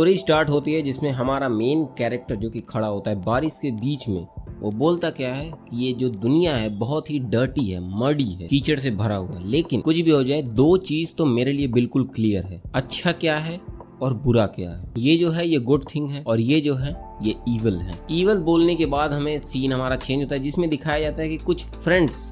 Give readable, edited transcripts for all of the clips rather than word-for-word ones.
Story start होती है जिसमें हमारा मेन कैरेक्टर जो कि खड़ा होता है बारिश के बीच में। वो बोलता क्या है कि ये जो दुनिया है बहुत ही डर्टी है, मर्डी है, कीचड़ से भरा हुआ है, लेकिन कुछ भी हो जाए दो चीज तो मेरे लिए बिल्कुल क्लियर है, अच्छा क्या है और बुरा क्या है। ये जो है ये गुड थिंग है और ये जो है ये ईवल है। ईवल बोलने के बाद हमें सीन हमारा चेंज होता है जिसमें दिखाया जाता है कि कुछ फ्रेंड्स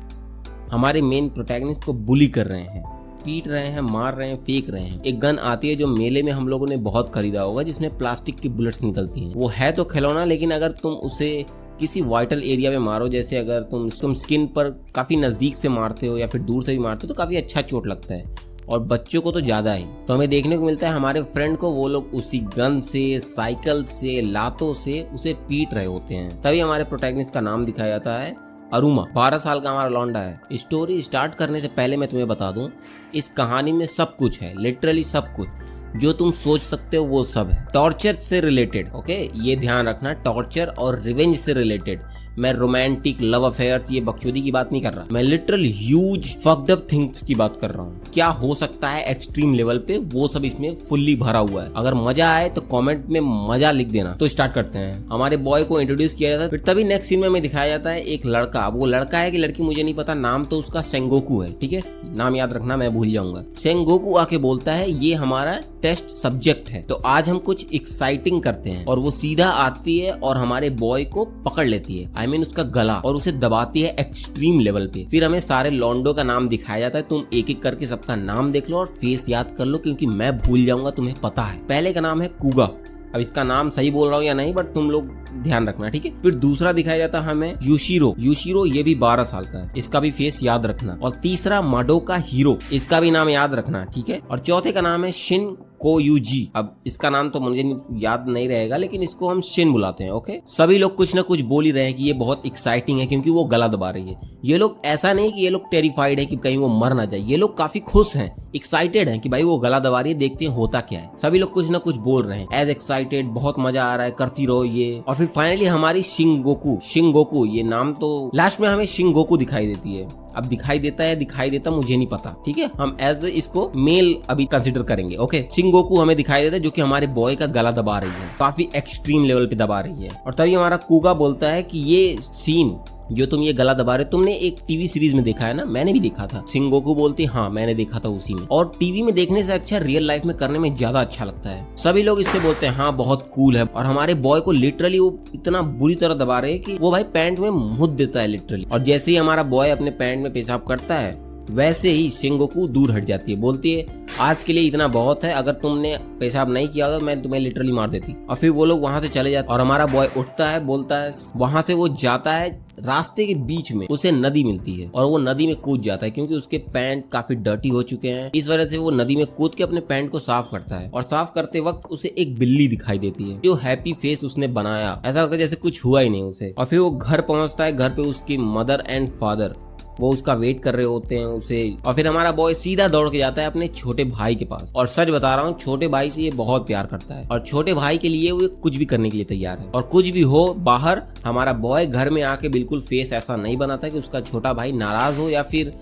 हमारे मेन प्रोटैगनिस्ट को बुली कर रहे हैं, पीट रहे हैं, मार रहे हैं, फेंक रहे हैं। एक गन आती है जो मेले में हम लोगों ने बहुत खरीदा होगा जिसमें प्लास्टिक की बुलेट्स निकलती हैं। वो है तो खिलौना, लेकिन अगर तुम उसे किसी वाइटल एरिया में मारो, जैसे अगर तुम स्किन पर काफी नजदीक से मारते हो या फिर दूर से भी मारते हो तो काफी अच्छा चोट लगता है, और बच्चों को तो ज्यादा ही। तो हमें देखने को मिलता है हमारे फ्रेंड को वो लोग उसी गन से, साइकिल से, लातों से उसे पीट रहे होते हैं। तभी हमारे प्रोटैगनिस्ट का नाम दिखाया जाता है अरुमा। 12 साल का हमारा लौंडा है। स्टोरी स्टार्ट करने से पहले मैं तुम्हें बता दूं, इस कहानी में सब कुछ है, लिटरली सब कुछ जो तुम सोच सकते हो वो सब है। टॉर्चर से रिलेटेड, ओके, ये ध्यान रखना, टॉर्चर और रिवेंज से रिलेटेड। मैं रोमांटिक लव अफेयर्स ये बकचोदी की बात नहीं कर रहा, मैं literal huge fucked up things की बात कर रहा हूँ। क्या हो सकता है एक्सट्रीम लेवल पे, वो सब इसमें फुल्ली भरा हुआ है। अगर मजा आए तो कमेंट में मजा लिख देना। तो स्टार्ट करते हैं। हमारे बॉय को इंट्रोड्यूस किया जाता है, फिर तभी नेक्स्ट सीन में हमें दिखाया जाता है एक लड़का। वो लड़का है कि लड़की मुझे नहीं पता, नाम तो उसका सेंगोकू है, ठीक है, नाम याद रखना, मैं भूल जाऊंगा। सेंगोकू आके बोलता है ये हमारा टेस्ट सब्जेक्ट है, तो आज हम कुछ एक्साइटिंग करते हैं। और वो सीधा आती है और हमारे बॉय को पकड़ लेती है, I mean उसका गला, और उसे दबाती है एक्सट्रीम लेवल पे। फिर हमें सारे लॉन्डो का नाम दिखाया जाता है। तुम एक एक करके सबका नाम देख लो और फेस याद कर लो, क्योंकि मैं भूल जाऊंगा, तुम्हें पता है। पहले का नाम है कुगा। अब इसका नाम सही बोल रहा हूँ या नहीं, बट तुम लोग ध्यान रखना, ठीक है। फिर दूसरा दिखाया जाता है हमें यूशिरो। यूशिरो ये भी 12 साल का है, इसका भी फेस याद रखना। और तीसरा माडोका हीरो, इसका भी नाम याद रखना, ठीक है। और चौथे का नाम है शिन कोयुजी। अब इसका नाम तो मुझे याद नहीं रहेगा, लेकिन इसको हम शिन बुलाते हैं, ओके। सभी लोग कुछ ना कुछ बोल ही रहे हैं कि ये बहुत एक्साइटिंग है क्योंकि वो गला दबा रही है। ये लोग ऐसा नहीं कि ये लोग टेरिफाइड है कि कहीं वो मर ना जाए, ये लोग काफी खुश हैं, एक्साइटेड हैं कि भाई वो गला दबा रही है, देखते हैं होता क्या है। सभी लोग कुछ ना कुछ बोल रहे हैं, एज एक्साइटेड, बहुत मजा आ रहा है, करती रहो ये। और फिर फाइनली हमारी शिंगोकू, ये नाम तो लास्ट में हमें शिंगोकू दिखाई देती है। अब दिखाई देता है, दिखाई देता मुझे नहीं पता, ठीक है, हम एज इसको मेल अभी कंसिडर करेंगे, ओके। शिंगोकू हमें दिखाई देता है जो कि हमारे बॉय का गला दबा रही है, काफी एक्सट्रीम लेवल पे दबा रही है। और तभी हमारा कुगा बोलता है कि ये सीन जो तुम ये गला दबा रहे हो, तुमने एक टीवी सीरीज में देखा है ना? मैंने भी देखा था। शिंगोकू बोलती हाँ मैंने देखा था उसी में, और टीवी में देखने से अच्छा रियल लाइफ में करने में ज्यादा अच्छा लगता है। सभी लोग इससे बोलते हैं हाँ बहुत कूल है। और हमारे बॉय को लिटरली वो इतना बुरी तरह दबा रहे हैं कि वो भाई पैंट में मुद देता है लिटरली। और जैसे ही हमारा बॉय अपने पैंट में पेशाब करता है वैसे ही शिंगोकू दूर हट जाती है, बोलती है आज के लिए इतना बहुत है, अगर तुमने पेशाब नहीं किया होता मैं तुम्हें लिटरली मार देती। और फिर वो लोग वहां से चले जाते और हमारा बॉय उठता है, बोलता है, वहां से वो जाता है, रास्ते के बीच में उसे नदी मिलती है और वो नदी में कूद जाता है क्योंकि उसके पैंट काफी डर्टी हो चुके हैं। इस वजह से वो नदी में कूद के अपने पैंट को साफ करता है, और साफ करते वक्त उसे एक बिल्ली दिखाई देती है जो हैप्पी फेस उसने बनाया, ऐसा लगता है जैसे कुछ हुआ ही नहीं उसे। और फिर वो घर पहुंचता है, घर पे उसकी मदर एंड फादर वो उसका वेट कर रहे होते हैं उसे। और फिर हमारा बॉय सीधा दौड़ के जाता है अपने छोटे भाई के पास, और सच बता रहा हूँ छोटे भाई से ये बहुत प्यार करता है, और छोटे भाई के लिए वो कुछ भी करने के लिए तैयार है। और कुछ भी हो बाहर, हमारा बॉय घर में आके बिल्कुल फेस ऐसा नहीं बनाता कि उसका छोटा भाई नाराज हो या फिर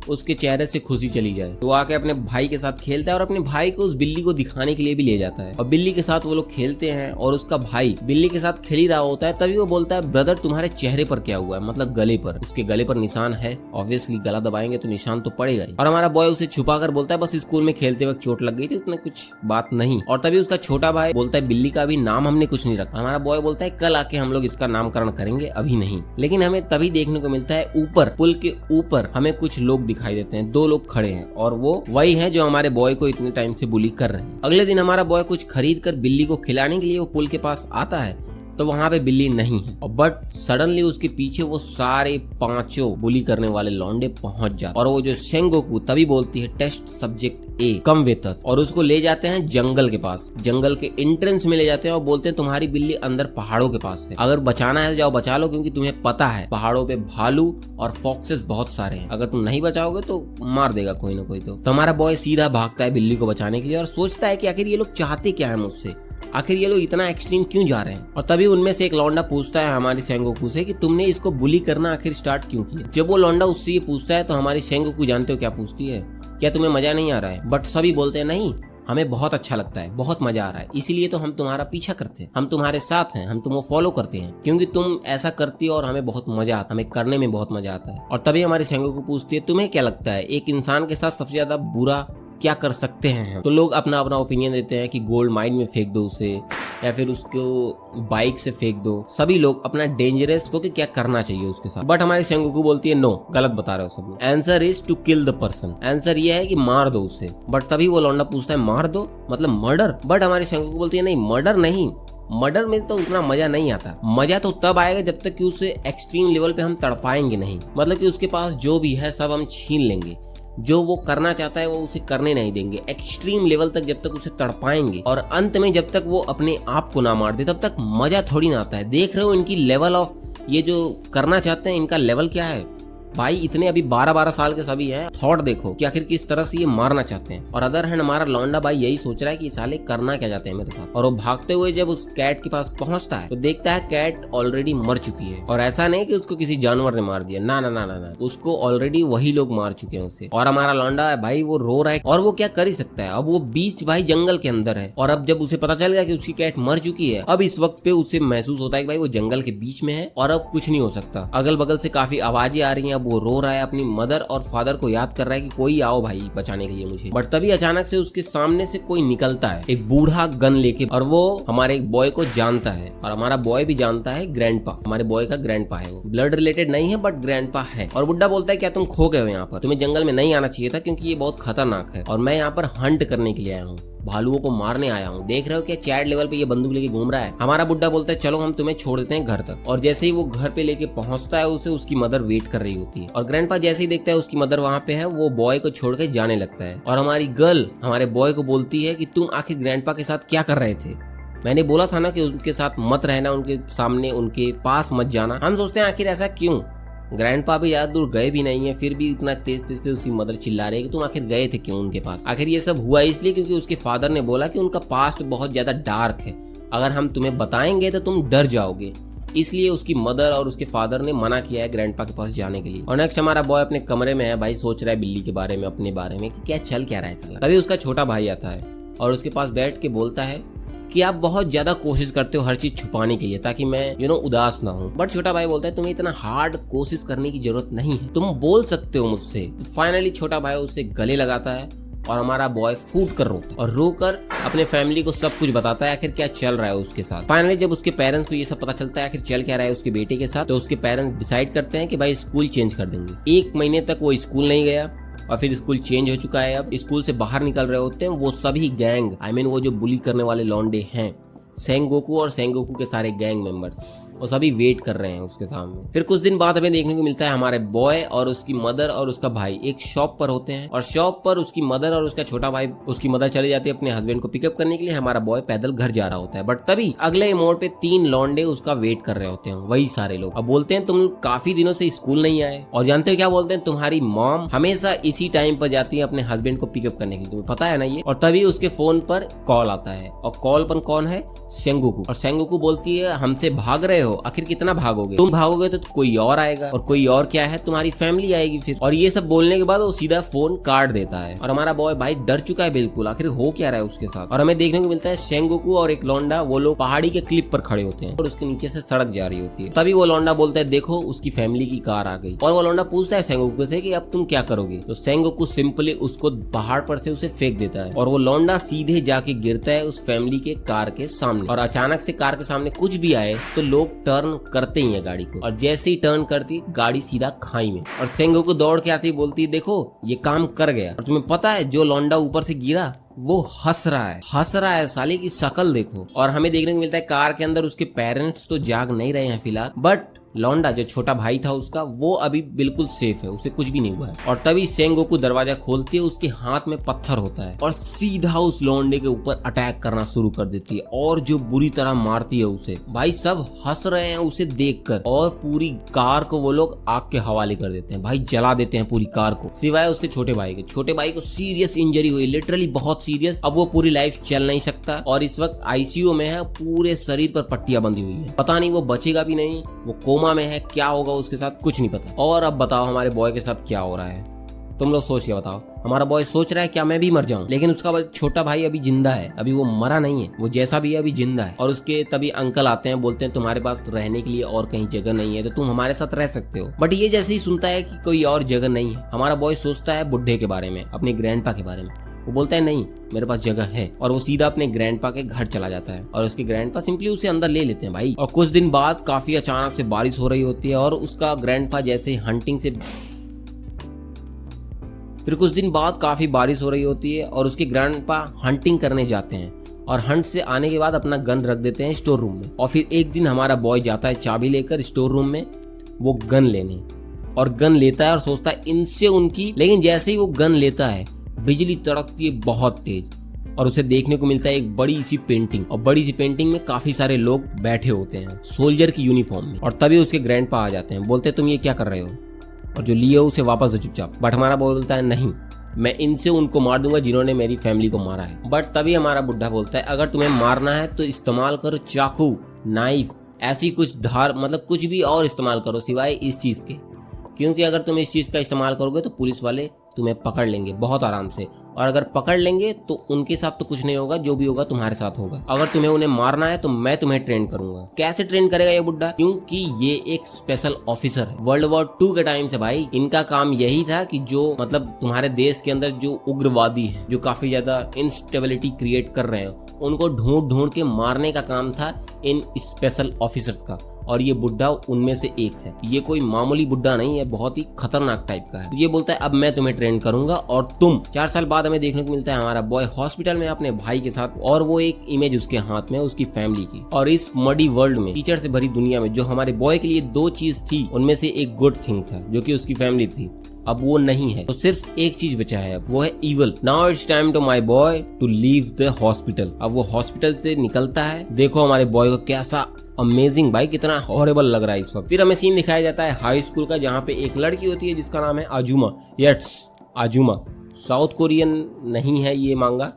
उसके चेहरे से खुशी चली जाए। तो वो आके अपने भाई के साथ खेलता है और अपने भाई को उस बिल्ली को दिखाने के लिए भी ले जाता है, और बिल्ली के साथ वो लोग खेलते हैं और उसका भाई बिल्ली के साथ खेल ही रहा होता है। तभी वो बोलता है ब्रदर तुम्हारे चेहरे पर क्या हुआ है, मतलब गले पर। उसके गले पर निशान है, ऑब्वियसली गला दबाएंगे तो निशान तो पड़ेगा ही। और हमारा बॉय उसे छुपा कर बोलता है बस स्कूल में खेलते वक्त चोट लग गई थी, उतना कुछ बात नहीं। और तभी उसका छोटा भाई बोलता है बिल्ली का भी नाम हमने कुछ नहीं रखा। हमारा बॉय बोलता है कल आके हम लोग इसका नामकरण करेंगे, अभी नहीं। लेकिन हमें तभी देखने को मिलता है ऊपर पुल के ऊपर हमें कुछ लोग दिखाई देते हैं, 2 लोग खड़े हैं, और वो वही है जो हमारे बॉय को इतने टाइम से बुली कर रहे हैं। अगले दिन हमारा बॉय कुछ खरीद कर बिल्ली को खिलाने के लिए वो पुल के पास आता है, तो वहां पे बिल्ली नहीं है, और बट सडनली उसके पीछे वो सारे 5 बुली करने वाले लौंडे पहुंच जाते। और वो जो सेंगोकू तभी बोलती है test subject a come with us, और उसको ले जाते हैं जंगल के पास, जंगल के एंट्रेंस में ले जाते हैं और बोलते हैं तुम्हारी बिल्ली अंदर पहाड़ों के पास है, अगर बचाना है जाओ बचा लो, क्योंकि तुम्हें पता है पहाड़ों पे भालू और फॉक्सेस बहुत सारे हैं, अगर तुम नहीं बचाओगे तो मार देगा कोई ना कोई। तो हमारा बॉय सीधा भागता है बिल्ली को बचाने के लिए और सोचता है कि आखिर ये लोग चाहते क्या है मुझसे, आखिर ये लोग इतना एक्सट्रीम क्यों जा रहे हैं। और तभी उनमें से एक लौंडा पूछता है हमारी सेंगोकू से कि तुमने इसको बुली करना आखिर स्टार्ट क्यों किया। जब वो लौंडा उससे ये पूछता है तो हमारी सेंगोकू जानते हो क्या पूछती है, क्या तुम्हें मजा नहीं आ रहा है? बट सभी बोलते हैं नहीं, हमें बहुत अच्छा लगता है, बहुत मजा आ रहा है, इसीलिए तो हम तुम्हारा पीछा करते हैं, हम तुम्हारे साथ हैं, हम तुम्हें फॉलो करते हैं क्योंकि तुम ऐसा करती हो और हमें बहुत मजा आता है, हमें करने में बहुत मजा आता है। और तभी हमारी सेंगोकू पूछती है तुम्हें क्या लगता है एक इंसान के साथ सबसे ज्यादा बुरा क्या कर सकते हैं हम? तो लोग अपना अपना ओपिनियन देते हैं कि गोल्ड माइन में फेंक दो उसे, या फिर उसको बाइक से फेंक दो। सभी लोग अपना डेंजरस को कि क्या करना चाहिए उसके साथ। बट हमारी सेंगोकू बोलती है नो, गलत बता रहे हो सब लोग। Answer is to kill the person. Answer ये है कि मार दो उसे। बट तभी वो लौंडा पूछता है मार दो मतलब मर्डर? बट हमारी सेंगोकू बोलती है नहीं, मर्डर नहीं, मर्डर में तो उतना मजा नहीं आता। मजा तो तब आएगा जब तक कि उसे एक्सट्रीम लेवल पे हम तड़पाएंगे नहीं, मतलब कि उसके पास जो भी है सब हम छीन लेंगे, जो वो करना चाहता है वो उसे करने नहीं देंगे, एक्सट्रीम लेवल तक जब तक उसे तड़पाएंगे, और अंत में जब तक वो अपने आप को ना मार दे तब तक मजा थोड़ी ना आता है। देख रहे हो इनकी लेवल ऑफ, ये जो करना चाहते हैं इनका लेवल क्या है भाई। इतने अभी 12-12 साल के सभी हैं। थॉट देखो कि आखिर किस तरह से ये मारना चाहते हैं। और अदर हैंड हमारा लौंडा भाई यही सोच रहा है कि साले करना क्या चाहते हैं मेरे साथ। और वो भागते हुए जब उस कैट के पास पहुंचता है तो देखता है कैट ऑलरेडी मर चुकी है। और ऐसा नहीं कि उसको किसी जानवर ने मार दिया, ना ना ना ना ना, उसको ऑलरेडी वही लोग मार चुके हैं उसे। और हमारा लौंडा है भाई वो रो रहा है, और वो क्या कर ही सकता है। अब वो बीच भाई जंगल के अंदर है, और अब जब उसे पता चल गया कि उसकी कैट मर चुकी है, अब इस वक्त पे उसे महसूस होता है कि भाई वो जंगल के बीच में है और अब कुछ नहीं हो सकता। अगल बगल से काफी आवाजें आ रही हैं। अब वो रो रहा है, अपनी मदर और फादर को याद कर रहा है कि कोई आओ भाई बचाने के लिए मुझे। बट तभी अचानक से उसके सामने से कोई निकलता है, एक बूढ़ा गन लेके, और वो हमारे बॉय को जानता है और हमारा बॉय भी जानता है ग्रैंडपा, हमारे बॉय का ग्रैंडपा है। वो ब्लड रिलेटेड नहीं है बट ग्रैंडपा है। और बुड्ढा बोलता है क्या तुम खो गए हो यहाँ पर? तुम्हें जंगल में नहीं आना चाहिए था क्योंकि ये बहुत खतरनाक है और मैं यहाँ पर हंट करने के लिए आया हूँ, भालुओं को मारने आया हूँ। देख रहे हो क्या चैट लेवल पे ये बंदूक लेके घूम रहा है। हमारा बुड्ढा बोलता है चलो हम तुम्हें छोड़ देते हैं घर तक। और जैसे ही वो घर पे लेके पहुंचता है उसे उसकी मदर वेट कर रही होती है। और ग्रैंडपा जैसे ही देखता है उसकी मदर वहां पे है, वो बॉय को छोड़ के जाने लगता है। और हमारी गर्ल हमारे बॉय को बोलती है कि तुम आखिर ग्रैंडपा के साथ क्या कर रहे थे? मैंने बोला था ना कि उनके साथ मत रहना, उनके सामने उनके पास मत जाना। हम सोचते हैं आखिर ऐसा क्यों? ग्रैंडपा भी ज्यादा दूर गए भी नहीं है, फिर भी इतना तेज तेज से उसकी मदर चिल्ला रही है कि तुम आखिर गए थे क्यों उनके पास? आखिर ये सब हुआ इसलिए क्योंकि उसके फादर ने बोला कि उनका पास्ट बहुत ज्यादा डार्क है, अगर हम तुम्हें बताएंगे तो तुम डर जाओगे, इसलिए उसकी मदर और उसके फादर ने मना किया है ग्रैंडपा के पास जाने के लिए। और नेक्स्ट हमारा बॉय अपने कमरे में है भाई, सोच रहा है बिल्ली के बारे में, अपने बारे में कि क्या चल क्या रहा है साला। तभी उसका छोटा भाई आता है और उसके पास बैठ के बोलता है कि आप बहुत ज्यादा कोशिश करते हो हर चीज छुपाने के लिए ताकि मैं उदास ना हूँ। बट छोटा भाई बोलता है तुम्हें इतना हार्ड कोशिश करने की जरूरत नहीं है, तुम बोल सकते हो मुझसे। तो फाइनली छोटा भाई उससे गले लगाता है और हमारा बॉय फूट कर रोता है और रोकर अपने फैमिली को सब कुछ बताता है आखिर क्या चल रहा है उसके साथ। फाइनली जब उसके पेरेंट्स को ये सब पता चलता है आखिर चल क्या रहा है उसके बेटे के साथ, तो उसके पेरेंट्स डिसाइड करते हैं कि भाई स्कूल चेंज कर देंगे। 1 महीने तक वो स्कूल नहीं गया और फिर स्कूल चेंज हो चुका है। अब स्कूल से बाहर निकल रहे होते हैं वो सभी गैंग, वो जो बुली करने वाले लौंडे हैं, सेंगोकू और सेंगोकू के सारे गैंग मेंबर्स, वो सभी वेट कर रहे हैं उसके सामने। फिर कुछ दिन बाद हमें देखने को मिलता है हमारे बॉय और उसकी मदर और उसका भाई एक शॉप पर होते हैं, और शॉप पर उसकी मदर और उसका छोटा भाई, उसकी मदर चली जाती है अपने हस्बैंड को पिकअप करने के लिए, हमारा बॉय पैदल घर जा रहा होता है। बट तभी अगले मोड़ पे 3 लौंडे उसका वेट कर रहे होते हैं, वही सारे लोग। अब बोलते हैं तुम काफी दिनों से स्कूल नहीं आए, और जानते हो क्या बोलते हैं? तुम्हारी मॉम हमेशा इसी टाइम पर जाती है अपने हस्बैंड को पिकअप करने के लिए, तुम्हें पता है ना ये। और तभी उसके फोन पर कॉल आता है, और कॉल पर कौन है? सेंगोकू। और सेंगोकू बोलती है हमसे भाग रहे हो, आखिर कितना भागोगे? तुम भागोगे तो कोई और आएगा, और कोई और क्या है, तुम्हारी फैमिली आएगी फिर। और ये सब बोलने के बाद वो सीधा फोन काट देता है। और हमारा बॉय भाई डर चुका है बिल्कुल, आखिर हो क्या रहा है उसके साथ। और हमें देखने को मिलता है सेंगोकू और एक लौंडा, वो लोग पहाड़ी के क्लिप पर खड़े होते हैं और उसके नीचे से सड़क जा रही होती है। तभी वो लौंडा बोलता है देखो उसकी फैमिली की कार आ गई। और वो लौंडा पूछता है सेंगोकू से कि अब तुम क्या करोगे? तो सेंगोकू सिंपली उसको पहाड़ पर से उसे फेंक देता है, और वो लौंडा सीधे जाके गिरता है उस फैमिली के कार के सामने। और अचानक से कार के सामने कुछ भी आए तो लोग टर्न करते ही है गाड़ी को, और जैसे ही टर्न करती गाड़ी सीधा खाई में। और सेंगोकू दौड़ के आती बोलती देखो ये काम कर गया। और तुम्हें पता है जो लौंडा ऊपर से गिरा वो हंस रहा है, साले की शक्ल देखो। और हमें देखने को मिलता है कार के अंदर उसके पेरेंट्स तो जाग नहीं रहे हैं फिलहाल, बट लौंडा जो छोटा भाई था उसका वो अभी बिल्कुल सेफ है, उसे कुछ भी नहीं हुआ है। और तभी सेंगोकू दरवाजा खोलती है, उसके हाथ में पत्थर होता है और सीधा उस लौंडे के ऊपर अटैक करना शुरू कर देती है, और जो बुरी तरह मारती है उसे। भाई सब हंस रहे हैं उसे देखकर, और पूरी कार को वो लोग आग के हवाले कर देते हैं, भाई जला देते हैं पूरी कार को, सिवाय उसके छोटे भाई के। छोटे भाई को सीरियस इंजरी हुई, लिटरली बहुत सीरियस। अब वो पूरी लाइफ चल नहीं सकता और इस वक्त आईसीयू में है, पूरे शरीर पर पट्टियां बंधी हुई है, पता नहीं वो बचेगा भी नहीं, वो कोमा में है, क्या होगा उसके साथ कुछ नहीं पता। और अब बताओ हमारे बॉय के साथ क्या हो रहा है, तुम लोग सोच के बताओ। हमारा बॉय सोच रहा है क्या मैं भी मर जाऊं, लेकिन उसका छोटा भाई अभी जिंदा है, अभी वो मरा नहीं है, वो जैसा भी है अभी जिंदा है। और उसके तभी अंकल आते हैं, बोलते हैं तुम्हारे पास रहने के लिए और कहीं जगह नहीं है तो तुम हमारे साथ रह सकते हो। बट ये जैसे ही सुनता है कि कोई और जगह नहीं है, हमारा बॉय सोचता है बुढ़े के बारे में, अपने ग्रैंडपा के बारे में। वो बोलता है नहीं मेरे पास जगह है, और वो सीधा अपने ग्रैंडपा के घर चला जाता है और उसके ग्रैंडपा सिंपली उसे अंदर ले लेते हैं भाई। और कुछ दिन बाद काफी अचानक से बारिश हो रही होती है और उसका ग्रैंडपा जैसे हंटिंग से फिर कुछ दिन बाद काफी बारिश हो रही होती है और उसके ग्रैंडपा हंटिंग करने जाते हैं और हंट से आने के बाद अपना गन रख देते हैं स्टोर रूम में। और फिर एक दिन हमारा बॉय जाता है चाबी लेकर स्टोर रूम में वो गन लेने, और गन लेता है और सोचता है इनसे उनकी, लेकिन जैसे ही वो गन लेता है बिजली तड़कती है बहुत तेज और उसे देखने को मिलता है एक बड़ी सी पेंटिंग, और बड़ी सी पेंटिंग में काफी सारे लोग बैठे होते हैं सोल्जर की यूनिफॉर्म में। और तभी उसके ग्रैंडपा आ जाते हैं, बोलते हैं तुम ये क्या कर रहे हो, और जो लिए हो उसे वापस दो चुपचाप। बट हमारा बॉय बोलता है नहीं मैं इनसे उनको मार दूंगा जिन्होंने मेरी फैमिली को मारा है। बट तभी हमारा बुढ़ा बोलता है अगर तुम्हें मारना है तो इस्तेमाल करो चाकू, नाइफ, ऐसी कुछ धार, मतलब कुछ भी और इस्तेमाल करो सिवाय इस चीज के, क्योंकि अगर तुम इस चीज का इस्तेमाल करोगे तो पुलिस वाले तुम्हें पकड़ लेंगे बहुत आराम से, और अगर पकड़ लेंगे तो उनके साथ तो कुछ नहीं होगा, जो भी होगा तुम्हारे साथ होगा। अगर तुम्हें उन्हें मारना है तो मैं तुम्हें ट्रेन करूंगा। कैसे ट्रेन करेगा ये बुड्ढा, क्योंकि ये एक स्पेशल ऑफिसर है वर्ल्ड वॉर 2 के टाइम से भाई। इनका काम यही था कि जो मतलब तुम्हारे देश के अंदर जो उग्रवादी है, जो काफी ज्यादा इंस्टेबिलिटी क्रिएट कर रहे हैं, उनको ढूंढ ढूंढ के मारने का काम था इन स्पेशल ऑफिसर्स का, और ये बुड्ढा उनमें से एक है। ये कोई मामूली बुड्ढा नहीं है, बहुत ही खतरनाक टाइप का है। तो ये बोलता है अब मैं तुम्हें ट्रेन करूंगा और तुम। 4 साल बाद हमें देखने को मिलता है हमारा बॉय हॉस्पिटल में अपने भाई के साथ, और वो एक इमेज उसके हाथ में उसकी फैमिली की। और इस मडी वर्ल्ड में, कीचड़ से भरी दुनिया में, जो हमारे बॉय के लिए 2 चीज थी उनमें से एक गुड थिंग था जो कि उसकी फैमिली थी, अब वो नहीं है। तो सिर्फ एक चीज बचा है, अब वो है evil. Now it's time to my boy to leave the hospital. अब वो हॉस्पिटल से निकलता है। देखो हमारे बॉय को कैसा अमेजिंग भाई, कितना हॉरेबल लग रहा है इस वक्त। फिर हमें सीन दिखाया जाता है हाई स्कूल का, जहाँ पे एक लड़की होती है जिसका नाम है आजुमा। यट्स आजुमा साउथ कोरियन नहीं है ये मांगा,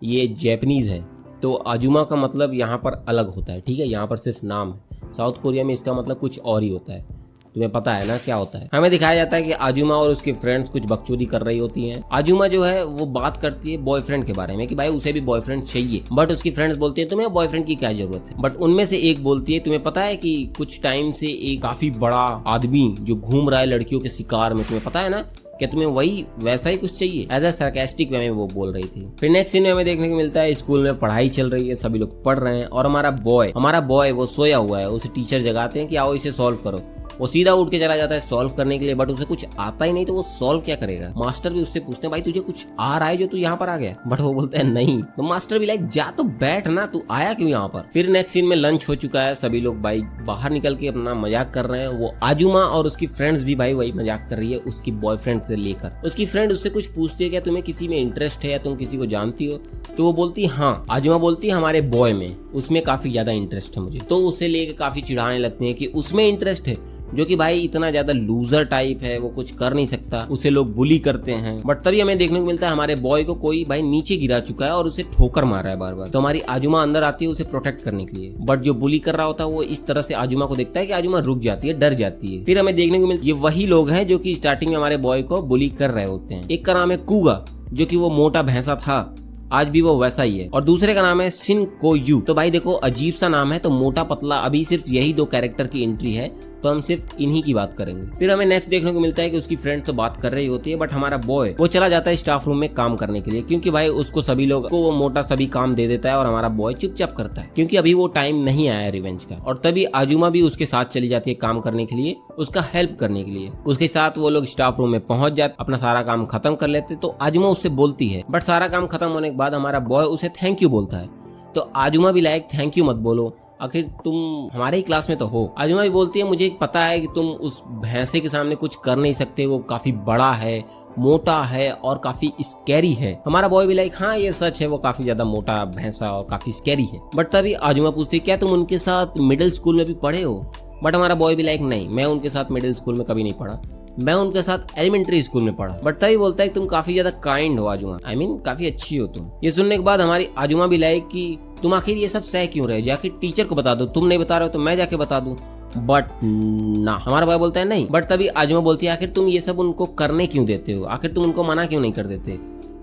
ये जैपनीज है। तो आजुमा का मतलब यहाँ पर अलग होता है, ठीक है, यहाँ पर सिर्फ नाम है। साउथ कोरिया में इसका मतलब कुछ और ही होता है, तुम्हें पता है ना क्या होता है। हमें दिखाया जाता है कि आजुमा और उसके फ्रेंड्स कुछ बकचोदी कर रही होती हैं। आजुमा जो है वो बात करती है बॉयफ्रेंड के बारे में कि भाई उसे भी बॉयफ्रेंड चाहिए, बट उसकी फ्रेंड्स बोलती है तुम्हें बॉयफ्रेंड की क्या जरूरत है। बट उनमें से एक बोलती है तुम्हें पता है कि कुछ टाइम से एक काफी बड़ा आदमी जो घूम रहा है लड़कियों के शिकार में, तुम्हें पता है ना, क्या तुम्हें वही वैसा ही कुछ चाहिए। एज ए सरकास्टिक वे में वो बोल रही थी। फिर नेक्स्ट सीन में हमें देखने को मिलता है स्कूल में पढ़ाई चल रही है, सभी लोग पढ़ रहे हैं और हमारा बॉय वो सोया हुआ है। उसे टीचर जगाते हैं कि आओ इसे सॉल्व करो। वो सीधा उठ के चला जाता है सॉल्व करने के लिए, बट उसे कुछ आता ही नहीं, तो वो सॉल्व क्या करेगा। मास्टर भी उससे पूछते हैं भाई तुझे कुछ आ रहा है जो तू यहाँ पर आ गया, बट वो बोलता है नहीं। तो मास्टर भी लाइक जा तो बैठ ना, तू आया क्यों यहाँ पर। फिर नेक्स्ट सीन में लंच हो चुका है, सभी लोग भाई बाहर निकल के अपना मजाक कर रहे हैं। वो आजुमा और उसकी फ्रेंड्स भी भाई वही मजाक कर रही है उसकी बॉयफ्रेंड से लेकर। उसकी फ्रेंड उससे कुछ पूछती है क्या तुम्हें किसी में इंटरेस्ट है या तुम किसी को जानती हो, तो वो बोलती है हाँ। आजुमा बोलती है हमारे बॉय में, उसमें काफी ज्यादा इंटरेस्ट है मुझे। तो उसे लेके काफी चिढ़ाने लगते हैं कि उसमें इंटरेस्ट है, जो कि भाई इतना ज्यादा लूजर टाइप है, वो कुछ कर नहीं सकता, उसे लोग बुली करते हैं। बट तभी हमें देखने को मिलता है हमारे बॉय को कोई भाई नीचे गिरा चुका है और उसे ठोकर मार रहा है बार बार। तो हमारी आजुमा अंदर आती है उसे प्रोटेक्ट करने के लिए, बट जो बुली कर रहा होता है वो इस तरह से आजुमा को देखता है कि आजुमा रुक जाती है, डर जाती है। फिर हमें देखने को मिलता है ये वही लोग हैं जो कि स्टार्टिंग में हमारे बॉय को बुली कर रहे होते हैं। एक का नाम है कुगा, जो कि वो मोटा भैंसा था, आज भी वो वैसा ही है, और दूसरे का नाम है सिन कोयू। तो भाई देखो अजीब सा नाम है, तो मोटा पतला, अभी सिर्फ यही 2 कैरेक्टर की एंट्री है, तो हम सिर्फ इन्हीं की बात करेंगे। फिर हमें नेक्स्ट देखने को मिलता है कि उसकी फ्रेंड तो बात कर रही होती है, बट हमारा बॉय वो चला जाता है स्टाफ रूम में काम करने के लिए, क्योंकि भाई उसको सभी लोग को वो मोटा सभी काम दे देता है और हमारा बॉय चुपचाप करता है, क्योंकि अभी वो टाइम नहीं आया है रिवेंज का। और तभी आजुमा भी उसके साथ चली जाती है काम करने के लिए, उसका हेल्प करने के लिए। उसके साथ वो लोग स्टाफ रूम में पहुंच जाते, अपना सारा काम खत्म कर लेते। तो आजुमा उससे बोलती है, बट सारा काम खत्म होने के बाद हमारा बॉय उसे थैंक यू बोलता है। तो आजुमा भी लाइक थैंक यू मत बोलो, आखिर तुम हमारे ही क्लास में तो हो। आजुमा भी बोलती है मुझे पता है कि तुम उस भैंसे के सामने कुछ कर नहीं सकते, वो काफी बड़ा है, मोटा है और काफी स्कैरी है। हमारा बॉय भी लाइक हाँ ये सच है, वो काफी ज्यादा मोटा भैंसा और काफी स्कैरी है। बट तभी आजुमा पूछती है क्या तुम उनके साथ मिडिल स्कूल में भी पढ़े हो। बट हमारा बॉय भी लाइक नहीं, मैं उनके साथ मिडिल स्कूल में कभी नहीं पढ़ा, मैं उनके साथ एलिमेंट्री स्कूल में पढ़ा। बट तभी बोलता है तुम काफी ज्यादा काइंड हो आजुमा, आई मीन काफी अच्छी हो तुम। ये सुनने के बाद हमारी आजुमा भी लाइक कि तुम आखिर ये सब सह क्यों रहे, जाके टीचर को बता दो, तुम नहीं बता रहे हो तो मैं जाके बता दूं। बट ना, हमारा बॉय बोलता है नहीं। बट तभी आजुमा बोलती है आखिर तुम ये सब उनको करने क्यों देते हो, आखिर तुम उनको मना क्यों नहीं कर देते।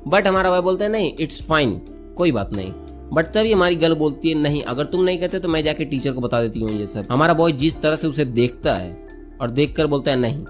बट हमारा बॉय बोलता है नहीं इट्स फाइन, कोई बात नहीं। बट तभी हमारी गर्ल बोलती है नहीं, अगर तुम नहीं करते तो मैं जाके टीचर को बता देती हूँ ये सब। हमारा बॉय जिस तरह से उसे देखता है और देखकर बोलता है नहीं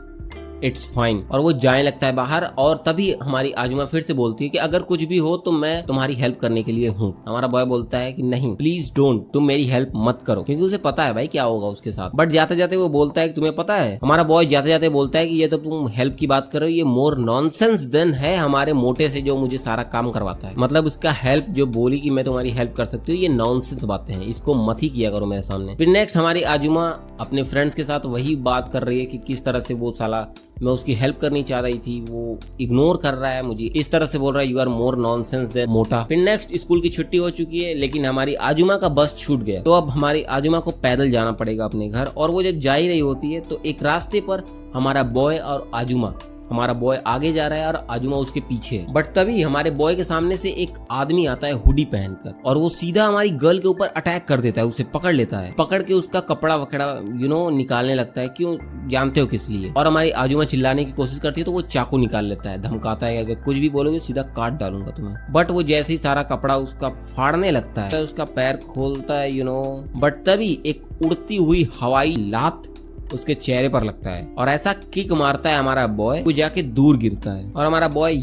इट्स फाइन, और वो जाने लगता है बाहर। और तभी हमारी आजुमा फिर से बोलती है कि अगर कुछ भी हो तो मैं तुम्हारी हेल्प करने के लिए हूँ। हमारा बॉय बोलता है कि नहीं प्लीज डोंट, तुम मेरी हेल्प मत करो, क्योंकि उसे पता है भाई क्या होगा उसके साथ। बट जाते जाते वो बोलता है कि तुम्हें पता है, हमारा बॉय जाते जाते बोलता है कि ये तो तुम हेल्प की बात कर रहे हो, ये मोर नॉनसेंस देन है हमारे मोटे से जो मुझे सारा काम करवाता है। मतलब उसका हेल्प जो बोली कि मैं तुम्हारी हेल्प कर सकती हूँ, ये नॉनसेंस बातें हैं, इसको मत ही किया करो मेरे सामने। फिर नेक्स्ट हमारी आजुमा अपने फ्रेंड्स के साथ वही बात कर रही है कि किस तरह से वो साला, मैं उसकी हेल्प करनी चाह रही थी, वो इग्नोर कर रहा है मुझे, इस तरह से बोल रहा है you are more nonsense than मोटा। फिर नेक्स्ट स्कूल की छुट्टी हो चुकी है, लेकिन हमारी आजुमा का बस छूट गया, तो अब हमारी आजुमा को पैदल जाना पड़ेगा अपने घर। और वो जब जा ही रही होती है तो एक रास्ते पर हमारा बॉय और आजुमा, हमारा बॉय आगे जा रहा है और आजुमा उसके पीछे है। बट तभी हमारे बॉय के सामने से एक आदमी आता है हुडी पहनकर, और वो सीधा हमारी गर्ल के ऊपर अटैक कर देता है, उसे पकड़ लेता है, पकड़ के उसका कपड़ा वकड़ा निकालने लगता है। क्यों जानते हो किस लिए? और हमारी आजुमा चिल्लाने की कोशिश करती है तो वो चाकू निकाल लेता है, धमकाता है अगर कुछ भी बोलोगे सीधा काट डालूंगा तुम्हें। बट वो जैसे ही सारा कपड़ा उसका फाड़ने लगता है, उसका पैर खोलता है बट तभी एक उड़ती हुई हवाई लात उसके चेहरे पर लगता है और ऐसा किक मारता है हमारा बॉय, वो जाके दूर गिरता है। और हमारा बॉय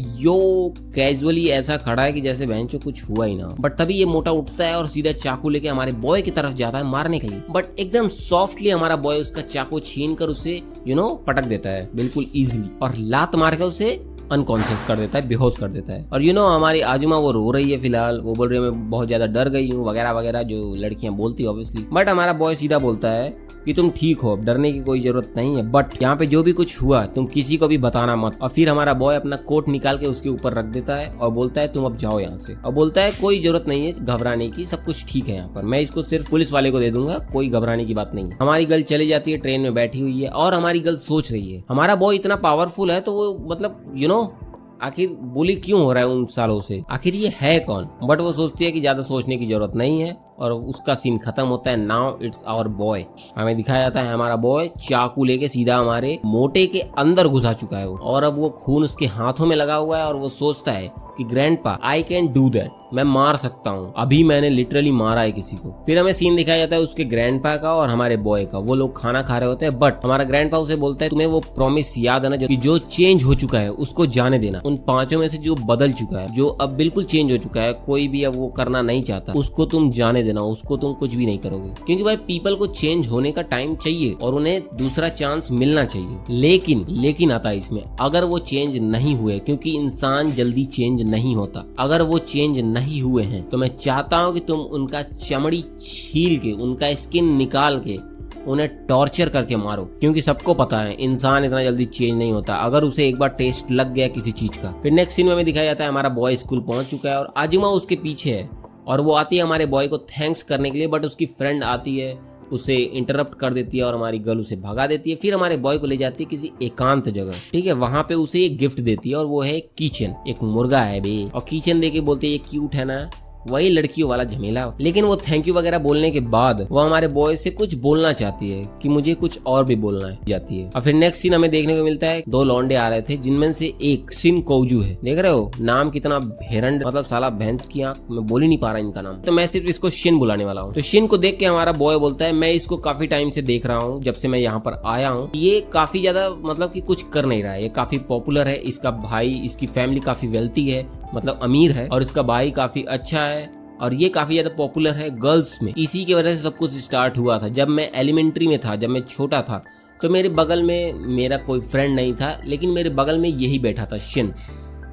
कैजुअली ऐसा खड़ा है कि जैसे बहनचोद कुछ हुआ ही ना। बट तभी ये मोटा उठता है और सीधा चाकू लेके हमारे बॉय की तरफ जाता है मारने के लिए। बट एकदम सॉफ्टली हमारा बॉय उसका चाकू छीन कर उसे पटक देता है बिल्कुल इजीली, और लात मार कर उसे अनकॉन्शियस कर देता है, बेहोश कर देता है। और हमारी आजुमा वो रो रही है फिलहाल, वो बोल रही है मैं बहुत ज्यादा डर गई हूँ वगैरह वगैरह, जो लड़कियां बोलती है ऑब्वियसली। बट हमारा बॉय सीधा बोलता है कि तुम ठीक हो, डरने की कोई जरूरत नहीं है, बट यहाँ पे जो भी कुछ हुआ तुम किसी को भी बताना मत। और फिर हमारा बॉय अपना कोट निकाल के उसके ऊपर रख देता है और बोलता है तुम अब जाओ यहाँ से, और बोलता है कोई जरूरत नहीं है घबराने की, सब कुछ ठीक है यहाँ पर, मैं इसको सिर्फ पुलिस वाले को दे दूंगा, कोई घबराने की बात नहीं है। हमारी गर्ल चली जाती है, ट्रेन में बैठी हुई है, और हमारी गर्ल सोच रही है हमारा बॉय इतना पावरफुल है तो वो मतलब आखिर बुली क्यों हो रहा है उन सालों से, आखिर ये है कौन। बट वो सोचती है कि ज्यादा सोचने की जरूरत नहीं है, और उसका सीन खत्म होता है। नाउ इट्स आवर बॉय, हमें दिखाया जाता है हमारा बॉय चाकू लेके सीधा हमारे मोटे के अंदर घुसा चुका है वो, और अब वो खून उसके हाथों में लगा हुआ है, और वो सोचता है कि grandpa I can do that, मैं मार सकता हूँ, अभी मैंने लिटरली मारा है किसी को। फिर हमें सीन दिखाया जाता है उसके ग्रैंडपा का और हमारे बॉय का, वो लोग खाना खा रहे होते हैं। बट हमारा ग्रैंडपा उसे बोलता है तुम्हें वो प्रॉमिस याद है ना जो चेंज हो चुका है उसको जाने देना, उन पांचों में से जो बदल चुका है, जो अब बिल्कुल चेंज हो चुका है, कोई भी अब वो करना नहीं चाहता, उसको तुम जाने देना, उसको तुम कुछ भी नहीं करोगे। क्योंकि भाई पीपल को चेंज होने का टाइम चाहिए और उन्हें दूसरा चांस मिलना चाहिए। लेकिन आता है इसमें, अगर वो चेंज नहीं हुए, क्योंकि इंसान जल्दी चेंज नहीं होता, अगर वो चेंज नहीं हुए हैं तो मैं चाहता हूं कि तुम उनका चमड़ी छील के, उनका स्किन निकाल के उन्हें टॉर्चर करके मारो। क्योंकि सबको पता है इंसान इतना जल्दी चेंज नहीं होता अगर उसे एक बार टेस्ट लग गया किसी चीज का। फिर नेक्स्ट सीन में हमें दिखाया जाता है हमारा बॉय स्कूल पहुंच चुका है और आजुमा उसके पीछे है, और वो आती है हमारे बॉय को थैंक्स करने के लिए। बट उसकी फ्रेंड आती है, उसे इंटरप्ट कर देती है और हमारी गर्ल उसे भगा देती है। फिर हमारे बॉय को ले जाती है किसी एकांत जगह, ठीक है, वहां पे उसे एक गिफ्ट देती है और वो है किचन, एक मुर्गा है बे, और किचन देके बोलती है ये क्यूट है ना, वही लड़कियों वाला झमेला। लेकिन वो थैंक यू वगैरह बोलने के बाद वो हमारे बॉय से कुछ बोलना चाहती है कि मुझे कुछ और भी बोलना है जाती है। और फिर नेक्स्ट सीन हमें देखने को मिलता है दो लौंडे आ रहे थे, जिनमें से एक शिन कोजू है, देख रहे हो नाम कितना भेरंड, मतलब साला भैंस की आंख, मैं बोल ही नहीं पा रहा इनका नाम, तो मैं सिर्फ इसको शिन बुलाने वाला हूँ। तो शिन को देख के हमारा बॉय बोलता है मैं इसको काफी टाइम से देख रहा हूँ, जब से मैं यहाँ पर आया हूँ, ये काफी ज्यादा मतलब कि कुछ कर नहीं रहा है, ये काफी पॉपुलर है, इसका भाई, इसकी फैमिली काफी वेल्थी है, मतलब अमीर है, और इसका भाई काफी अच्छा है और ये काफी ज्यादा पॉपुलर है गर्ल्स में। इसी की वजह से सब कुछ स्टार्ट हुआ था। जब मैं एलिमेंट्री में था, जब मैं छोटा था, तो मेरे बगल में मेरा कोई फ्रेंड नहीं था, लेकिन मेरे बगल में यही बैठा था शिन,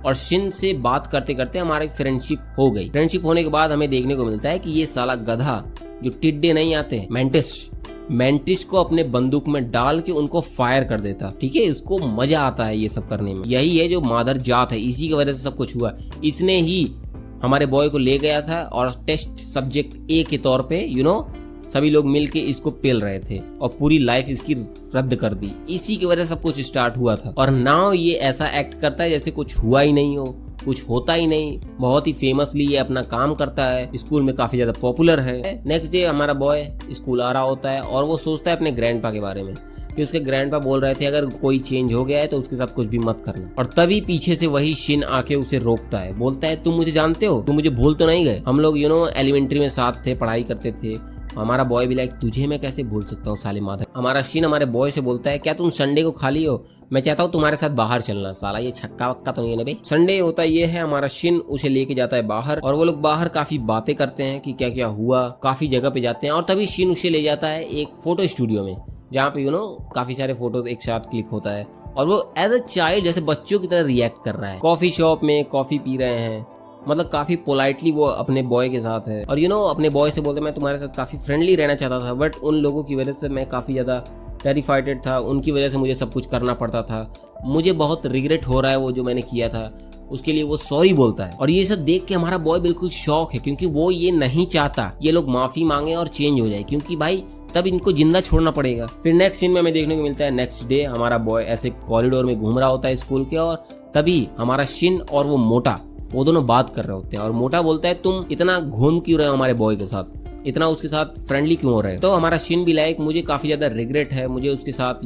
और शिन से बात करते करते हमारी फ्रेंडशिप हो गई। फ्रेंडशिप होने के बाद हमें देखने को मिलता है कि ये साला गधा जो टिड्डे नहीं आते, मेंटिस को अपने बंदूक में डाल के उनको फायर कर देता, ठीक है, उसको मजा आता है ये सब करने में। यही है जो मादर जात है, इसी की वजह से सब कुछ हुआ। इसने ही हमारे बॉय को ले गया था और टेस्ट सब्जेक्ट ए के तौर पे सभी लोग मिलके इसको पेल रहे थे और पूरी लाइफ इसकी रद्द कर दी। इसी की वजह से सब कुछ स्टार्ट हुआ था। और नाउ ये ऐसा एक्ट करता है जैसे कुछ हुआ ही नहीं हो, कुछ होता ही नहीं, बहुत ही फेमसली ये अपना काम करता है, स्कूल में काफी ज्यादा पॉपुलर है। नेक्स्ट डे हमारा बॉय स्कूल आ रहा होता है और वो सोचता है अपने ग्रैंडपा के बारे में कि उसके ग्रैंडपा बोल रहे थे अगर कोई चेंज हो गया है तो उसके साथ कुछ भी मत करना। और तभी पीछे से वही शिन आके उसे रोकता है, बोलता है तुम मुझे जानते हो, तुम मुझे भूल तो नहीं गए, हम लोग एलिमेंट्री में साथ थे, पढ़ाई करते थे। हमारा बॉय भी लाइक तुझे मैं कैसे भूल सकता हूँ साले माधर। हमारा शिन हमारे बॉय से बोलता है क्या तुम संडे को खाली हो, मैं चाहता हूँ तुम्हारे साथ बाहर चलना। साला ये छक्का वक्का तो नहीं है भाई। संडे होता ये है, हमारा शिन उसे लेके जाता है बाहर और वो लोग बाहर काफी बातें करते हैं कि क्या क्या हुआ, काफी जगह पे जाते हैं। और तभी शिन उसे ले जाता है एक फोटो स्टूडियो में जहाँ पे काफी सारे फोटो एक साथ क्लिक होता है और वो एज अ चाइल्ड जैसे बच्चों की तरह रिएक्ट कर रहा है। कॉफी शॉप में कॉफी पी रहे हैं, मतलब काफी पोलाइटली वो अपने बॉय के साथ है और अपने बॉय से बोलते मैं तुम्हारे साथ काफी फ्रेंडली रहना चाहता था, बट उन लोगों की वजह से मैं काफी ज्यादा टेरिफाइड था, उनकी वजह से मुझे सब कुछ करना पड़ता था, मुझे बहुत रिग्रेट हो रहा है वो जो मैंने किया था, उसके लिए वो सॉरी बोलता है। और ये सब देख के हमारा बॉय बिल्कुल शॉक है क्योंकि वो ये नहीं चाहता ये लोग माफी मांगे और चेंज हो जाए, क्योंकि भाई तब इनको जिंदा छोड़ना पड़ेगा। फिर नेक्स्ट सीन में हमें देखने को मिलता है नेक्स्ट डे हमारा बॉय ऐसे कॉरिडोर में घूम रहा होता है स्कूल के और तभी हमारा शिन और वो मोटा वो दोनों बात कर रहे होते हैं और मोटा बोलता है तुम इतना घूम क्यों रहे हो हमारे बॉय के साथ, इतना उसके साथ फ्रेंडली क्यों हो रहे हो। तो हमारा शिन भी लाइक मुझे काफी ज्यादा रिग्रेट है, मुझे उसके साथ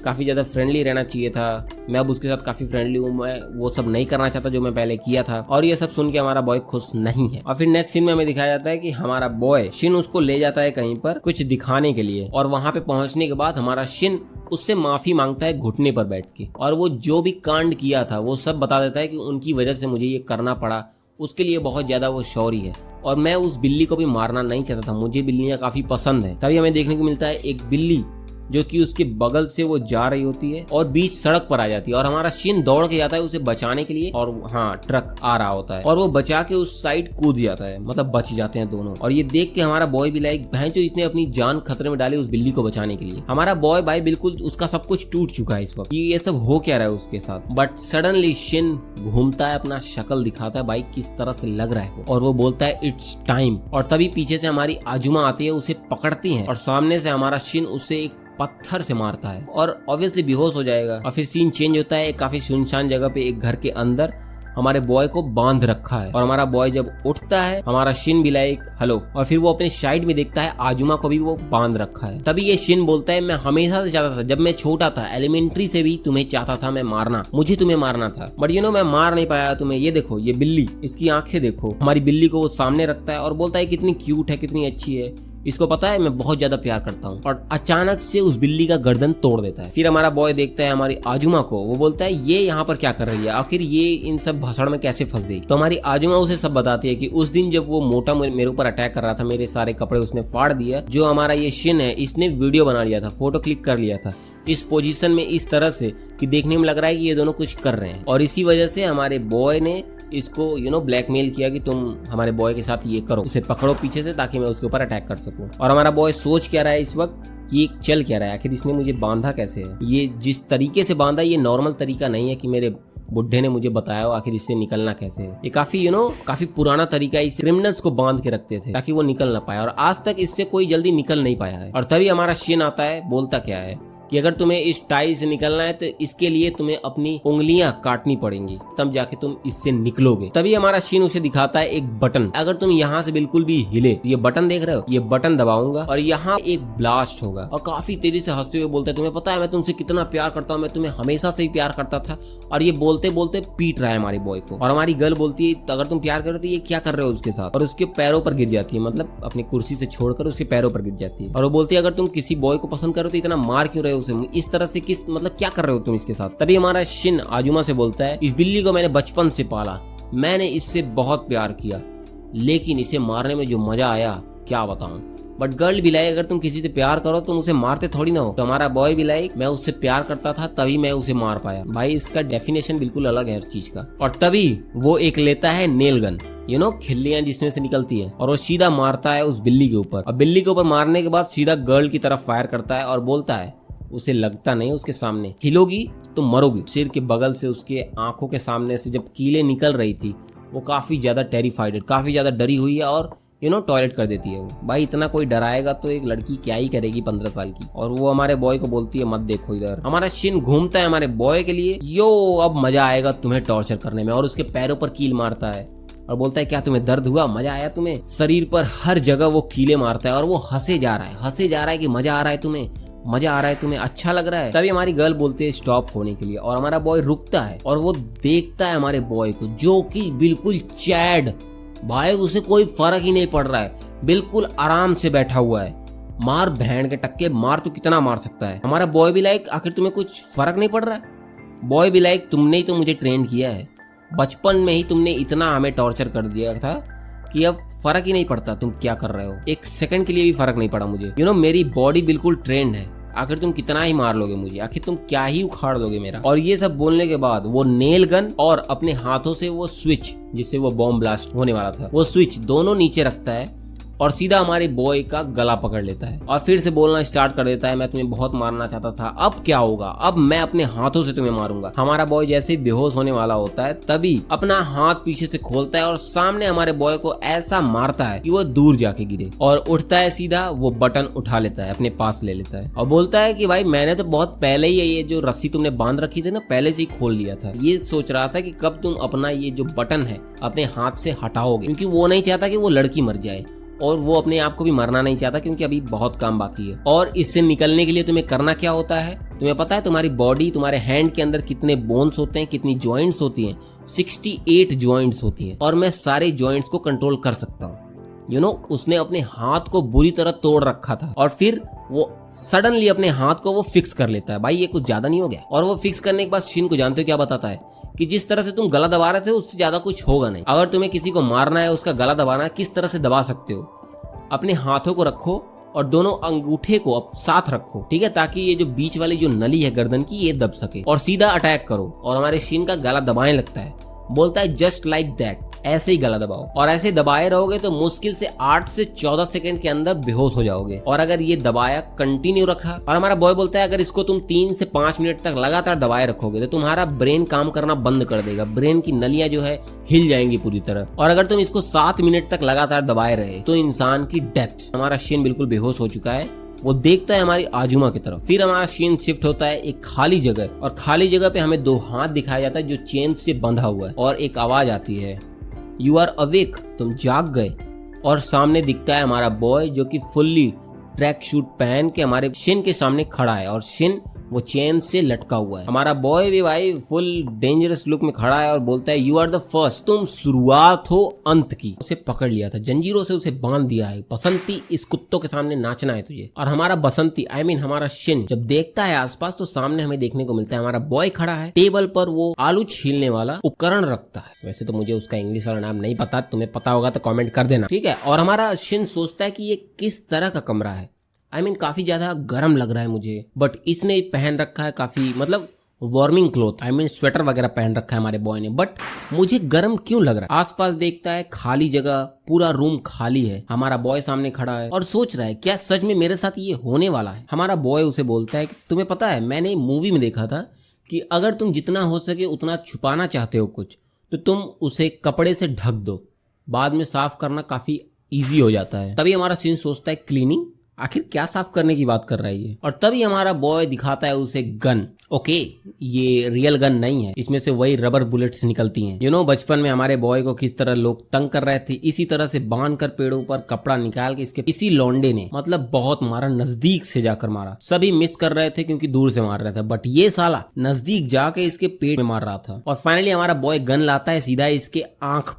काफी ज्यादा फ्रेंडली रहना चाहिए था, मैं अब उसके साथ काफी फ्रेंडली हूँ, मैं वो सब नहीं करना चाहता जो मैं पहले किया था। और ये सब सुन के हमारा बॉय खुश नहीं है। और फिर नेक्स्ट सीन में हमें दिखाया जाता है कि हमारा बॉय शिन उसको ले जाता है कहीं पर कुछ दिखाने के लिए और वहां पे पहुंचने के बाद हमारा शिन उससे माफी मांगता है घुटने पर बैठ के और वो जो भी कांड किया था वो सब बता देता है कि उनकी वजह से मुझे ये करना पड़ा, उसके लिए बहुत ज्यादा वो सॉरी है और मैं उस बिल्ली को भी मारना नहीं चाहता था, मुझे बिल्लियां काफी पसंद है। तभी हमें देखने को मिलता है एक बिल्ली जो कि उसके बगल से वो जा रही होती है और बीच सड़क पर आ जाती है और हमारा शिन दौड़ के जाता है उसे बचाने के लिए और हाँ ट्रक आ रहा होता है और वो बचा के उस साइड कूद जाता है, मतलब बच जाते हैं दोनों। और ये देख के हमारा बॉय भी लाइक भैंचो इसने अपनी जान खतरे में डाली उस बिल्ली को बचाने के लिए। हमारा बॉय भाई बिल्कुल उसका सब कुछ टूट चुका है इस वक्त, ये सब हो क्या रहा है उसके साथ। बट सडनली शिन घूमता है, अपना शक्ल दिखाता है भाई किस तरह से लग रहा है वो, और वो बोलता है इट्स टाइम। और तभी पीछे से हमारी आजुमा आती है, उसे पकड़ती है और सामने से हमारा शिन उसे एक पत्थर से मारता है और ऑब्वियसली बेहोश हो जाएगा। और फिर सीन चेंज होता है, काफी सुनसान जगह पे एक घर के अंदर हमारे बॉय को बांध रखा है और हमारा बॉय जब उठता है हमारा शिन भी लाइक हेलो, और फिर वो अपने साइड में देखता है आजुमा को भी वो बांध रखा है। तभी ये शिन बोलता है मैं हमेशा से चाहता था, जब मैं छोटा था एलिमेंट्री से भी तुम्हें चाहता था मैं मारना, मुझे तुम्हें मारना था, बट मैं मार नहीं पाया तुम्हें। ये देखो ये बिल्ली, इसकी आंखें देखो। हमारी बिल्ली को वो सामने रखता है और बोलता है कितनी क्यूट है, कितनी अच्छी है, इसको पता है मैं बहुत ज्यादा प्यार करता हूँ, और अचानक से उस बिल्ली का गर्दन तोड़ देता है। फिर हमारा बॉय देखता है हमारी आजुमा को, वो बोलता है ये यहाँ पर क्या कर रही है, आखिर ये इन सब भाषण में कैसे फंस गई। तो हमारी आजुमा उसे सब बताती है कि उस दिन जब वो मोटा मेरे ऊपर अटैक कर रहा था, मेरे सारे कपड़े उसने फाड़ दिया, जो हमारा ये शिन है इसने वीडियो बना लिया था, फोटो क्लिक कर लिया था इस पोजीशन में इस तरह से कि देखने में लग रहा है कि ये दोनों कुछ कर रहे हैं, और इसी वजह से हमारे बॉय ने इसको ब्लैकमेल किया कि तुम हमारे बॉय के साथ ये करो, उसे पकड़ो पीछे से ताकि मैं उसके ऊपर अटैक कर सकूं। और हमारा बॉय सोच क्या रहा है इस वक्त कि ये चल क्या रहा है, आखिर इसने मुझे बांधा कैसे है, ये जिस तरीके से बांधा ये नॉर्मल तरीका नहीं है कि मेरे बुढ़े ने मुझे बताया हो, आखिर इससे निकलना कैसे है। ये काफी काफी पुराना तरीका है, इस क्रिमिनल्स को बांध के रखते थे ताकि वो निकल ना पाए, और आज तक इससे कोई जल्दी निकल नहीं पाया है। और तभी हमारा शिन आता है, बोलता क्या है कि अगर तुम्हें इस टाई से निकलना है तो इसके लिए तुम्हें अपनी उंगलियां काटनी पड़ेंगी, तब जाके तुम इससे निकलोगे। तभी हमारा शिन उसे दिखाता है एक बटन, अगर तुम यहाँ से बिल्कुल भी हिले, ये बटन देख रहे हो, ये बटन दबाऊंगा और यहाँ एक ब्लास्ट होगा। और काफी तेजी से हंसते हुए बोलता है तुम्हें पता है मैं तुमसे कितना प्यार करता हूँ, मैं तुम्हें हमेशा से ही प्यार करता था। और ये बोलते बोलते पीट रहा है हमारे बॉय को, और हमारी गर्ल बोलती है अगर तुम प्यार कर रहे हो ये क्या कर रहे हो उसके साथ, और उसके पैरों पर गिर जाती है, मतलब अपनी कुर्सी से छोड़कर उसके पैरों पर गिर जाती है, और वो बोलती है अगर तुम किसी बॉय को पसंद करो तो इतना मार क्यों रहे हो उसे, इस तरह से किस मतलब क्या कर रहे हो तुम इसके साथ। तभी हमारा शिन आजुमा से बोलता है इस बिल्ली को मैंने बचपन से पाला, मैंने इससे बहुत प्यार किया, लेकिन इसे मारने में जो मजा आया क्या बताऊं। बट गर्ल भी लाइक अगर तुम किसी से प्यार करो तुम उसे मारते थोड़ी ना हो। तो हमारा बॉय भी लाइक मैं उससे प्यार करता था तभी मैं उसे मार पाया। भाई इसका डेफिनेशन बिल्कुल अलग है हर चीज का। और तभी वो एक लेता है नेल गन, खिल्लियां जिसमें से निकलती है, और वो सीधा मारता है उस बिल्ली के ऊपर। और बिल्ली के ऊपर मारने के बाद सीधा गर्ल की तरफ फायर करता है और बोलता है उसे लगता नहीं उसके सामने हिलोगी तो मरोगी। सिर के बगल से उसके आंखों के सामने से जब कीलें निकल रही थी वो काफी ज्यादा टेरिफाइड, काफी ज्यादा डरी हुई है और टॉयलेट कर देती है वो। भाई इतना कोई डराएगा तो एक लड़की क्या ही करेगी 15 साल की। और वो हमारे बॉय को बोलती है मत देखो इधर। हमारा शिन घूमता है हमारे बॉय के लिए, यो अब मजा आएगा तुम्हें टॉर्चर करने में, और उसके पैरों पर कील मारता है और बोलता है क्या तुम्हें दर्द हुआ, मजा आया तुम्हें। शरीर पर हर जगह वो कीले मारता है और वो हंसे जा रहा है कि मजा आ रहा है तुम्हें, अच्छा लग रहा है। तभी हमारी गर्ल बोलती है स्टॉप होने के लिए, और हमारा बॉय रुकता है और वो देखता है हमारे बॉय को, जो कि बिल्कुल चैड भाई, उसे कोई फर्क ही नहीं पड़ रहा है, बिल्कुल आराम से बैठा हुआ है। मार बहन के टक्के मार, तो कितना मार सकता है। हमारा बॉय भी लाइक आखिर तुम्हें कुछ फर्क नहीं पड़ रहा है। बॉय भी लाइक तुमने ही तो मुझे ट्रेन किया है, बचपन में ही तुमने इतना हमें टॉर्चर कर दिया था कि अब फर्क ही नहीं पड़ता तुम क्या कर रहे हो। एक सेकंड के लिए भी फर्क नहीं पड़ा मुझे। मेरी बॉडी बिल्कुल ट्रेंड है, आखिर तुम कितना ही मार लोगे मुझे, आखिर तुम क्या ही उखाड़ लोगे मेरा। और ये सब बोलने के बाद वो नेल गन और अपने हाथों से वो स्विच जिससे वो बॉम्ब ब्लास्ट होने वाला था, वो स्विच दोनों नीचे रखता है और सीधा हमारे बॉय का गला पकड़ लेता है और फिर से बोलना स्टार्ट कर देता है मैं तुम्हें बहुत मारना चाहता था, अब क्या होगा, अब मैं अपने हाथों से तुम्हें मारूंगा। हमारा बॉय जैसे ही बेहोश होने वाला होता है तभी अपना हाथ पीछे से खोलता है और सामने हमारे बॉय को ऐसा मारता है कि वो दूर जाके गिरे, और उठता है सीधा, वो बटन उठा लेता है, अपने पास ले लेता है और बोलता है कि भाई मैंने तो बहुत पहले ही ये जो रस्सी तुमने बांध रखी थी ना, पहले से ही खोल लिया था। ये सोच रहा था कि कब तुम अपना ये जो बटन है अपने हाथ से हटाओगे, क्योंकि वो नहीं चाहता कि वो लड़की मर जाए और वो अपने आप को भी मरना नहीं चाहता, क्योंकि अभी बहुत काम बाकी है। और इससे निकलने के लिए तुम्हें करना क्या होता है, तुम्हें पता है तुम्हारी बॉडी, तुम्हारे हैंड के अंदर कितने बोन्स होते हैं, कितनी जॉइंट्स होती हैं, 68 जॉइंट्स होती हैं, और मैं सारे जॉइंट्स को कंट्रोल कर सकता हूँ। उसने अपने हाथ को बुरी तरह तोड़ रखा था और फिर वो सडनली अपने हाथ को वो फिक्स कर लेता है। भाई ये कुछ ज्यादा नहीं हो गया? और वो फिक्स करने के बाद शिन को जानते हो क्या बताता है कि जिस तरह से तुम गला दबा रहे थे उससे ज्यादा कुछ होगा नहीं। अगर तुम्हें किसी को मारना है, उसका गला दबाना है, किस तरह से दबा सकते हो, अपने हाथों को रखो और दोनों अंगूठे को साथ रखो, ठीक है, ताकि ये जो बीच वाली जो नली है गर्दन की ये दब सके, और सीधा अटैक करो। और हमारे शिन का गला दबाने लगता है, बोलता है जस्ट लाइक दैट, ऐसे ही गला दबाओ, और ऐसे दबाए रहोगे तो मुश्किल से 8 से 14 सेकंड के अंदर बेहोश हो जाओगे। और अगर ये दबाया कंटिन्यू रखा, और हमारा बॉय बोलता है अगर इसको तुम 3 से 5 मिनट तक लगातार दबाए रखोगे तो तुम्हारा ब्रेन काम करना बंद कर देगा, ब्रेन की नलियां जो है हिल जाएंगी पूरी तरह। और अगर तुम इसको 7 मिनट तक लगातार दबाए रहे तो इंसान की डेथ। हमारा शिन बिल्कुल बेहोश हो चुका है, वो देखता है हमारी आजुमा की तरफ। फिर हमारा सीन शिफ्ट होता है एक खाली जगह, और खाली जगह पे हमें 2 हाथ दिखाया जाता है जो चेन से बंधा हुआ है, और एक आवाज आती है यू आर अवेक, तुम जाग गए। और सामने दिखता है हमारा बॉय जो कि फुल्ली ट्रैक शूट पहन के हमारे शिन के सामने खड़ा है, और शिन वो चेन से लटका हुआ है। हमारा बॉय भी भाई फुल डेंजरस लुक में खड़ा है और बोलता है यू आर द फर्स्ट, तुम शुरुआत हो अंत की। उसे पकड़ लिया था, जंजीरों से उसे बांध दिया है, बसंती इस कुत्तों के सामने नाचना है तुझे। और हमारा बसंती हमारा शिन जब देखता है आसपास तो सामने हमें देखने को मिलता है हमारा बॉय खड़ा है, टेबल पर वो आलू छीलने वाला उपकरण रखता है। वैसे तो मुझे उसका इंग्लिश वाला नाम नहीं पता, तुम्हें पता होगा तो कमेंट कर देना, ठीक है। और हमारा शिन सोचता है कि ये किस तरह का कमरा है, काफी ज्यादा गर्म लग रहा है मुझे, बट इसने पहन रखा है काफी मतलब वार्मिंग क्लोथ, स्वेटर वगैरह पहन रखा है हमारे बॉय ने, बट मुझे गर्म क्यों लग रहा है। आसपास देखता है खाली जगह, पूरा रूम खाली है, हमारा बॉय सामने खड़ा है और सोच रहा है क्या सच में मेरे साथ ये होने वाला है। हमारा बॉय उसे बोलता है कि तुम्हें पता है मैंने मूवी में देखा था कि अगर तुम जितना हो सके उतना छुपाना चाहते हो कुछ, तो तुम उसे कपड़े से ढक दो, बाद में साफ करना काफी ईजी हो जाता है। तभी हमारा सीन सोचता है क्लीनिंग, आखिर क्या साफ करने की बात कर रहा है ये। और तभी हमारा बॉय दिखाता है उसे गन। ओके, ये रियल गन नहीं है, इसमें से वही रबर बुलेट्स निकलती हैं। बचपन में हमारे बॉय को किस तरह लोग तंग कर रहे थे, इसी तरह से बांध कर पेड़ों पर कपड़ा निकाल के इसके इसी लौंडे ने मतलब बहुत मारा, नजदीक से जाकर मारा। सभी मिस कर रहे थे क्योंकि दूर से मार रहे थे, बट ये साला नजदीक जाके इसके पेट में मार रहा था। और फाइनली हमारा बॉय गन लाता है सीधा इसके आंख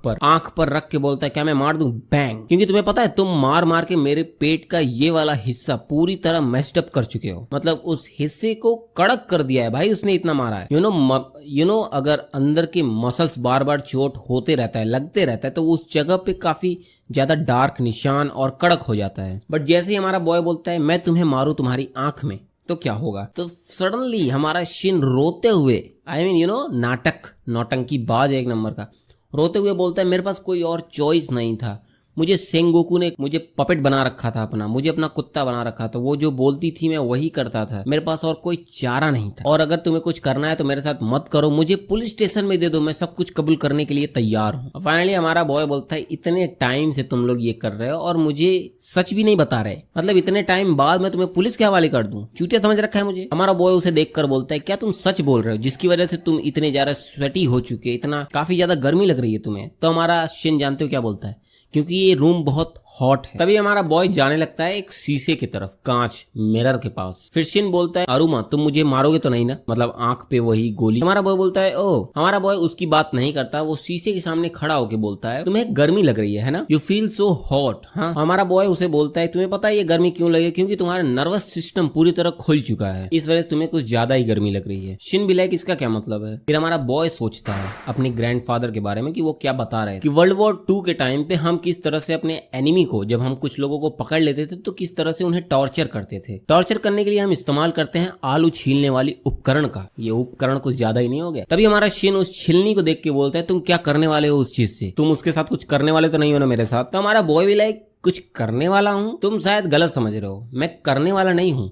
पर रख के बोलता है क्या मैं मार दूं, बैंग। क्योंकि तुम्हें पता है तुम मार मार के मेरे पेट का ये वाला हिस्सा पूरी तरह मेस्ड अप कर चुके हो, मतलब उस हिस्से को कड़क कर दिया है भाई, उसने इतना मारा है। अगर अंदर के मसल्स बार बार चोट होते रहता है, लगते रहता है, तो उस जगह पे काफी ज्यादा डार्क निशान और कड़क हो जाता है। बट जैसे ही हमारा बॉय बोलता है मैं तुम्हें मारूं तुम्हारी आंख में, तो क्या होगा, तो सडनली हमारा शिन रोते हुए नौटंकी बाज एक नंबर का, रोते हुए बोलता है मेरे पास कोई और चॉइस नहीं था, मुझे सेंगोकू ने मुझे पपेट बना रखा था अपना, मुझे अपना कुत्ता बना रखा था। वो जो बोलती थी मैं वही करता था, मेरे पास और कोई चारा नहीं था। और अगर तुम्हें कुछ करना है तो मेरे साथ मत करो, मुझे पुलिस स्टेशन में दे दो, मैं सब कुछ कबूल करने के लिए तैयार हूँ। फाइनली हमारा बॉय बोलता है इतने टाइम से तुम लोग ये कर रहे हो और मुझे सच भी नहीं बता रहे, मतलब इतने टाइम बाद मैं तुम्हें पुलिस के हवाले कर दूं, चूतिया समझ रखा है मुझे। हमारा बॉय उसे देखकर बोलता है क्या तुम सच बोल रहे हो, जिसकी वजह से तुम इतने ज्यादा स्वेटी हो चुके, इतना काफी ज्यादा गर्मी लग रही है तुम्हें। तो हमारा शिन जानते हो क्या बोलता है, क्योंकि ये रूम बहुत हॉट है। तभी हमारा बॉय जाने लगता है एक शीशे की तरफ, कांच मिरर के पास। फिर शिन बोलता है अरुमा तुम मुझे मारोगे तो नहीं ना, मतलब आंख पे वही गोली। हमारा बॉय बोलता है ओ, हमारा बॉय उसकी बात नहीं करता, वो शीशे के सामने खड़ा होके बोलता है तुम्हें गर्मी लग रही है ना, यू फील सो हॉट। हाँ, हमारा बॉय उसे बोलता है तुम्हें पता है ये गर्मी क्यों लगे, क्योंकि तुम्हारा नर्वस सिस्टम पूरी तरह खुल चुका है, इस वजह से तुम्हें कुछ ज्यादा ही गर्मी लग रही है। शिन भी लाइक इसका क्या मतलब है। फिर हमारा बॉय सोचता है अपने ग्रैंडफादर के बारे में कि वो क्या बता रहे हैं कि वर्ल्ड वॉर 2 के टाइम पे हम किस तरह से अपने एनिमी को, जब हम कुछ लोगों को पकड़ लेते थे तो किस तरह से उन्हें टॉर्चर करते थे। टॉर्चर करने के लिए हम इस्तेमाल करते हैं आलू छीलने वाली उपकरण का। ये उपकरण कुछ ज्यादा ही नहीं हो गया। तभी हमारा शिन उस छिलनी को देख के बोलता है तुम क्या करने वाले हो उस चीज से, तुम उसके साथ कुछ करने वाले तो नहीं हो ना मेरे साथ। तो हमारा बॉय भी लाइक कुछ करने वाला हूं, तुम शायद गलत समझ रहे हो, मैं करने वाला नहीं हूं,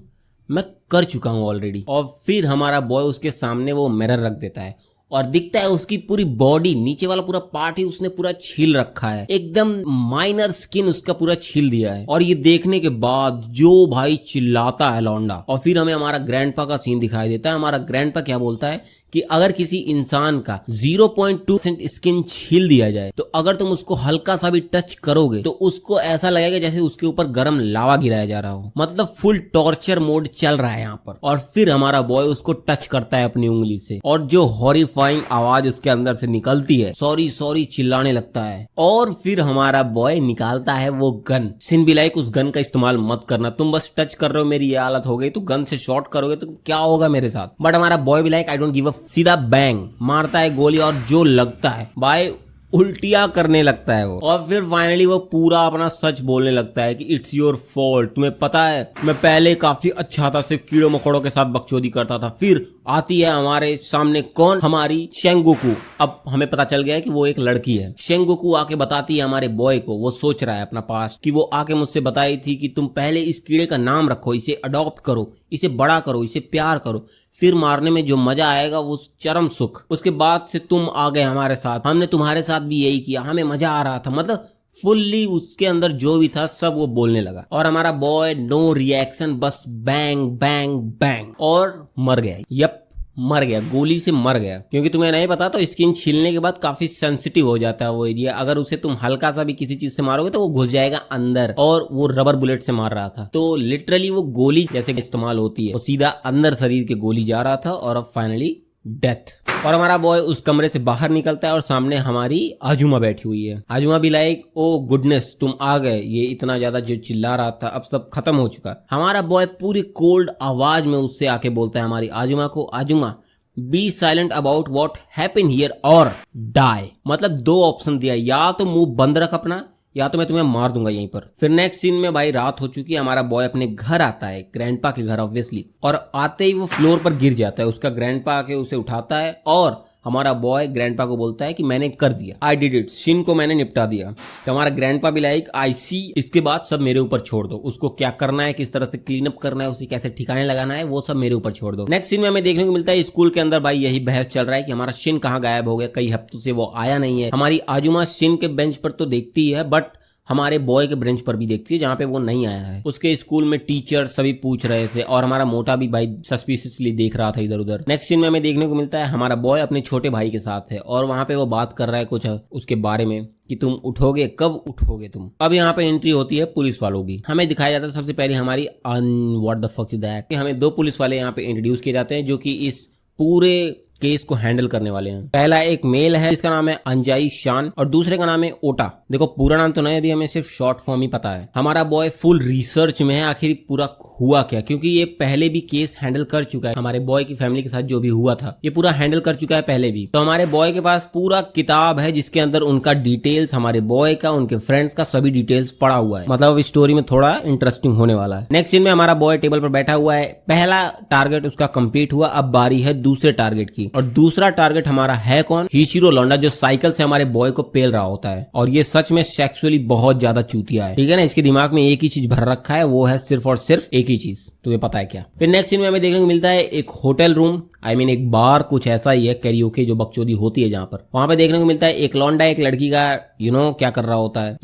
मैं कर चुका हूं ऑलरेडी। और फिर हमारा बॉय उसके सामने वो मिरर रख देता है और दिखता है उसकी पूरी बॉडी, नीचे वाला पूरा पार्ट ही उसने पूरा छील रखा है, एकदम माइनर स्किन उसका पूरा छील दिया है। और ये देखने के बाद जो भाई चिल्लाता है लौंडा। और फिर हमें हमारा ग्रैंडपा का सीन दिखाई देता है। हमारा ग्रैंडपा क्या बोलता है कि अगर किसी इंसान का 0.2% स्किन छील दिया जाए तो अगर तुम उसको हल्का सा भी टच करोगे तो उसको ऐसा लगेगा जैसे उसके ऊपर गर्म लावा गिराया जा रहा हो, मतलब फुल टॉर्चर मोड चल रहा है यहाँ पर। और फिर हमारा बॉय उसको टच करता है अपनी उंगली से और जो हॉरिफाइंग आवाज उसके अंदर से निकलती है, सॉरी सॉरी चिल्लाने लगता है। और फिर हमारा बॉय निकालता है वो गन। सिन भी लाइक उस गन का इस्तेमाल मत करना, तुम बस टच कर रहे हो, मेरी ये हालत हो गई, तो गन से शॉट करोगे तो क्या होगा मेरे साथ। बट हमारा बॉय भी like I don't give a, सीधा बैंग मारता है गोली और जो लगता है भाई उल्टियां करने लगता है वो। और फिर फाइनली वो पूरा अपना सच बोलने लगता है कि इट्स योर फॉल्ट, तुम्हें पता है मैं पहले काफी अच्छा था, सिर्फ कीड़ों मकोड़ों के साथ बकचोदी करता था। फिर आती है हमारे सामने कौन, हमारी शेंगोकू। अब हमें पता चल गया है कि वो एक लड़की है। शेंगोकू आके बताती है हमारे बॉय को, वो सोच रहा है अपना पास्ट, कि वो आके मुझसे बताई थी कि तुम पहले इस कीड़े का नाम रखो, इसे अडॉप्ट करो, इसे बड़ा करो, इसे प्यार करो, फिर मारने में जो मजा आएगा वो चरम सुख। उसके बाद से तुम आ गए हमारे साथ, हमने तुम्हारे साथ भी यही किया, हमें मजा आ रहा था, मतलब फुल्ली उसके अंदर जो भी था सब वो बोलने लगा। और हमारा बॉय नो रिएक्शन, बस बैंग बैंग बैंग, और मर गया। यप, मर गया, गोली से मर गया। क्योंकि तुम्हें नहीं पता तो स्किन छीलने के बाद काफी सेंसिटिव हो जाता है वो एरिया, अगर उसे तुम हल्का सा भी किसी चीज से मारोगे तो वो घुस जाएगा अंदर। और वो रबर बुलेट से मार रहा था, तो लिटरली वो गोली जैसे इस्तेमाल होती है वो सीधा अंदर शरीर के गोली जा रहा था और अब फाइनली डेथ। और हमारा बॉय उस कमरे से बाहर निकलता है और सामने हमारी आजुमा बैठी हुई है। आजुमा भी लाइक ओ गुडनेस तुम आ गए, ये इतना ज्यादा जो चिल्ला रहा था अब सब खत्म हो चुका। हमारा बॉय पूरी कोल्ड आवाज में उससे आके बोलता है हमारी आजुमा को, ahjumma be silent about what happen here और डाई। मतलब 2 ऑप्शन दिया, या तो मुंह बंद रख अपना, या तो मैं तुम्हें मार दूंगा यहीं पर। फिर नेक्स्ट सीन में भाई रात हो चुकी है, हमारा बॉय अपने घर आता है, ग्रैंडपा के घर ऑब्वियसली, और आते ही वो फ्लोर पर गिर जाता है। उसका ग्रैंडपा आके उसे उठाता है और हमारा बॉय ग्रैंडपा को बोलता है कि मैंने कर दिया, आई डिड इट, शिन को मैंने निपटा दिया। तो हमारा ग्रैंडपा भी लाइक आई सी, इसके बाद सब मेरे ऊपर छोड़ दो, उसको क्या करना है, किस तरह से क्लीन अप करना है, उसे कैसे ठिकाने लगाना है, वो सब मेरे ऊपर छोड़ दो। नेक्स्ट सीन में हमें देखने को मिलता है स्कूल के अंदर भाई यही बहस चल रहा है कि हमारा शिन कहाँ गायब हो गया, कई हफ्तों से वो आया नहीं है। हमारी आजुमा शिन के बेंच पर तो देखती है बट हमारे बॉय के ब्रेंच पर भी देखती है जहाँ पे वो नहीं आया है। उसके स्कूल में टीचर सभी पूछ रहे थे और हमारा मोटा भी भाई सस्पिशियसली देख रहा था इधर उधर। नेक्स्ट सीन में हमें देखने को मिलता है हमारा बॉय अपने छोटे भाई के साथ है और वहाँ पे वो बात कर रहा है कुछ उसके बारे में कि तुम उठोगे, कब उठोगे तुम। अब यहाँ पे एंट्री होती है पुलिस वालों की। हमें दिखाया जाता है सबसे पहले हमारी what the fuck is that, हमें 2 पुलिस वाले यहाँ पे इंट्रोड्यूस किए जाते हैं जो कि इस पूरे केस को हैंडल करने वाले हैं। पहला एक मेल है जिसका नाम है अंजाई शान और दूसरे का नाम है ओटा। देखो पूरा नाम तो नहीं, अभी हमें सिर्फ शॉर्ट फॉर्म ही पता है। हमारा बॉय फुल रिसर्च में है, आखिर पूरा हुआ क्या, क्योंकि ये पहले भी केस हैंडल कर चुका है। हमारे बॉय की फैमिली के साथ जो भी हुआ था ये पूरा हैंडल कर चुका है पहले भी। तो हमारे बॉय के पास पूरा किताब है जिसके अंदर उनका डिटेल्स, हमारे बॉय का, उनके फ्रेंड्स का सभी डिटेल्स पड़ा हुआ है। मतलब स्टोरी में थोड़ा इंटरेस्टिंग होने वाला है। नेक्स्ट सीन में हमारा बॉय टेबल पर बैठा हुआ है। पहला टारगेट उसका कंप्लीट हुआ, अब बारी है दूसरे टारगेट की। और दूसरा टारगेट हमारा है कौन? हिशिरो लौंडा, जो साइकिल से हमारे बॉय को पेल रहा होता है। और ये सच में सेक्सुअली बहुत ज्यादा चूतिया है, ठीक है ना। इसके दिमाग में एक ही चीज भर रखा है, वो है सिर्फ और सिर्फ एक ही चीज। तुम्हें पता है क्या? फिर नेक्स्ट सीन में हमें देखने को मिलता है एक होटल रूम, आई मीन एक बार, कुछ ऐसा ही है, कैरियोके जो बकचोदी होती है जहां पर। वहां पे देखने को मिलता है एक लौंडा एक लड़की का क्या कर रहा होता है,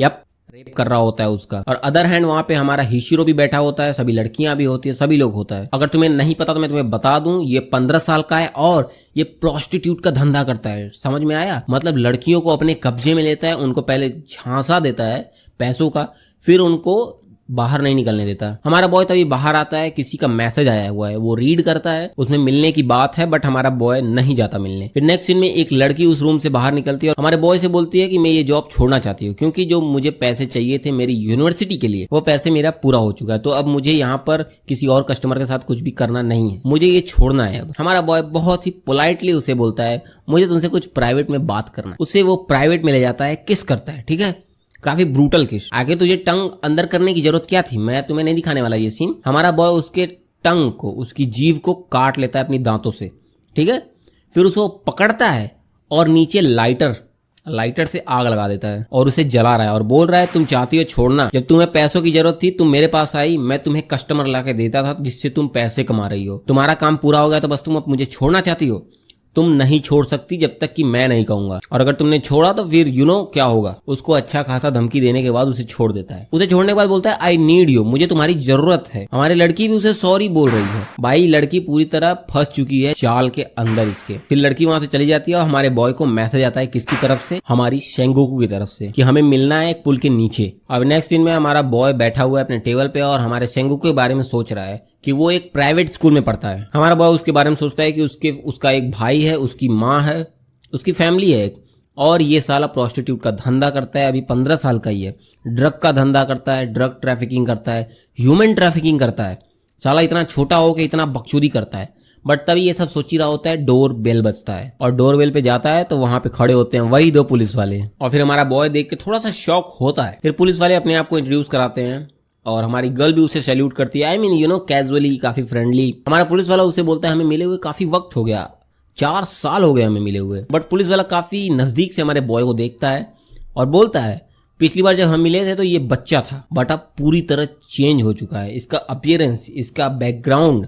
रेप कर रहा होता है उसका। और अदर हैंड वहां पे हमारा हिशिरो भी बैठा होता है, सभी लड़कियां भी होती है, सभी लोग होता है। अगर तुम्हें नहीं पता तो मैं तुम्हें बता दूं, ये 15 साल का है और ये प्रोस्टिट्यूट का धंधा करता है। समझ में आया? मतलब लड़कियों को अपने कब्जे में लेता है, उनको पहले झांसा देता है पैसों का, फिर उनको बाहर नहीं निकलने देता। हमारा बॉय तभी बाहर आता है, किसी का मैसेज आया हुआ है, वो रीड करता है, उसमें मिलने की बात है, बट हमारा बॉय नहीं जाता मिलने। फिर नेक्स्ट सीन में एक लड़की उस रूम से बाहर निकलती है और हमारे बॉय से बोलती है कि मैं ये जॉब छोड़ना चाहती हूँ, क्योंकि जो मुझे पैसे चाहिए थे मेरी यूनिवर्सिटी के लिए, वो पैसे मेरा पूरा हो चुका है। तो अब मुझे यहाँ पर किसी और कस्टमर के साथ कुछ भी करना नहीं है, मुझे ये छोड़ना है अब। हमारा बॉय बहुत ही पोलाइटली उसे बोलता है मुझे तुमसे कुछ प्राइवेट में बात करना है। उसे वो प्राइवेट में ले जाता है, किस करता है, ठीक है, काफी ब्रूटल किस। आगे तुझे टंग अंदर करने की जरूरत क्या थी, मैं तुम्हें नहीं दिखाने वाला ये सीन। हमारा बॉय उसके टंग को, उसकी जीभ को काट लेता है अपनी दांतों से, ठीक है। फिर उसको पकड़ता है और नीचे लाइटर से आग लगा देता है और उसे जला रहा है और बोल रहा है तुम चाहती हो छोड़ना, जब तुम्हें पैसों की जरूरत थी तुम मेरे पास आई, मैं तुम्हें कस्टमर ला के देता था जिससे तुम पैसे कमा रही हो, तुम्हारा काम पूरा हो गया तो बस तुम अब मुझे छोड़ना चाहती हो। तुम नहीं छोड़ सकती जब तक कि मैं नहीं कहूंगा, और अगर तुमने छोड़ा तो फिर क्या होगा। उसको अच्छा खासा धमकी देने के बाद उसे छोड़ देता है। उसे छोड़ने के बाद बोलता है आई नीड यू, मुझे तुम्हारी जरूरत है। हमारी लड़की भी उसे सॉरी बोल रही है। भाई लड़की पूरी तरह फंस चुकी है चाल के अंदर इसके। फिर लड़की वहां से चली जाती है और हमारे बॉय को मैसेज आता है, किसकी तरफ से? हमारी सेंगोकू की तरफ से, कि हमें मिलना है एक पुल के नीचे। अब नेक्स्ट सीन में हमारा बॉय बैठा हुआ है अपने टेबल पे और हमारे सेंगोकू के बारे में सोच रहा है कि वो एक प्राइवेट स्कूल में पढ़ता है। हमारा बॉय उसके बारे में सोचता है कि उसका एक भाई है, उसकी माँ है, उसकी फैमिली है एक, और ये साला प्रोस्टिट्यूट का धंधा करता है, अभी 15 साल का ही है। ड्रग का धंधा करता है, ड्रग ट्रैफिकिंग करता है, ह्यूमन ट्रैफिकिंग करता है। साला इतना छोटा हो के इतना बकचोदी करता है। बट तभी ये सब सोच ही रहा होता है, डोर बेल बजता है और डोर बेल पे जाता है तो वहां पे खड़े होते हैं वही 2 पुलिस वाले। और फिर हमारा बॉय देख के थोड़ा सा शॉक होता है। फिर पुलिस वाले अपने आप को इंट्रोड्यूस कराते हैं और हमारी गर्ल भी उसे सैल्यूट करती है, आई मीन कैजुअली, काफी फ्रेंडली। हमारा पुलिस वाला उसे बोलता है हमें मिले हुए काफी वक्त हो गया, 4 साल हो गए हमें मिले हुए। बट पुलिस वाला काफी नजदीक से हमारे बॉय को देखता है और बोलता है पिछली बार जब हम मिले थे तो ये बच्चा था, बट अब पूरी तरह चेंज हो चुका है। इसका अपीयरेंस, इसका बैकग्राउंड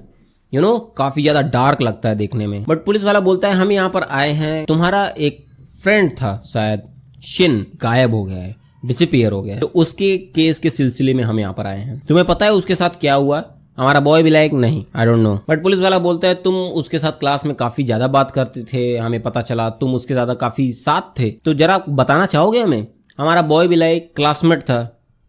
काफी ज्यादा डार्क लगता है देखने में। बट पुलिस वाला बोलता है हम यहाँ पर आए हैं, तुम्हारा एक फ्रेंड था शायद शिन, गायब हो गया है, डिसअपीयर हो गया है, तो उसके केस के सिलसिले में हम यहाँ पर आए हैं। तुम्हें पता है उसके साथ क्या हुआ? हमारा बॉय भी लाइक नहीं, I don't know. But police वाला बोलता है तुम उसके साथ क्लास में काफी ज्यादा बात करते थे, हमें पता चला तुम उसके ज्यादा काफी साथ थे, तो जरा बताना चाहोगे हमें? हमारा बॉय भी लाइक क्लासमेट था,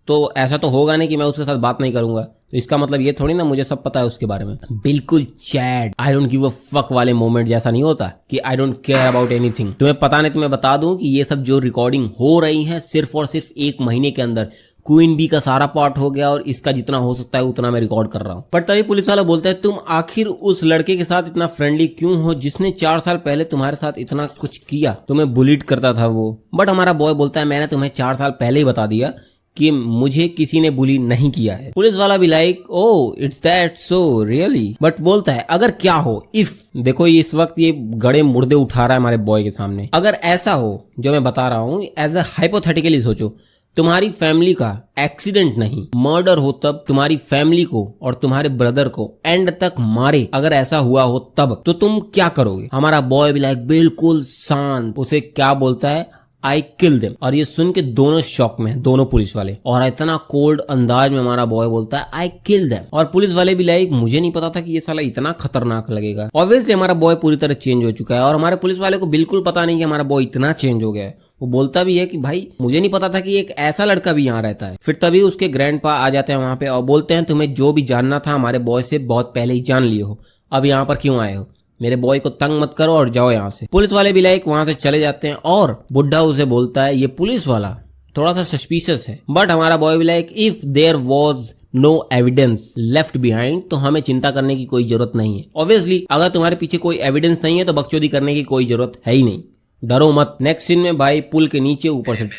तो ऐसा तो होगा नहीं कि मैं उसके साथ बात नहीं करूंगा, तो इसका मतलब ये थोड़ी ना मुझे सब पता है उसके बारे में। बिल्कुल chat I don't give a fuck वाले मोमेंट जैसा नहीं होता कि I don't care about anything. तुम्हें पता नहीं, तुम्हें बता दूं कि ये सब जो रिकॉर्डिंग हो रही है सिर्फ और सिर्फ 1 महीने के अंदर क्वीन बी का सारा पार्ट हो गया और इसका जितना हो सकता है उतना मैं रिकॉर्ड कर रहा हूँ। पर तभी पुलिस वाला बोलता है तुम आखिर उस लड़के के साथ इतना फ्रेंडली क्यों हो जिसने 4 साल पहले तुम्हारे साथ इतना कुछ किया, तुम्हें बुलिट करता था वो। बट हमारा बॉय बोलता है मैंने तुम्हें 4 साल पहले ही बता दिया कि मुझे किसी ने बुली नहीं किया है। पुलिस वाला भी like oh it's that so really. But बोलता है अगर क्या हो, इफ, देखो इस वक्त ये गड़े मुर्दे उठा रहा है हमारे बॉय के सामने, अगर ऐसा हो जो मैं बता रहा हूँ एज अ हाइपोथेटिकली सोचो, तुम्हारी फैमिली का एक्सीडेंट नहीं मर्डर हो, तब तुम्हारी फैमिली को और तुम्हारे ब्रदर को एंड तक मारे, अगर ऐसा हुआ हो तब, तो तुम क्या करोगे? हमारा बॉय भी लाइक बिल्कुल शांत, उसे क्या बोलता है आई किल देम। और ये सुन के दोनों शॉक में, दोनों पुलिस वाले, और इतना कोल्ड अंदाज में हमारा बॉय बोलता है आई किल देम। और पुलिस वाले भी लाइक मुझे नहीं पता था कि ये साला इतना खतरनाक लगेगा। ऑब्वियसली हमारा बॉय पूरी तरह चेंज हो चुका है और हमारे पुलिस वाले को बिल्कुल पता नहीं कि हमारा बॉय इतना चेंज हो गया है। वो बोलता भी है कि भाई मुझे नहीं पता था कि एक ऐसा लड़का भी यहाँ रहता है। फिर तभी उसके ग्रैंडपा आ जाते हैं वहां पे और बोलते हैं तुम्हें जो भी जानना था हमारे बॉय से बहुत पहले ही जान लिए हो, अब यहाँ पर क्यों आए हो? मेरे बॉय को तंग मत करो और जाओ यहाँ से। पुलिस वाले भी लाइक वहां से चले जाते हैं और बुड्ढा उसे बोलता है, ये पुलिस वाला थोड़ा सा सस्पिशियस है। बट हमारा बॉय भी like if there was no evidence left behind, तो हमें चिंता करने की कोई जरूरत नहीं है। ऑब्वियसली अगर तुम्हारे पीछे कोई एविडेंस नहीं है तो बकचोदी करने की कोई जरूरत है ही नहीं, डरो मत। नेक्स्ट सीन में भाई पुल के नीचे ऊपर से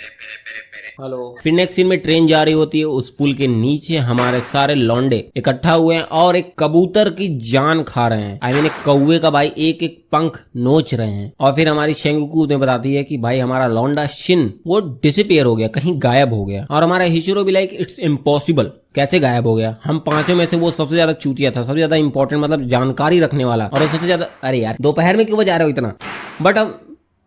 हेलो, फिर नेक्स्ट सीन में ट्रेन जा रही होती है, उस पुल के नीचे हमारे सारे लौंडे इकट्ठा हुए हैं और एक कबूतर की जान खा रहे हैं। आई मीन एक कौवे का भाई एक एक पंख नोच रहे हैं। और फिर हमारी शेंगुकू ने बताती है कि भाई हमारा लौंडा शिन वो डिसअपियर हो गया, कहीं गायब हो गया। और हमारा हिशिरो भी लाइक इट्स इम्पॉसिबल, कैसे गायब हो गया? हम पांचों में से वो सबसे ज्यादा चूतिया था, सबसे ज्यादा इंपॉर्टेंट मतलब जानकारी रखने वाला, और सबसे ज्यादा अरे यार दोपहर में क्यों बजा रहे हो इतना? बट अब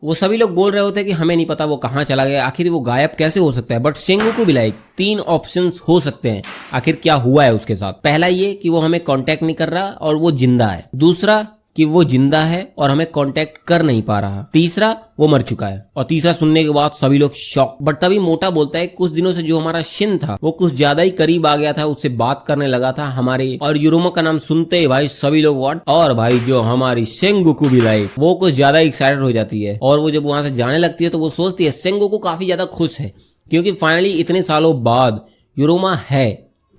वो सभी लोग बोल रहे होते हैं कि हमें नहीं पता वो कहाँ चला गया, आखिर वो गायब कैसे हो सकता है। बट शेंगुकू भी लाइक 3 ऑप्शंस हो सकते हैं आखिर क्या हुआ है उसके साथ। पहला ये कि वो हमें कांटेक्ट नहीं कर रहा और वो जिंदा है। दूसरा कि वो जिंदा है और हमें कांटेक्ट कर नहीं पा रहा। तीसरा वो मर चुका है। और तीसरा सुनने के बाद सभी लोग शॉक। बट तभी मोटा बोलता है कुछ दिनों से जो हमारा शिन था वो कुछ ज्यादा ही करीब आ गया था, उससे बात करने लगा था हमारे। और यूरोमा का नाम सुनते ही भाई सभी लोग व्हाट। और भाई जो हमारी शेंगुकू भी लाइक वो कुछ ज्यादा एक्साइटेड हो जाती है और वो जब वहां से जाने लगती है तो वो सोचती है शेंगुकू काफी ज्यादा खुश है क्योंकि फाइनली इतने सालों बाद यूरोमा है।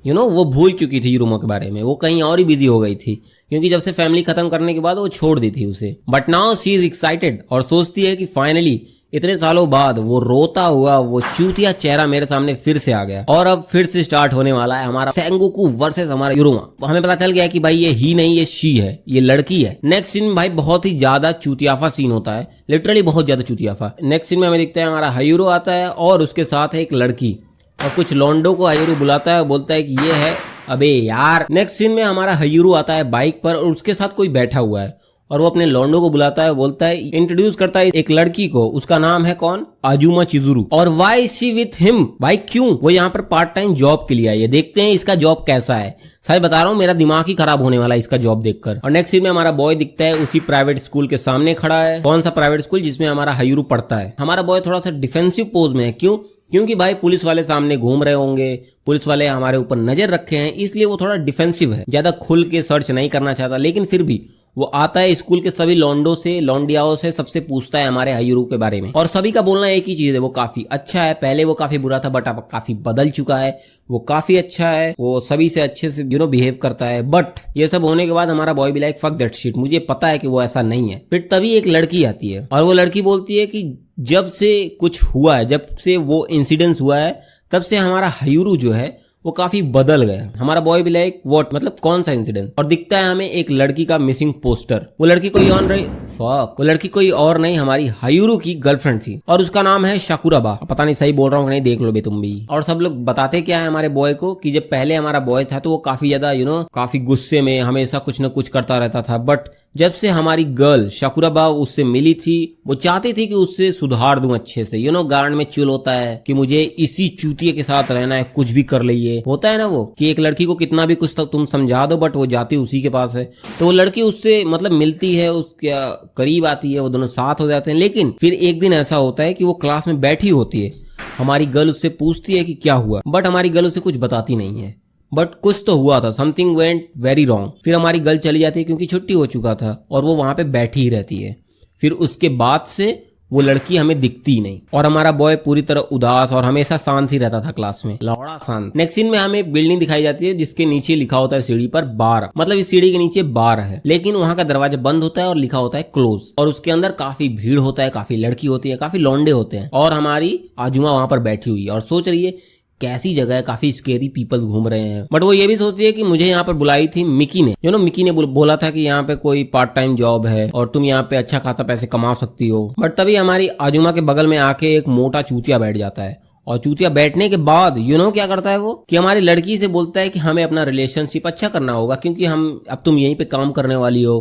वो भूल चुकी थी यूरोमा के बारे में, वो कहीं और ही बिजी हो गई थी क्योंकि जब से फैमिली खत्म करने के बाद वो छोड़ दी थी उसे। But now she is excited और सोचती है कि फाइनली इतने सालों बाद वो रोता हुआ वो चूतिया चेहरा मेरे सामने फिर से आ गया और अब फिर से स्टार्ट होने वाला है हमारा शेंगुकू वर्सेस हमारा यूरोमा। हमें पता चल गया कि भाई ये ही नहीं, ये शी है, ये लड़की है। नेक्स्ट सीन में भाई बहुत ही ज्यादा चूतियाफा सीन होता है, लिटरली बहुत ज्यादा चूतियाफा। नेक्स्ट सीन में हमें दिखता है हमारा हायूरो आता है और उसके साथ है एक लड़की और कुछ लॉन्डो को हायूरो बुलाता है और बोलता है कि ये है। अबे यार नेक्स्ट सीन में हमारा हायूरो आता है बाइक पर और उसके साथ कोई बैठा हुआ है और वो अपने लॉन्डो को बुलाता है, बोलता है, इंट्रोड्यूस करता है एक लड़की को, उसका नाम है कौन? आजुमा चिजुरू। और वाई शी विथ हिम, भाई क्यों? वो यहाँ पर पार्ट टाइम जॉब के लिए आई है, देखते हैं इसका जॉब कैसा है। सच बता रहा हूँ मेरा दिमाग ही खराब होने वाला है इसका जॉब देखकर। और नेक्स्ट सीन में हमारा बॉय दिखता है उसी प्राइवेट स्कूल के सामने खड़ा है। कौन सा प्राइवेट स्कूल? जिसमें हमारा हायूरो पढ़ता है। हमारा बॉय थोड़ा सा डिफेंसिव पोज में है, क्यों? क्योंकि भाई पुलिस वाले सामने घूम रहे होंगे, पुलिस वाले हमारे ऊपर नजर रखे हैं, इसलिए वो थोड़ा डिफेंसिव है, ज्यादा खुल के सर्च नहीं करना चाहता। लेकिन फिर भी वो आता है स्कूल के सभी लॉन्डो से, लॉन्डियाओं से, सबसे पूछता है हमारे हायूरो के बारे में। और सभी का बोलना एक ही चीज है, वो काफी अच्छा है। पहले वो काफी बुरा था बट अब काफी बदल चुका है, वो काफी अच्छा है, वो सभी से अच्छे से बिहेव करता है। बट ये सब होने के बाद हमारा बॉय भी लाइक फक दैट शिट, मुझे पता है कि वो ऐसा नहीं है। फिर तभी एक लड़की आती है और वो लड़की बोलती है कि जब से कुछ हुआ है, जब से वो इंसिडेंस हुआ है, तब से हमारा हायूरो जो है वो काफी बदल गया। हमारा बॉय भी लाइक व्हाट, मतलब कौन सा इंसिडेंट? और दिखता है हमें एक लड़की का मिसिंग पोस्टर। वो लड़की कोई और नहीं, वो लड़की कोई और नहीं, हमारी हायूरो की गर्लफ्रेंड थी और उसका नाम है शाकुराबा। पता नहीं सही बोल रहा हूँ कि नहीं, देख लो बे तुम भी। और सब लोग बताते क्या है हमारे बॉय को कि जब पहले हमारा बॉय था तो वो काफी ज्यादा काफी गुस्से में हमेशा कुछ न कुछ करता रहता था। बट जब से हमारी गर्ल शाकुराबा उससे मिली थी, वो चाहती थी कि उससे सुधार दूं अच्छे से। गार्ड में चुल होता है कि मुझे इसी चूतिए के साथ रहना है, कुछ भी कर लीजिए। होता है ना वो कि एक लड़की को कितना भी कुछ तक तुम समझा दो बट वो जाती उसी के पास है। तो वो लड़की उससे मतलब मिलती है, उसके करीब आती है, वो दोनों साथ हो जाते हैं। लेकिन फिर एक दिन ऐसा होता है कि वो क्लास में बैठी होती है, हमारी गर्ल उससे पूछती है कि क्या हुआ, बट हमारी गर्ल उसे कुछ बताती नहीं है। बट कुछ तो हुआ था, समथिंग वेंट वेरी रॉन्ग। फिर हमारी गर्ल चली जाती है क्योंकि छुट्टी हो चुका था और वो वहां पे बैठी ही रहती है। फिर उसके बाद से वो लड़की हमें दिखती ही नहीं और हमारा बॉय पूरी तरह उदास और हमेशा शांत ही रहता था क्लास में, लौड़ा शांत। नेक्स्ट सीन में हमें एक बिल्डिंग दिखाई जाती है जिसके नीचे लिखा होता है सीढ़ी पर बार, मतलब इस सीढ़ी के नीचे बार है, लेकिन वहां का दरवाजा बंद होता है और लिखा होता है क्लोज। और उसके अंदर काफी भीड़ होता है, काफी लड़की होती है, काफी लौंडे होते हैं और हमारी आजुमा वहां पर बैठी हुई है और सोच रही है कैसी जगह है, काफी स्केरी पीपल घूम रहे हैं। बट वो ये भी सोचती है कि मुझे यहाँ पर बुलाई थी मिकी ने। मिकी ने बोला था कि यहाँ पे कोई पार्ट टाइम जॉब है और तुम यहाँ पे अच्छा खासा पैसे कमा सकती हो। बट तभी हमारी आजुमा के बगल में आके एक मोटा चूतिया बैठ जाता है और चूतिया बैठने के बाद क्या करता है वो कि हमारी लड़की से बोलता है कि हमें अपना रिलेशनशिप अच्छा करना होगा क्योंकि अब तुम यहीं पे काम करने वाली हो।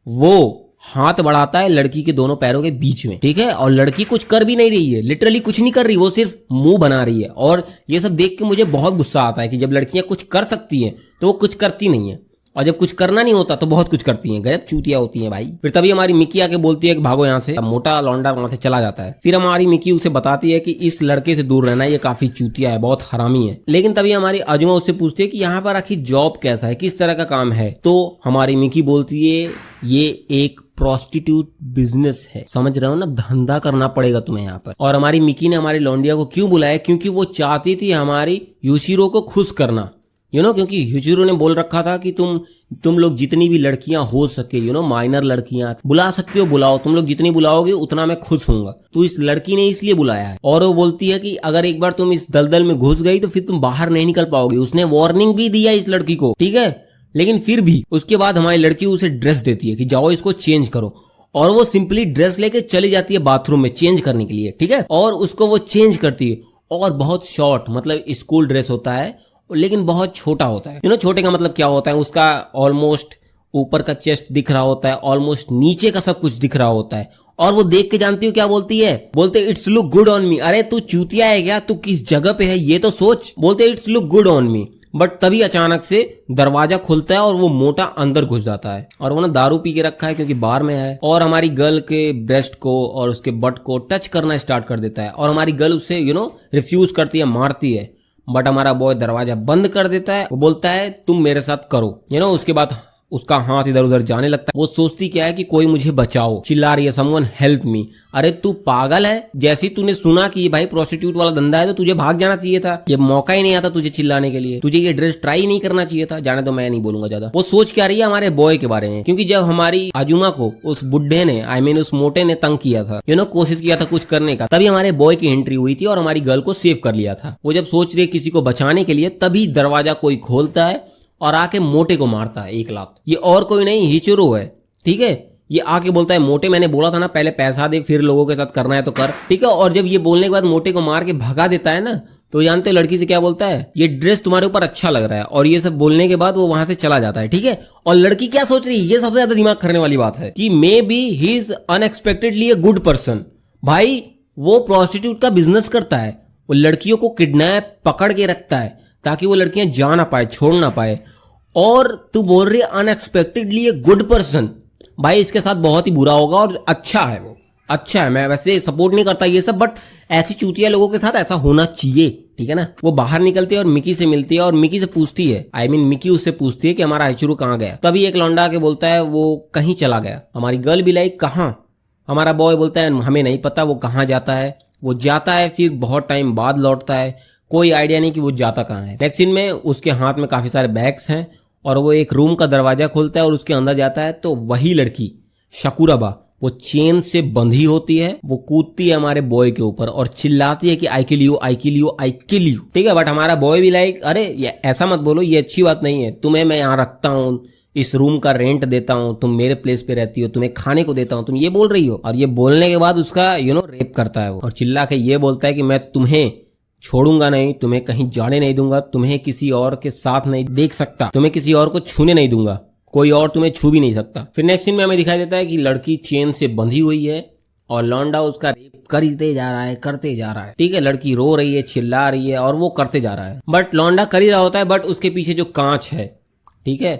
वो हाथ बढ़ाता है लड़की के दोनों पैरों के बीच में, ठीक है, और लड़की कुछ कर भी नहीं रही है, लिटरली कुछ नहीं कर रही, वो सिर्फ मुंह बना रही है। और ये सब देख के मुझे बहुत गुस्सा आता है कि जब लड़कियां कुछ कर सकती हैं तो वो कुछ करती नहीं है और जब कुछ करना नहीं होता तो बहुत कुछ करती हैं, गजब चूतिया होती हैं भाई। फिर तभी हमारी मिकी आके बोलती है कि भागो यहाँ से। मोटा लौंडा वहां से चला जाता है। फिर हमारी मिकी उसे बताती है कि इस लड़के से दूर रहना, ये काफी चूतिया है, बहुत हरामी है। लेकिन तभी हमारी आजुमा उससे पूछती है कि यहाँ पर आखिर जॉब कैसा है, किस तरह का काम है। तो हमारी मिकी बोलती है ये एक प्रोस्टिट्यूट बिजनेस है, समझ रहे हो ना, धंधा करना पड़ेगा तुम्हें यहाँ पर। और हमारी मिकी ने हमारी लौंडिया को क्यों बुलाया? क्योंकि वो चाहती थी हमारी यूशिरो को खुश करना। क्योंकि हिचिरो ने बोल रखा था कि तुम लोग जितनी भी लड़कियां हो सके माइनर लड़कियां बुला सकते हो, बुलाओ, तुम लोग जितनी बुलाओगे उतना मैं खुश होऊंगा। तो इस लड़की ने इसलिए बुलाया है और वो बोलती है कि अगर एक बार तुम इस दलदल में घुस गई तो फिर तुम बाहर नहीं निकल पाओगे। उसने वार्निंग भी दिया इस लड़की को, ठीक है, लेकिन फिर भी उसके बाद हमारी लड़की उसे ड्रेस देती है कि जाओ इसको चेंज करो, और वो सिंपली ड्रेस लेके चली जाती है बाथरूम में चेंज करने के लिए, ठीक है, और उसको वो चेंज करती है और बहुत शॉर्ट, मतलब स्कूल ड्रेस होता है लेकिन बहुत छोटा होता है। छोटे का मतलब क्या होता है, उसका ऑलमोस्ट ऊपर का चेस्ट दिख रहा होता है, ऑलमोस्ट नीचे का सब कुछ दिख रहा होता है, और वो देख के जानती हो क्या बोलती है, बोलते it's look good on me. अरे तू चूतिया है क्या, तू किस जगह पे है ये तो सोच। बोलते it's look good on me, but तभी अचानक से दरवाजा खुलता है और वो मोटा अंदर घुस जाता है, और वो ना दारू पी के रखा है क्योंकि बार में है, और हमारी गर्ल के ब्रेस्ट को और उसके बट को टच करना स्टार्ट कर देता है, और हमारी गर्ल उससे रिफ्यूज करती है, मारती है, बट हमारा बॉय दरवाजा बंद कर देता है। वो बोलता है तुम मेरे साथ करो। उसके बाद उसका हाथ इधर उधर जाने लगता है। वो सोचती क्या है कि कोई मुझे बचाओ, चिल्ला रही है समवन हेल्प मी। अरे तू पागल है, जैसे ही तूने सुना कि ये भाई प्रोस्टिट्यूट वाला धंधा है तो तुझे भाग जाना चाहिए था, ये मौका ही नहीं आता तुझे चिल्लाने के लिए, तुझे ये ड्रेस ट्राई नहीं करना चाहिए था। जाने तो मैं नहीं बोलूंगा ज्यादा। वो सोच क्या रही है हमारे बॉय के बारे में, क्योंकि जब हमारी आजुमा को उस बुड्ढे ने उस मोटे ने तंग किया था, कोशिश किया था कुछ करने का, तभी हमारे बॉय की एंट्री हुई थी और हमारी गर्ल को सेव कर लिया था। वो जब सोच रही है किसी को बचाने के लिए, तभी दरवाजा कोई खोलता है और आके मोटे को मारता है 1 लात। ये और कोई नहीं हिचिरो है, ठीक है। ये आके बोलता है मोटे मैंने बोला था ना पहले पैसा दे फिर लोगों के साथ करना है तो कर, ठीक है। और जब ये बोलने के बाद मोटे को मार के भगा देता है ना, तो जानते हो लड़की से क्या बोलता है, ये ड्रेस तुम्हारे ऊपर अच्छा लग रहा है, और ये सब बोलने के बाद वो वहां से चला जाता है, ठीक है। और लड़की क्या सोच रही है, ये सबसे ज्यादा दिमाग करने वाली बात है कि may be he is unexpectedly a good person. भाई वो प्रोस्टिट्यूट का बिजनेस करता है, वो लड़कियों को किडनैप पकड़ के रखता है ताकि वो लड़कियां जा ना पाए, छोड़ ना पाए, और तू बोल रही है अनएक्सपेक्टेडली ए गुड पर्सन। भाई इसके साथ बहुत ही बुरा होगा, और अच्छा है, वो अच्छा है। मैं वैसे सपोर्ट नहीं करता ये सब, बट ऐसी चूतिया लोगों के साथ ऐसा होना चाहिए, ठीक है ना। वो बाहर निकलती है और मिकी से मिलती है और मिकी से पूछती है, मिकी उससे पूछती है कि हमारा हिचिरो कहाँ गया। तभी एक लौंडा के बोलता है वो कहीं चला गया। हमारी गर्ल भी लाइक कहाँ, हमारा बॉय बोलता है हमें नहीं पता वो कहाँ जाता है। वो जाता है फिर बहुत टाइम बाद लौटता है, कोई आइडिया नहीं कि वो जाता कहाँ है। नेक्स्ट सीन में उसके हाथ में काफी सारे बैग्स हैं और वो एक रूम का दरवाजा खोलता है और उसके अंदर जाता है, तो वही लड़की शकुराबा वो चेन से बंधी होती है, वो कूदती है हमारे बॉय के ऊपर और चिल्लाती है कि I kill you, I kill you, I kill you, ठीक है। बट हमारा बॉय भी लाइक अरे ये ऐसा मत बोलो, ये अच्छी बात नहीं है, तुम्हें मैं यहाँ रखता हूँ, इस रूम का रेंट देता हूँ, तुम मेरे प्लेस पे रहती हो, तुम्हें खाने को देता हूँ, तुम ये बोल रही हो। और ये बोलने के बाद उसका रेप करता है वो, और चिल्ला के ये बोलता है कि मैं तुम्हें छोड़ूंगा नहीं, तुम्हें कहीं जाने नहीं दूंगा, तुम्हें किसी और के साथ नहीं देख सकता, तुम्हें किसी और को छूने नहीं दूंगा, कोई और तुम्हें छू भी नहीं सकता। फिर नेक्स्ट सीन में हमें दिखाई देता है कि लड़की चेन से बंधी हुई है और लौंडा उसका रेप करते जा रहा है, करते जा रहा है, ठीक है। लड़की रो रही है, चिल्ला रही है और वो करते जा रहा है, बट लौंडा कर ही रहा होता है, बट उसके पीछे जो कांच है, ठीक है,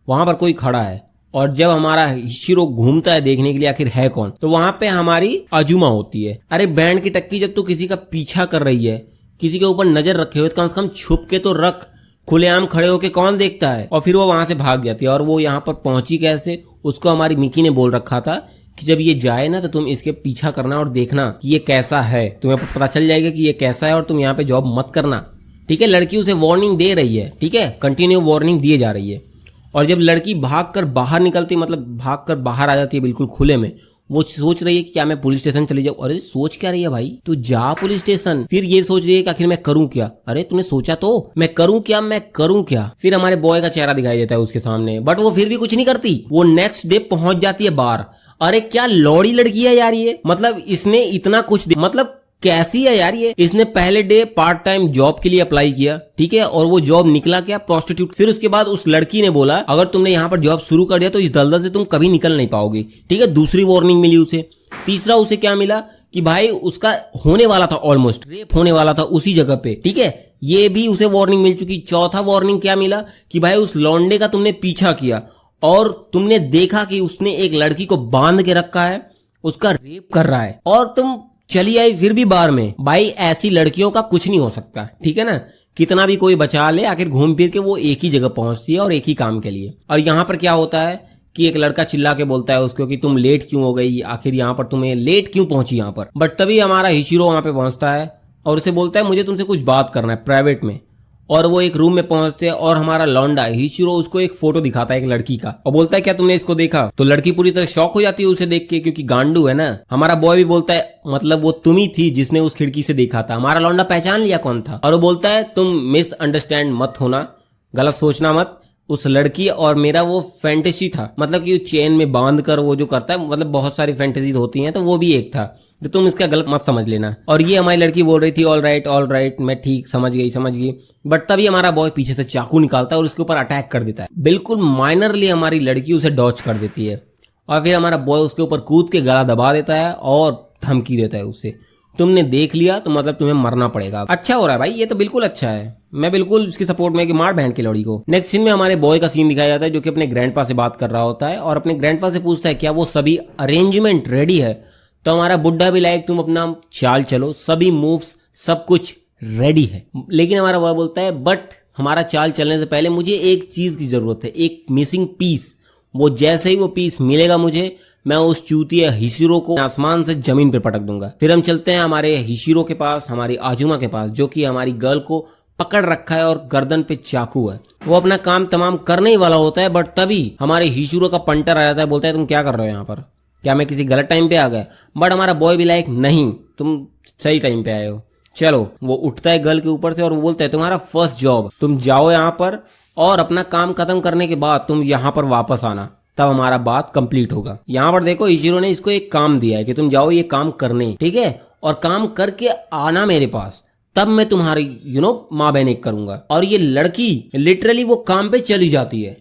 वहां पर कोई खड़ा है। और जब हमारा हिचिरो घूमता है देखने के लिए आखिर है कौन, तो वहां पे हमारी आजुमा होती है। अरे बैंड की टक्की, जब तू किसी का पीछा कर रही है, किसी के ऊपर नजर रखे हुए, तो कम से कम छुप के तो रख, खुलेआम खड़े होके कौन देखता है। और फिर वो वहां से भाग जाती है। और वो यहाँ पर पहुंची कैसे, उसको हमारी मिकी ने बोल रखा था कि जब ये जाए ना तो तुम इसके पीछा करना और देखना कि ये कैसा है, तुम्हें पता चल जाएगा कि ये कैसा है और तुम यहाँ पे जॉब मत करना, ठीक है। लड़की उसे वार्निंग दे रही है, ठीक है, कंटिन्यू वार्निंग दिए जा रही है। और जब लड़की भाग कर बाहर निकलती, मतलब भाग कर बाहर आ जाती है बिल्कुल खुले में, वो सोच रही है कि क्या मैं पुलिस स्टेशन चली जाऊं। अरे सोच क्या रही है भाई, तू जा पुलिस स्टेशन। फिर ये सोच रही है कि आखिर मैं करूं क्या। अरे तूने सोचा तो, मैं करूं क्या, मैं करूं क्या। फिर हमारे बॉय का चेहरा दिखाई देता है उसके सामने, बट वो फिर भी कुछ नहीं करती। वो नेक्स्ट डे पहुंच जाती है बार। अरे क्या लौड़ी लड़की है यार ये, मतलब इसने इतना कुछ मतलब कैसी है यार ये। इसने पहले डे पार्ट टाइम जॉब के लिए अप्लाई किया, ठीक है, और वो जॉब निकला क्या, प्रोस्टिट्यूट। फिर उसके बाद उस लड़की ने बोला अगर तुमने यहाँ पर जॉब शुरू कर दिया तो इस दलदल से तुम कभी निकल नहीं पाओगे, ठीक है। दूसरी वार्निंग मिली उसे। तीसरा उसे क्या मिला कि भाई उसका होने वाला था, ऑलमोस्ट रेप होने वाला था उसी जगह पे, ठीक है, ये भी उसे वार्निंग मिल चुकी। चौथा वार्निंग क्या मिला कि भाई उस लौंडे का तुमने पीछा किया और तुमने देखा कि उसने एक लड़की को बांध के रखा है, उसका रेप कर रहा है, और तुम चली आई फिर भी बार में। भाई ऐसी लड़कियों का कुछ नहीं हो सकता, ठीक है ना। कितना भी कोई बचा ले, आखिर घूम फिर के वो एक ही जगह पहुंचती है और एक ही काम के लिए। और यहाँ पर क्या होता है कि एक लड़का चिल्ला के बोलता है उसको कि तुम लेट क्यों हो गई, आखिर यहाँ पर तुम्हें लेट क्यों पहुंची यहाँ पर। बट तभी हमारा हिचिरो वहां पे पहुंचता है और उसे बोलता है मुझे तुमसे कुछ बात करना है प्राइवेट में। और वो एक रूम में पहुंचते हैं और हमारा लौंडा हिशिरो उसको एक फोटो दिखाता है एक लड़की का और बोलता है क्या तुमने इसको देखा? तो लड़की पूरी तरह शॉक हो जाती है उसे देख के, क्योंकि गांडू है ना। हमारा बॉय भी बोलता है मतलब वो तुम ही थी जिसने उस खिड़की से देखा था। हमारा लौंडा पहचान लिया कौन था और वो बोलता है तुम मिसअंडरस्टैंड मत होना, गलत सोचना मत, उस लड़की और मेरा वो फैंटेसी था, मतलब कि चेन में बांध कर वो जो करता है, मतलब बहुत सारी फैंटेसी होती हैं तो वो भी एक था, तो तुम इसका गलत मत समझ लेना। और ये हमारी लड़की बोल रही थी ऑल राइट मैं ठीक समझ गई। बट तभी हमारा बॉय पीछे से चाकू निकालता है और उसके ऊपर अटैक कर देता है। बिल्कुल माइनरली हमारी लड़की उसे डॉच कर देती है और फिर हमारा बॉय उसके ऊपर कूद के गला दबा देता है और धमकी देता है उसे, तुमने देख लिया तो मतलब तुम्हें मरना पड़ेगा। अच्छा हो रहा है भाई, ये तो बिल्कुल अच्छा है, मैं बिल्कुल उसके सपोर्ट में कि मार बहन की लौड़ी को। नेक्स्ट सीन में हमारे बॉय का सीन दिखाया जाता है जो कि अपने ग्रैंडपा से बात कर रहा होता है और अपने ग्रैंडपा से पूछता है क्या वो सभी अरेंजमेंट रेडी है। तो हमारा बुड्ढा भी लाइक तुम अपना चाल चलो, सभी मूव्स सब कुछ रेडी है। लेकिन हमारा बॉय बोलता है बट हमारा चाल चलने से पहले मुझे एक चीज की जरूरत है, एक मिसिंग पीस। वो जैसे ही वो पीस मिलेगा मुझे, मैं उस चूतिया हिशिरो को आसमान से जमीन पर पटक दूंगा। फिर हम चलते हैं हमारे हिशिरो के पास, हमारी आजुमा के पास, जो कि हमारी गर्ल को पकड़ रखा है और गर्दन पे चाकू है। वो अपना काम तमाम करने ही वाला होता है बट तभी हमारे हिशिरो का पंटर आ जाता है, बोलता है तुम क्या कर रहे हो यहाँ पर, क्या मैं किसी गलत टाइम पे आ गया? बट हमारा बॉय भी लाइक नहीं, तुम सही टाइम पे आए हो, चलो। वो उठता है गर्ल के ऊपर से और वो बोलता है तुम्हारा फर्स्ट जॉब, तुम जाओ यहाँ पर और अपना काम खत्म करने के बाद तुम यहाँ पर वापस आना, तब हमारा बात कंप्लीट होगा। यहाँ पर देखो हिशिरो ने इसको एक काम दिया है कि तुम जाओ ये काम करने, ठीक है, और काम करके आना मेरे पास, तब मैं तुम्हारी माँ बहन एक करूंगा। और ये लड़की लिटरली वो काम पे चली जाती है।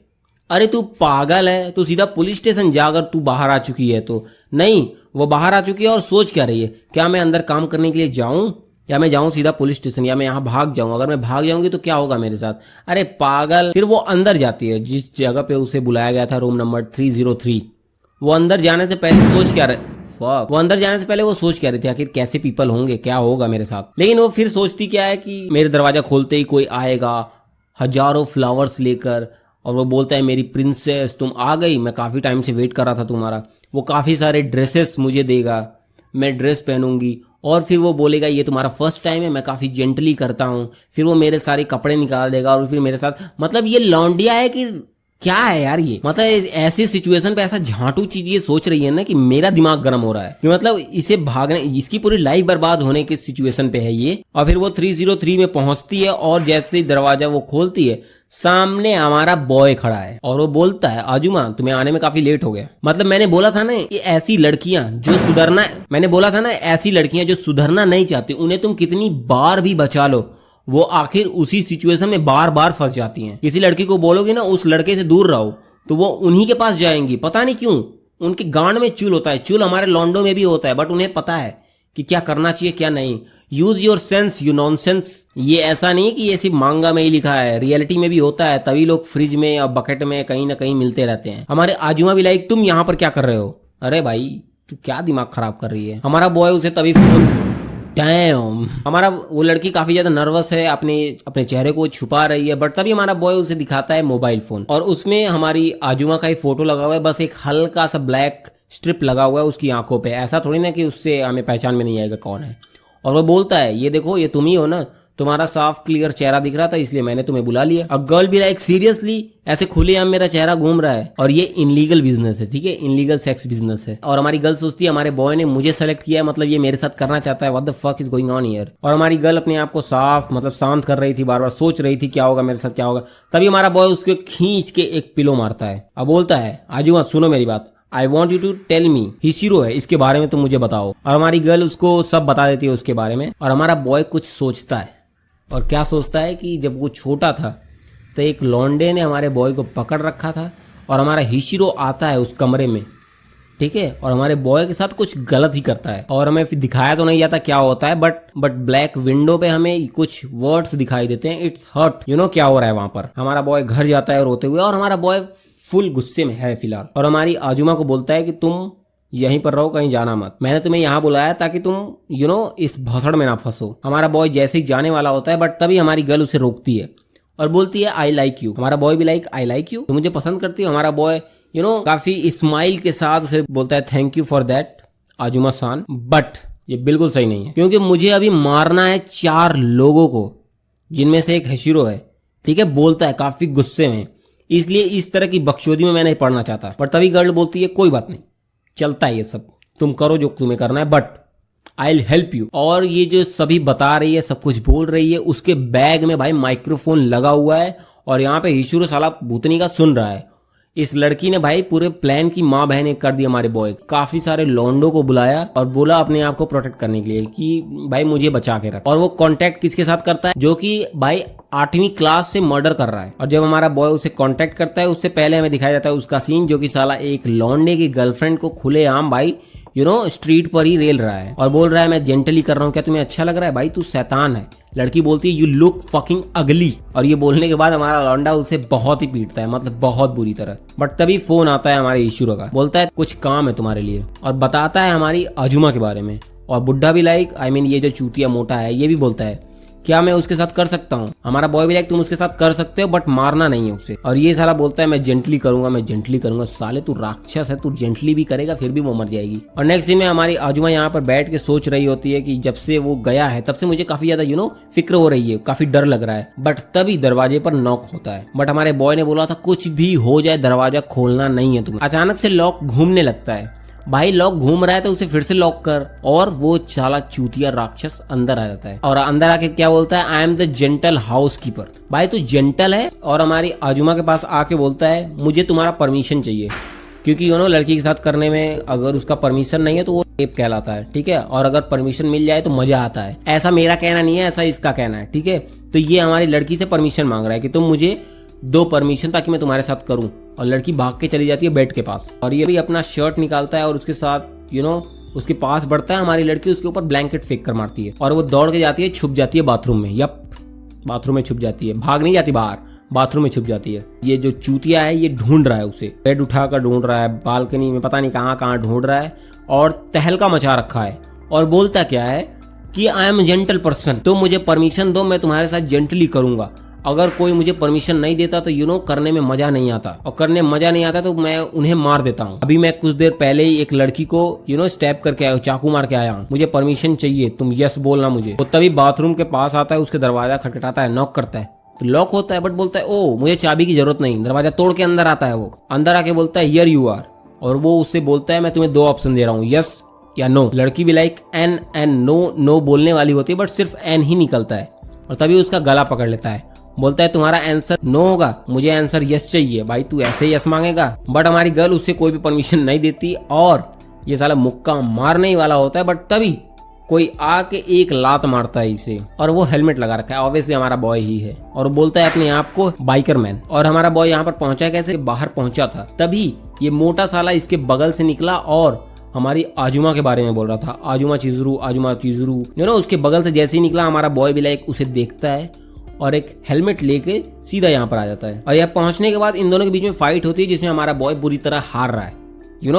अरे तू पागल है, तू सीधा पुलिस स्टेशन जाकर तू बाहर आ चुकी है। तो नहीं, वो बाहर आ चुकी है और सोच क्या रही है, क्या मैं अंदर काम करने के लिए जाऊं या मैं जाऊं सीधा पुलिस स्टेशन, या मैं यहाँ भाग जाऊं? अगर मैं भाग जाऊंगी तो क्या होगा मेरे साथ? अरे पागल। फिर वो अंदर जाती है जिस जगह पे उसे बुलाया गया था, रूम नंबर 303। वो अंदर जाने से पहले सोच क्या रहे वो अंदर जाने से पहले वो सोच क्या रही थी, आखिर कैसे पीपल होंगे, क्या होगा मेरे साथ। लेकिन वो फिर सोचती क्या है कि मेरे दरवाजा खोलते ही कोई आएगा हजारों फ्लावर्स लेकर और वो बोलता है मेरी प्रिंसेस तुम आ गई, मैं काफ़ी टाइम से वेट कर रहा था तुम्हारा। वो काफ़ी सारे ड्रेसेस मुझे देगा, मैं ड्रेस पहनूंगी और फिर वो बोलेगा ये तुम्हारा फर्स्ट टाइम है, मैं काफ़ी जेंटली करता हूँ। फिर वो मेरे सारे कपड़े निकाल देगा और फिर मेरे साथ, मतलब ये लौंडिया है कि क्या है यार ये, मतलब ऐसी सिचुएशन पे ऐसा झांटू चीज ये सोच रही है ना कि मेरा दिमाग गर्म हो रहा है कि मतलब इसे भागने, इसकी पूरी लाइफ बर्बाद होने की सिचुएशन पे है ये। और फिर वो 303 में पहुंचती है और जैसे ही दरवाजा वो खोलती है, सामने हमारा बॉय खड़ा है और वो बोलता है आजुमा तुम्हें आने में काफी लेट हो गया। मतलब मैंने बोला था ना कि ऐसी लड़कियां जो सुधरना, मैंने बोला था ना ऐसी लड़कियां जो सुधरना नहीं चाहती, उन्हें तुम कितनी बार भी बचा लो वो आखिर उसी सिचुएशन में बार बार फंस जाती हैं। किसी लड़की को बोलोगे ना उस लड़के से दूर रहो तो वो उन्हीं के पास जाएंगी, पता नहीं क्यों। उनके गांड में चूल होता है, चूल हमारे लॉन्डो में भी होता है, बट उन्हें पता है कि क्या करना चाहिए क्या नहीं। Use your sense you nonsense. ये ऐसा नहीं कि ये सिर्फ मांगा में ही लिखा है, रियलिटी में भी होता है, तभी लोग फ्रिज में या बकेट में कहीं ना कहीं मिलते रहते हैं। हमारे आजुमा भी लाइक तुम यहाँ पर क्या कर रहे हो? अरे भाई तू क्या दिमाग खराब कर रही है? हमारा बॉय उसे तभी फोन, डैम। हमारा वो लड़की काफी ज्यादा नर्वस है, अपने चेहरे को छुपा रही है, बट तभी हमारा बॉय उसे दिखाता है मोबाइल फोन और उसमें हमारी आजुमा का ही फोटो लगा हुआ है, बस एक हल्का सा ब्लैक स्ट्रिप लगा हुआ है उसकी आंखों पे। ऐसा थोड़ी ना कि उससे हमें पहचान में नहीं आएगा कौन है। और वो बोलता है ये देखो ये तुम ही हो ना, तुम्हारा साफ क्लियर चेहरा दिख रहा था इसलिए मैंने तुम्हें बुला लिया। अब गर्ल भी लाइक सीरियसली ऐसे खुलेआम मेरा चेहरा घूम रहा है और ये इनलीगल बिजनेस है, ठीक है, इनलीगल सेक्स बिजनेस है। और हमारी गर्ल सोचती है हमारे बॉय ने मुझे सेलेक्ट किया है, मतलब ये मेरे साथ करना चाहता है, what the fuck is going on here. और हमारी गर्ल अपने आप को साफ मतलब शांत कर रही थी, बार बार सोच रही थी क्या होगा मेरे साथ क्या होगा। तभी हमारा बॉय उसको खींच के एक पिलो मारता है। अब बोलता है आजुमा सुनो मेरी बात, I want you to tell me, Hishiro है इसके बारे में तुम मुझे बताओ। और हमारी गर्ल उसको सब बता देती है उसके बारे में। और हमारा बॉय कुछ सोचता है, और क्या सोचता है कि जब वो छोटा था तो एक लौंडे ने हमारे बॉय को पकड़ रखा था और हमारा हिशिरो आता है उस कमरे में, ठीक है, और हमारे बॉय के साथ कुछ गलत ही करता है। और हमें फिर दिखाया तो नहीं जाता क्या होता है, बट ब्लैक विंडो पे हमें कुछ वर्ड्स दिखाई देते हैं, इट्स हर्ट, क्या हो रहा है वहां पर। हमारा बॉय घर जाता है रोते हुए और हमारा बॉय फुल गुस्से में है फिलहाल। और हमारी आजुमा को बोलता है कि तुम यहीं पर रहो, कहीं जाना मत, मैंने तुम्हें यहाँ बुलाया ताकि तुम इस भसड़ में ना फंसो। हमारा बॉय जैसे ही जाने वाला होता है बट तभी हमारी गर्ल उसे रोकती है और बोलती है आई लाइक यू। हमारा बॉय भी लाइक आई लाइक यू, तुम मुझे पसंद करती हो। हमारा बॉय काफी स्माइल के साथ उसे बोलता है थैंक यू फॉर दैट आजुमा सान, बट ये बिल्कुल सही नहीं है क्योंकि मुझे अभी मारना है 4 लोगों को जिनमें से एक हिशिरो है, ठीक है, बोलता है काफी गुस्से में, इसलिए इस तरह की बकचोदी में मैं नहीं पढ़ना चाहता। पर तभी गर्ल बोलती है कोई बात नहीं, चलता है ये सब, तुम करो जो तुम्हें करना है, but I will help you. और ये जो सभी बता रही है, सब कुछ बोल रही है, उसके बैग में भाई माइक्रोफोन लगा हुआ है और यहाँ पे हिशिरो साला भूतनी का सुन रहा है। इस लड़की ने भाई पूरे प्लान की माँ बहने कर दी हमारे बॉय। काफी सारे लॉन्डो को बुलाया और बोला अपने आप को प्रोटेक्ट करने के लिए कि भाई मुझे बचा के रख। और वो कांटेक्ट किसके साथ करता है, जो कि भाई 8वीं क्लास से मर्डर कर रहा है। और जब हमारा बॉय उसे कांटेक्ट करता है, उससे पहले हमें दिखाया जाता है उसका सीन, जो कि साला एक लॉन्डे की गर्लफ्रेंड को खुलेआम भाई स्ट्रीट पर ही रेल रहा है और बोल रहा है मैं जेंटली कर रहा हूँ, क्या तुम्हें अच्छा लग रहा है भाई, तू शैतान है। लड़की बोलती है यू लुक फकिंग अगली। और ये बोलने के बाद हमारा लौंडा उसे बहुत ही पीटता है, मतलब बहुत बुरी तरह। बट तभी फोन आता है हमारे हिशिरो का, बोलता है कुछ काम है तुम्हारे लिए, और बताता है हमारी आजुमा के बारे में। और बुड्ढा भी ये जो चूतिया मोटा है, ये भी बोलता है क्या मैं उसके साथ कर सकता हूँ। हमारा बॉय भी तुम उसके साथ कर सकते हो, बट मारना नहीं है उसे। और ये साला बोलता है मैं जेंटली करूंगा, मैं जेंटली करूंगा। साले तू राक्षस है, तू जेंटली भी करेगा फिर भी वो मर जाएगी। और नेक्स्ट सीन में हमारी आजुमा यहाँ पर बैठ के सोच रही होती है कि जब से वो गया है तब से मुझे काफी ज्यादा फिक्र हो रही है, काफी डर लग रहा है। बट तभी दरवाजे पर नॉक होता है। बट हमारे बॉय ने बोला था कुछ भी हो जाए दरवाजा खोलना नहीं है तुम्हें। अचानक से लॉक घूमने लगता है। भाई लॉक घूम रहा है तो उसे फिर से लॉक कर, और वो चाला चूतिया राक्षस अंदर आ जाता है। और अंदर आके क्या बोलता है, I am the gentle house keeper. भाई तू जेंटल है। और हमारी आजुमा के पास आके बोलता है मुझे तुम्हारा परमिशन चाहिए, क्योंकि लड़की के साथ करने में अगर उसका परमिशन नहीं है तो वो रेप कहलाता है, ठीक है। और अगर परमिशन मिल जाए तो मजा आता है। ऐसा मेरा कहना नहीं है, ऐसा इसका कहना है, ठीक है। तो ये हमारी लड़की से परमिशन मांग रहा है कि तुम मुझे दो परमिशन ताकि मैं तुम्हारे साथ करूं। और लड़की भाग के चली जाती है बेड के पास, और ये भी अपना शर्ट निकालता है और उसके साथ उसके पास बढ़ता है। हमारी लड़की उसके ऊपर ब्लैंकेट फेंक कर मारती है और वो दौड़ के जाती है, छुप जाती है बाथरूम में। यप, बाथरूम में छुप जाती है, भाग नहीं जाती बाहर, बाथरूम में छुप जाती है। ये जो चूतिया है ये ढूंढ रहा है उसे, बेड उठाकर ढूंढ रहा है, बालकनी में पता नहीं कहाँ कहाँ ढूंढ रहा है, और तहलका मचा रखा है। और बोलता क्या है कि आई एम जेंटल पर्सन, तो मुझे परमिशन दो, मैं तुम्हारे साथ जेंटली करूंगा। अगर कोई मुझे परमिशन नहीं देता तो करने में मजा नहीं आता, और करने में मजा नहीं आता तो मैं उन्हें मार देता हूँ। अभी मैं कुछ देर पहले ही एक लड़की को स्टैप करके आया हूँ, चाकू मार के आया हूँ, मुझे परमिशन चाहिए, तुम यस बोलना मुझे। तो तभी बाथरूम के पास आता है, उसके दरवाजा खटखटाता है, नॉक करता है तो लॉक होता है। बट बोलता है ओ मुझे चाबी की जरूरत नहीं, दरवाजा तोड़ के अंदर आता है। वो अंदर आके बोलता है हियर यू आर, और वो उससे बोलता है मैं तुम्हें दो ऑप्शन दे रहा हूँ, यस या नो। लड़की भी एन एन नो बोलने वाली होती है, बट सिर्फ एन ही निकलता है। और तभी उसका गला पकड़ लेता है, बोलता है तुम्हारा आंसर नो होगा, मुझे आंसर यस चाहिए। भाई तू ऐसे यस मांगेगा। बट हमारी गर्ल उससे कोई भी परमिशन नहीं देती और ये साला मुक्का मारने ही वाला होता है। बट तभी कोई आके एक लात मारता है इसे, और वो हेलमेट लगा रखा है, ऑब्वियसली हमारा बॉय ही है, और बोलता है अपने आप को बाइकर मैन। और हमारा बॉय यहाँ पर पहुंचा कैसे, बाहर पहुंचा था। तभी ये मोटा साला इसके बगल से निकला और हमारी आजुमा के बारे में बोल रहा था, आजुमा चिजरू। उसके बगल से जैसे ही निकला हमारा बॉय भी उसे देखता है और एक हेलमेट लेके सीधा यहाँ पर आ जाता है। और यहाँ पहुंचने के बाद इन दोनों के बीच में फाइट होती है, जिसमें हमारा बॉय बुरी तरह हार रहा है।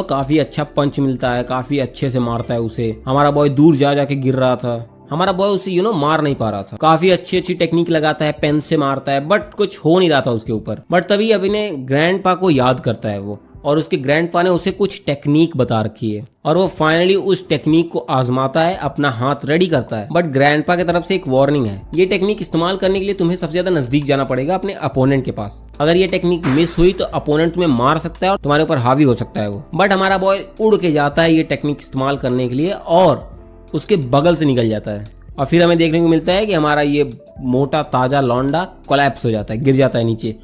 काफी अच्छा पंच मिलता है, काफी अच्छे से मारता है उसे। हमारा बॉय दूर जा जाके गिर रहा था, हमारा बॉय उसे मार नहीं पा रहा था। काफी अच्छी टेक्निक लगाता है, पेन से मारता है, बट कुछ हो नहीं रहा था उसके ऊपर। बट तभी अभी ने ग्रैंडपा को याद करता है वो, और उसके ग्रैंडपा ने उसे कुछ टेक्निक बता रखी है, और वो फाइनली उस टेक्निक को आजमाता है, अपना हाथ रेडी करता है। बट ग्रैंडपा की तरफ से एक वार्निंग है, ये टेक्निक इस्तेमाल करने के लिए तुम्हें सबसे ज्यादा नजदीक जाना पड़ेगा अपने अपोनेंट के पास। अगर ये टेक्निक मिस हुई तो अपोनेंट तुम्हें मार सकता है और तुम्हारे ऊपर हावी हो सकता है वो। बट हमारा बॉय उड़ के जाता है ये टेक्निक इस्तेमाल करने के लिए और उसके बगल से निकल जाता है। और फिर हमें देखने को मिलता है कि हमारा ये मोटा ताजा लौंडा कोलैप्स हो जाता है, गिर जाता है नीचे,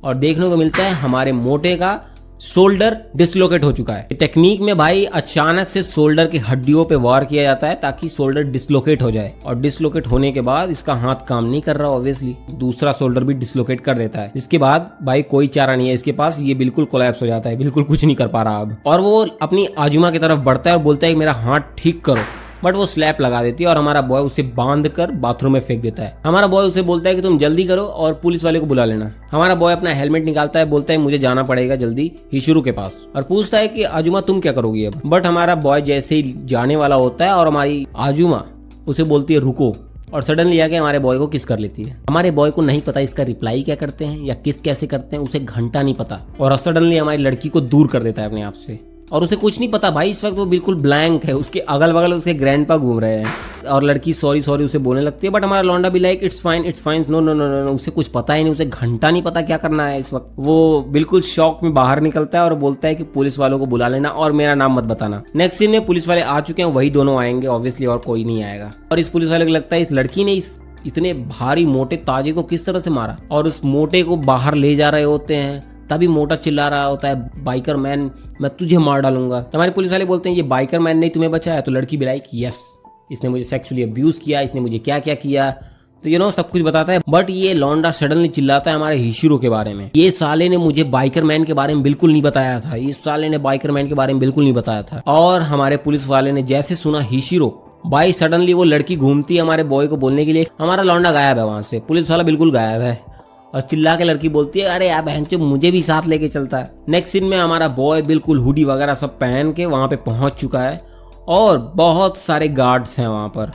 और देखने को मिलता है हमारे मोटे का शोल्डर डिसलोकेट हो चुका है। टेक्निक में भाई अचानक से शोल्डर की हड्डियों पे वार किया जाता है ताकि शोल्डर डिसलोकेट हो जाए, और डिसलोकेट होने के बाद इसका हाथ काम नहीं कर रहा, ऑब्वियसली दूसरा शोल्डर भी डिसलोकेट कर देता है। इसके बाद भाई कोई चारा नहीं है इसके पास, ये बिल्कुल कोलैप्स हो जाता है, बिल्कुल कुछ नहीं कर पा रहा अब। और वो अपनी आजुमा की तरफ बढ़ता है और बोलता है मेरा हाथ ठीक करो, बट वो स्लैप लगा देती है और हमारा बॉय उसे बांध कर बाथरूम में फेंक देता है। हमारा बॉय उसे बोलता है कि तुम जल्दी करो और पुलिस वाले को बुला लेना। हमारा बॉय अपना हेलमेट निकालता है, बोलता है मुझे जाना पड़ेगा जल्दी हिशिरो के पास, और पूछता है कि आजुमा तुम क्या करोगी अब। बट हमारा बॉय जैसे ही जाने वाला होता है और हमारी आजुमा उसे बोलती है रुको, और सडनली आके हमारे बॉय को किस कर लेती है। हमारे बॉय को नहीं पता इसका रिप्लाई क्या करते हैं या किस कैसे करते हैं, उसे घंटा नहीं पता, और सडनली हमारी लड़की को दूर कर देता है अपने आप से। और उसे कुछ नहीं पता भाई, इस वक्त वो बिल्कुल ब्लैंक है, उसके अगल बगल उसके ग्रैंडपा घूम रहे हैं और लड़की सॉरी सॉरी उसे बोलने लगती है, बट हमारा लौंडा भी like it's fine no no no no, उसे कुछ पता ही नहीं, उसे घंटा नहीं पता क्या करना है इस वक्त। वो बिल्कुल शॉक में बाहर निकलता है और बोलता है कि पुलिस वालों को बुला लेना और मेरा नाम मत बताना। नेक्स्ट सीन में पुलिस वाले आ चुके हैं, वही दोनों आएंगे ऑब्वियसली, और कोई नहीं आएगा। और इस पुलिस वाले को लगता है इस लड़की ने इस इतने भारी मोटे ताजे को किस तरह से मारा, और उस मोटे को बाहर ले जा रहे होते हैं। तभी मोटा चिल्ला रहा होता है, बाइकर मैन मैं तुझे मार डालूंगा। तो हमारे पुलिस वाले बोलते हैं ये बाइकर मैन ने तुम्हें बचाया? तो लड़की भी लाइक यस, इसने मुझे सेक्सुअली अब्यूज किया, इसने मुझे क्या क्या किया, तो सब कुछ बताता है। बट ये लौंडा सडनली चिल्लाता है हमारे हिशिरो के बारे में। ये साले ने मुझे बाइकर मैन के बारे में बिल्कुल नहीं बताया था, इस साले ने बाइकर मैन के बारे में बिल्कुल नहीं बताया था। और हमारे पुलिस वाले ने जैसे सुना हिशिरो, भाई सडनली वो लड़की घूमती है हमारे बॉय को बोलने के लिए, हमारा लौंडा गायब है वहां से, पुलिस वाला बिल्कुल गायब है। और चिल्ला के लड़की बोलती है अरे यार बहन, मुझे भी साथ लेके चलता है। नेक्स्ट सीन में हमारा बॉय बिल्कुल हुडी वगैरह सब पहन के वहां पे पहुंच चुका है, और बहुत सारे गार्ड्स हैं वहां पर,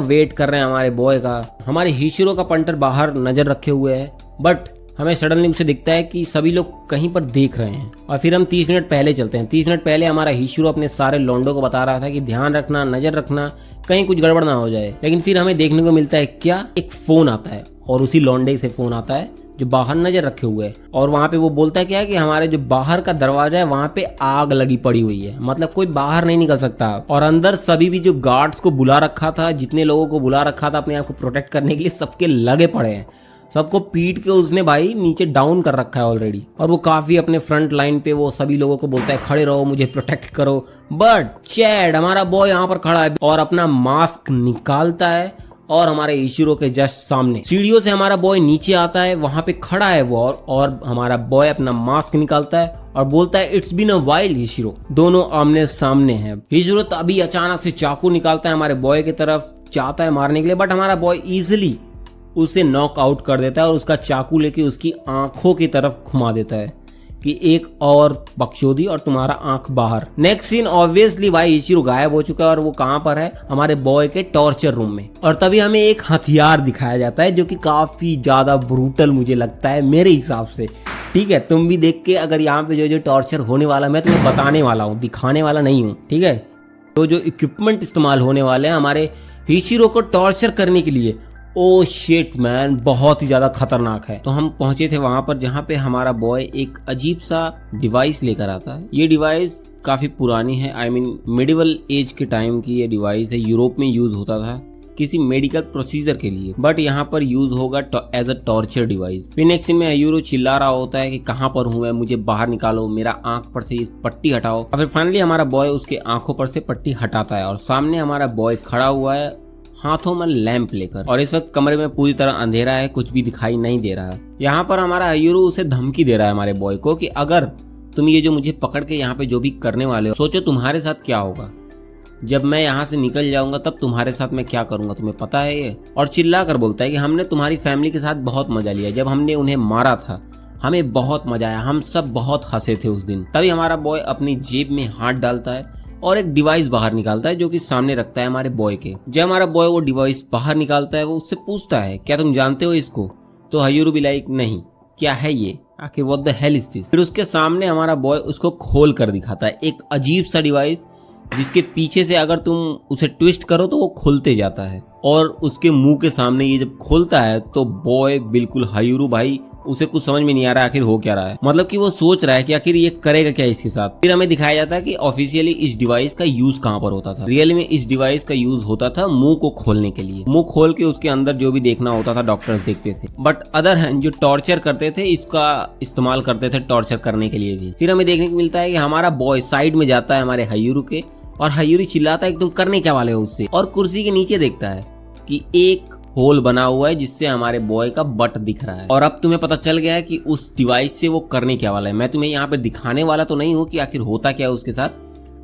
वेट कर रहे हैं हमारे बॉय का। हमारे हिशिरो का पंटर बाहर नजर रखे हुए है, बट हमें सडनली उसे दिखता है कि सभी लोग कहीं पर देख रहे हैं। और फिर हम 30 मिनट पहले चलते हैं। 30 मिनट पहले हमारा हिशिरो अपने सारे लौंडों को बता रहा था कि ध्यान रखना, नजर रखना, कहीं कुछ गड़बड़ ना हो जाए। लेकिन फिर हमें देखने को मिलता है क्या, एक फोन आता है, और उसी लौंडे से फोन आता है जो बाहर नजर रखे हुए है। और वहां पे वो बोलता है क्या है कि हमारे जो बाहर का दरवाजा है वहां पे आग लगी पड़ी हुई है, मतलब कोई बाहर नहीं निकल सकता। और अंदर सभी भी जो गार्ड्स को बुला रखा था, जितने लोगों को बुला रखा था अपने आप को प्रोटेक्ट करने के लिए, सबके लगे पड़े हैं, सबको पीट के उसने भाई नीचे डाउन कर रखा है ऑलरेडी। और वो काफी अपने फ्रंट लाइन पे वो सभी लोगों को बोलता है खड़े रहो, मुझे प्रोटेक्ट करो। बट चैड हमारा बॉय यहाँ पर खड़ा है और अपना मास्क निकालता है, और हमारे हिशिरो के जस्ट सामने सीढ़ियों से हमारा बॉय नीचे आता है, वहां पे खड़ा है वो, और हमारा बॉय अपना मास्क निकालता है और बोलता है इट्स बीन अ वाइल्ड हिशिरो। दोनों आमने सामने हैं। हिशिरो तभी अचानक से चाकू निकालता है हमारे बॉय की तरफ, चाहता है मारने के लिए, बट हमारा बॉय इजिली उसे नॉक आउट कर देता है और उसका चाकू लेके उसकी आंखों की तरफ घुमा देता है कि एक और बकचोदी और तुम्हारा आंख बाहर। नेक्स्ट सीन ऑब्वियसली भाई हिशिरो गायब हो चुका है, और वो कहां पर है, हमारे बॉय के टॉर्चर रूम में। और तभी हमें एक हथियार दिखाया जाता है जो कि काफी ज्यादा ब्रूटल मुझे लगता है मेरे हिसाब से। ठीक है, तुम भी देख के, अगर यहाँ पे जो टॉर्चर होने वाला मैं तुम्हें बताने वाला हूँ, दिखाने वाला नहीं हूँ। ठीक है, तो जो इक्विपमेंट इस्तेमाल होने वाले हैं हमारे हिशिरो को टॉर्चर करने के लिए, ओ शिट मैन, बहुत ही ज्यादा खतरनाक है। तो हम पहुंचे थे वहां पर जहां पे हमारा बॉय एक अजीब सा डिवाइस लेकर आता है। ये डिवाइस काफी पुरानी है, आई मीन मिडिवल एज के टाइम की ये डिवाइस है। यूरोप में यूज होता था किसी मेडिकल प्रोसीजर के लिए, बट यहाँ पर यूज होगा एज अ टॉर्चर डिवाइस। फिर नेक्स्ट सीन में हीरो चिल्ला रहा होता है कि कहाँ पर हूँ मैं, मुझे बाहर निकालो, मेरा आंख पर से इस पट्टी हटाओ। और फिर फाइनली हमारा बॉय उसके आंखों पर से पट्टी हटाता है, और सामने हमारा बॉय खड़ा हुआ है हाथों में लैंप लेकर। और इस वक्त कमरे में पूरी तरह अंधेरा है, कुछ भी दिखाई नहीं दे रहा है। यहाँ पर हमारा हीरो उसे धमकी दे रहा है हमारे बॉय को कि अगर तुम ये जो मुझे पकड़ के यहाँ पे जो भी करने वाले हो, सोचो तुम्हारे साथ क्या होगा। जब मैं यहाँ से निकल जाऊंगा तब तुम्हारे साथ मैं क्या करूंगा, तुम्हें पता है ये। और चिल्ला कर बोलता है कि हमने तुम्हारी फैमिली के साथ बहुत मजा लिया, जब हमने उन्हें मारा था हमें बहुत मजा आया, हम सब बहुत हंसे थे उस दिन। तभी हमारा बॉय अपनी जेब में हाथ डालता है और एक डिवाइस बाहर निकालता है जो कि सामने रखता है हमारे बॉय के। जब हमारा बॉय वो डिवाइस बाहर निकालता है, वो उससे पूछता है क्या तुम जानते हो इसको? तो हयूरू भी लाइक नहीं, क्या है ये, आखिर what the hell is this. फिर उसके सामने हमारा बॉय उसको खोल कर दिखाता है, एक अजीब सा डिवाइस जिसके पीछे से अगर तुम उसे ट्विस्ट करो तो वो खुलते जाता है। और उसके मुंह के सामने ये जब खुलता है तो बॉय बिल्कुल हयूरू भाई उसे कुछ समझ में नहीं आ रहा आखिर हो क्या रहा है, मतलब कि वो सोच रहा है कि आखिर ये करेगा क्या इसके साथ। फिर हमें दिखाया जाता है कि ऑफिशियली इस डिवाइस का यूज कहाँ पर होता था। रियली में इस डिवाइस का यूज होता था मुंह को खोलने के लिए। मुंह खोल के उसके अंदर जो भी देखना होता था डॉक्टर्स देखते थे, बट अदर हैंड जो टॉर्चर करते थे इसका इस्तेमाल करते थे टॉर्चर करने के लिए भी। फिर हमें देखने को मिलता है कि हमारा बॉय साइड में जाता है हमारे हयूरू के, और हयूरू चिल्लाता है कि तुम करने क्या वाले हो उससे, और कुर्सी के नीचे देखता है कि एक होल बना हुआ है जिससे हमारे बॉय का बट दिख रहा है। और अब तुम्हें पता चल गया है कि उस डिवाइस से वो करने क्या वाला है। मैं तुम्हें यहाँ पे दिखाने वाला तो नहीं हूँ कि आखिर होता क्या है उसके साथ,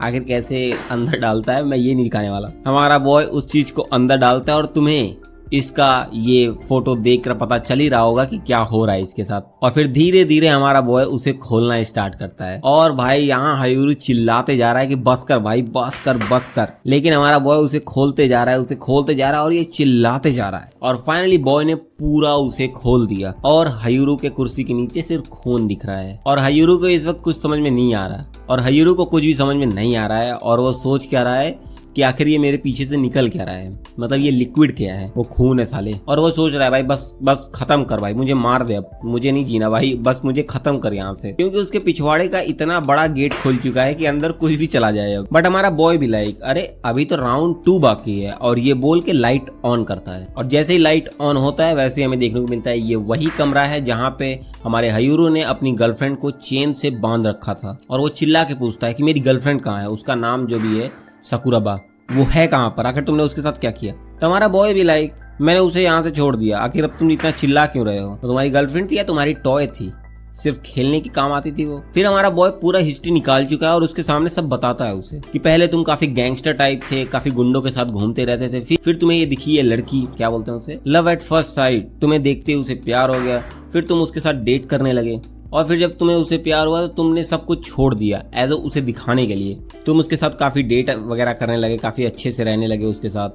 आखिर कैसे अंदर डालता है, मैं ये नहीं दिखाने वाला। हमारा बॉय उस चीज को अंदर डालता है और तुम्हें इसका ये फोटो देखकर पता चल ही रहा होगा कि क्या हो रहा है इसके साथ। और फिर धीरे धीरे हमारा बॉय उसे खोलना स्टार्ट करता है, और भाई यहाँ हयूरू चिल्लाते जा रहा है कि बस कर भाई, बस कर बस कर, लेकिन हमारा बॉय उसे खोलते जा रहा है, उसे खोलते जा रहा है, और ये चिल्लाते जा रहा है। और फाइनली बॉय ने पूरा उसे खोल दिया, और हयूरू के कुर्सी के नीचे सिर्फ खून दिख रहा है। और हयूरू को इस वक्त कुछ समझ में नहीं आ रहा, और हयूरू को कुछ भी समझ में नहीं आ रहा है, और वो सोच क्या रहा है कि आखिर ये मेरे पीछे से निकल क्या रहा है, मतलब ये लिक्विड क्या है, वो खून है साले। और वो सोच रहा है भाई बस बस खत्म कर भाई, मुझे मार दे, अब मुझे नहीं जीना भाई, बस मुझे खत्म कर यहाँ से, क्योंकि उसके पिछवाड़े का इतना बड़ा गेट खुल चुका है कि अंदर कुछ भी चला जाएगा। बट हमारा बॉय भी लाइक अरे अभी तो राउंड 2 बाकी है, और ये बोल के लाइट ऑन करता है। और जैसे ही लाइट ऑन होता है वैसे ही हमें देखने को मिलता है ये वही कमरा है जहाँ पे हमारे हायूरू ने अपनी गर्लफ्रेंड को चेन से बांध रखा था। और वो चिल्ला के पूछता है कि मेरी गर्लफ्रेंड कहाँ है, उसका नाम जो भी है सकुराबा, वो है कहाँ पर, आखिर तुमने उसके साथ क्या किया। तो हमारा बॉय भी लाइक मैंने उसे यहाँ से छोड़ दिया, आखिर अब तुम इतना चिल्ला क्यों रहे हो, तो तुम्हारी गर्लफ्रेंड थी या तुम्हारी टॉय थी, सिर्फ खेलने की काम आती थी वो। फिर हमारा बॉय पूरा हिस्ट्री निकाल चुका है और उसके सामने सब बताता है उसे कि पहले तुम काफी गैंगस्टर टाइप थे, काफी गुंडों के साथ घूमते रहते थे, फिर तुम्हें ये दिखी है लड़की, क्या बोलते हैं उसे, लव एट फर्स्ट साइट, तुम्हें देखते ही उसे प्यार हो गया, फिर तुम उसके साथ डेट करने लगे, और फिर जब तुम्हें उसे प्यार हुआ तो तुमने सब कुछ छोड़ दिया एज उसे दिखाने के लिए। तुम उसके साथ काफी डेट वगैरह करने लगे, काफी अच्छे से रहने लगे उसके साथ,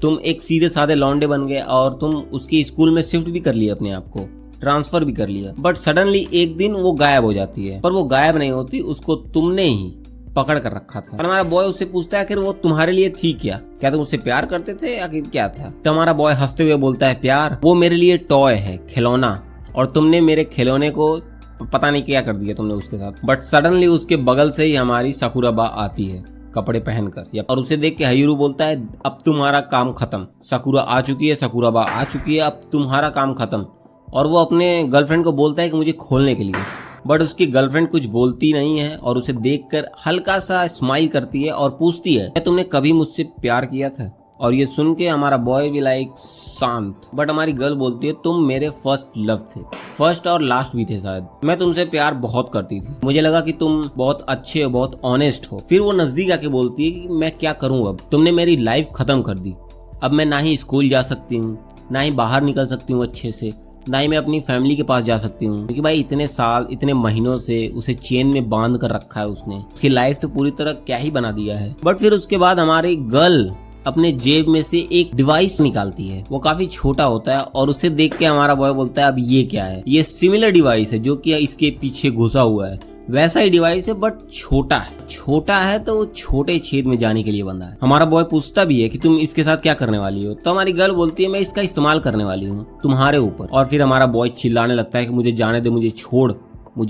तुम एक सीधे साधे लौंडे बन गए और तुम उसकी स्कूल में शिफ्ट भी कर लिया, अपने आप को ट्रांसफर भी कर लिया। बट सडनली एक दिन वो गायब हो जाती है, पर वो गायब नहीं होती, उसको तुमने ही पकड़ कर रखा था। और हमारा बॉय उससे पूछता है आखिर वो तुम्हारे लिए थी क्या तुम उससे प्यार करते थे, आखिर क्या था। तो हमारा बॉय हंसते हुए बोलता है प्यार वो मेरे लिए टॉय है, खिलौना, और तुमने मेरे खिलौने को पता नहीं क्या कर दिया तुमने उसके साथ। बट सडनली उसके बगल से ही हमारी सकुराबा आती है कपड़े पहनकर, और उसे देख के हायूरू बोलता है अब तुम्हारा काम खत्म, सकुरा आ चुकी है, सकुराबा आ चुकी है, अब तुम्हारा काम खत्म। और वो अपने गर्लफ्रेंड को बोलता है कि मुझे खोलने के लिए, बट उसकी गर्लफ्रेंड कुछ बोलती नहीं है और उसे देखकर हल्का सा स्माइल करती है और पूछती है क्या तुमने कभी मुझसे प्यार किया था। और ये सुन के हमारा बॉय भी लाइक शांत। बट हमारी गर्ल बोलती है तुम मेरे फर्स्ट लव थे, फर्स्ट और लास्ट भी थे शायद, मैं तुमसे प्यार बहुत करती थी, मुझे लगा कि तुम बहुत अच्छे हो, बहुत ऑनेस्ट हो। फिर वो नजदीक आके बोलती है कि मैं क्या करूं, अब तुमने मेरी लाइफ खत्म कर दी, अब मैं ना ही स्कूल जा सकती हूँ, ना ही बाहर निकल सकती हूँ अच्छे से, ना ही मैं अपनी फैमिली के पास जा सकती हूँ, क्योंकि भाई इतने साल इतने महीनों से उसे चेन में बांध कर रखा है उसने, उसकी लाइफ तो पूरी तरह क्या ही बना दिया है। बट फिर उसके बाद हमारी गर्ल अपने जेब में से एक डिवाइस निकालती है, वो काफी छोटा होता है, और उसे देख के हमारा बॉय बोलता है अब ये क्या है, ये सिमिलर डिवाइस है जो कि इसके पीछे घुसा हुआ है, वैसा ही डिवाइस है बट छोटा है, छोटा है तो वो छोटे छेद में जाने के लिए बंधा है। हमारा बॉय पूछता भी है कि तुम इसके साथ क्या करने वाली हो, तो हमारी गर्ल बोलती है मैं इसका इस्तेमाल करने वाली हूँ तुम्हारे ऊपर। और फिर हमारा बॉय चिल्लाने लगता है कि मुझे जाने दे, मुझे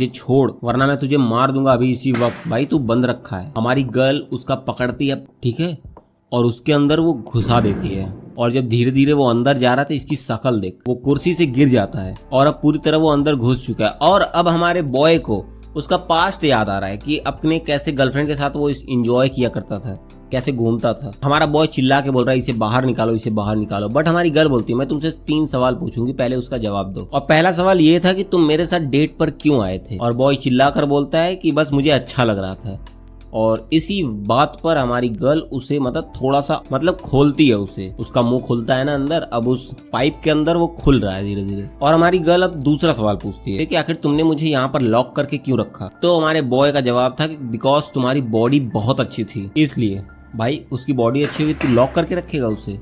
छोड़ वरना मैं तुझे मार दूंगा अभी इसी वक्त, भाई तू बंद रखा है। हमारी गर्ल उसका पकड़ती है, ठीक है, और उसके अंदर वो घुसा देती है, और जब धीरे धीरे वो अंदर जा रहा था इसकी शक्ल देख, वो कुर्सी से गिर जाता है और अब पूरी तरह वो अंदर घुस चुका है। और अब हमारे बॉय को उसका पास्ट याद आ रहा है कि अपने कैसे गर्लफ्रेंड के साथ वो एंजॉय किया करता था, कैसे घूमता था। हमारा बॉय चिल्ला के बोल रहा है इसे बाहर निकालो, इसे बाहर निकालो। बट हमारी गर्ल बोलती है मैं तुमसे 3 सवाल पूछूंगी, पहले उसका जवाब दो। और पहला सवाल ये था कि तुम मेरे साथ डेट पर क्यों आए थे, और बॉय चिल्ला कर बोलता है कि बस मुझे अच्छा लग रहा था। और इसी बात पर हमारी गर्ल उसे थोड़ा सा खोलती है उसे, उसका मुंह खुलता है ना अंदर, अब उस पाइप के अंदर वो खुल रहा है धीरे धीरे। और हमारी गर्ल अब दूसरा सवाल पूछती है कि आखिर तुमने मुझे यहाँ पर लॉक करके क्यों रखा। तो हमारे बॉय का जवाब था कि बिकॉज तुम्हारी बॉडी बहुत अच्छी थी, इसलिए। भाई उसकी बॉडी अच्छी हुई, तू लॉक करके रखेगा उसे।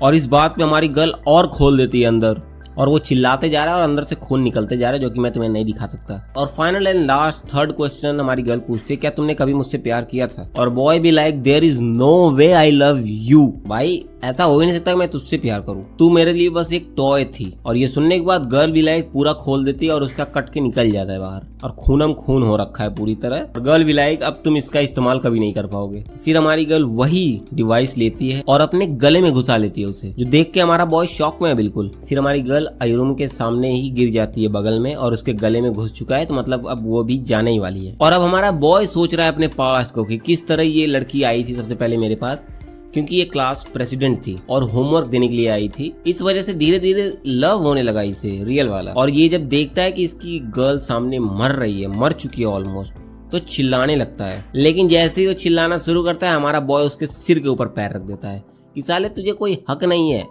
और इस बात पे हमारी गर्ल और खोल देती है अंदर, और वो चिल्लाते जा रहा है और अंदर से खून निकलते जा रहा है, जो कि मैं तुम्हें नहीं दिखा सकता। और final and last third question हमारी गर्ल पूछती है क्या तुमने कभी मुझसे प्यार किया था। और बॉय भी like there is no way I love you, भाई ऐसा हो ही नहीं सकता कि मैं तुझसे प्यार करूं, तू मेरे लिए बस एक टॉय थी। और ये सुनने के बाद गर्ल भी लाइक पूरा खोल देती है और उसका कट के निकल जाता है बाहर, और खूनम खून हो रखा है पूरी तरह। और गर्ल भी लाइक अब तुम इसका इस्तेमाल कभी नहीं कर पाओगे। फिर हमारी गर्ल वही डिवाइस लेती है और अपने गले में घुसा लेती है उसे, जो देख के हमारा बॉय शॉक में है बिल्कुल। फिर हमारी गर्ल आयरूम के सामने ही गिर जाती है बगल में, और उसके गले में घुस चुका है, तो मतलब अब वो भी जाने ही वाली है। और अब हमारा बॉय सोच रहा है अपने पास्ट को कि किस तरह ये लड़की आई थी सबसे पहले मेरे पास, क्योंकि ये क्लास प्रेसिडेंट थी और होमवर्क देने के लिए आई थी। इस वजह से धीरे धीरे लव होने लगा इसे, रियल वाला। और ये जब देखता है कि इसकी गर्ल सामने मर रही है, मर चुकी है ऑलमोस्ट, तो चिल्लाने लगता है। लेकिन जैसे ही वो चिल्लाना शुरू करता है हमारा बॉय उसके सिर के ऊपर पैर रख देता है कि साले तुझे कोई हक नहीं है,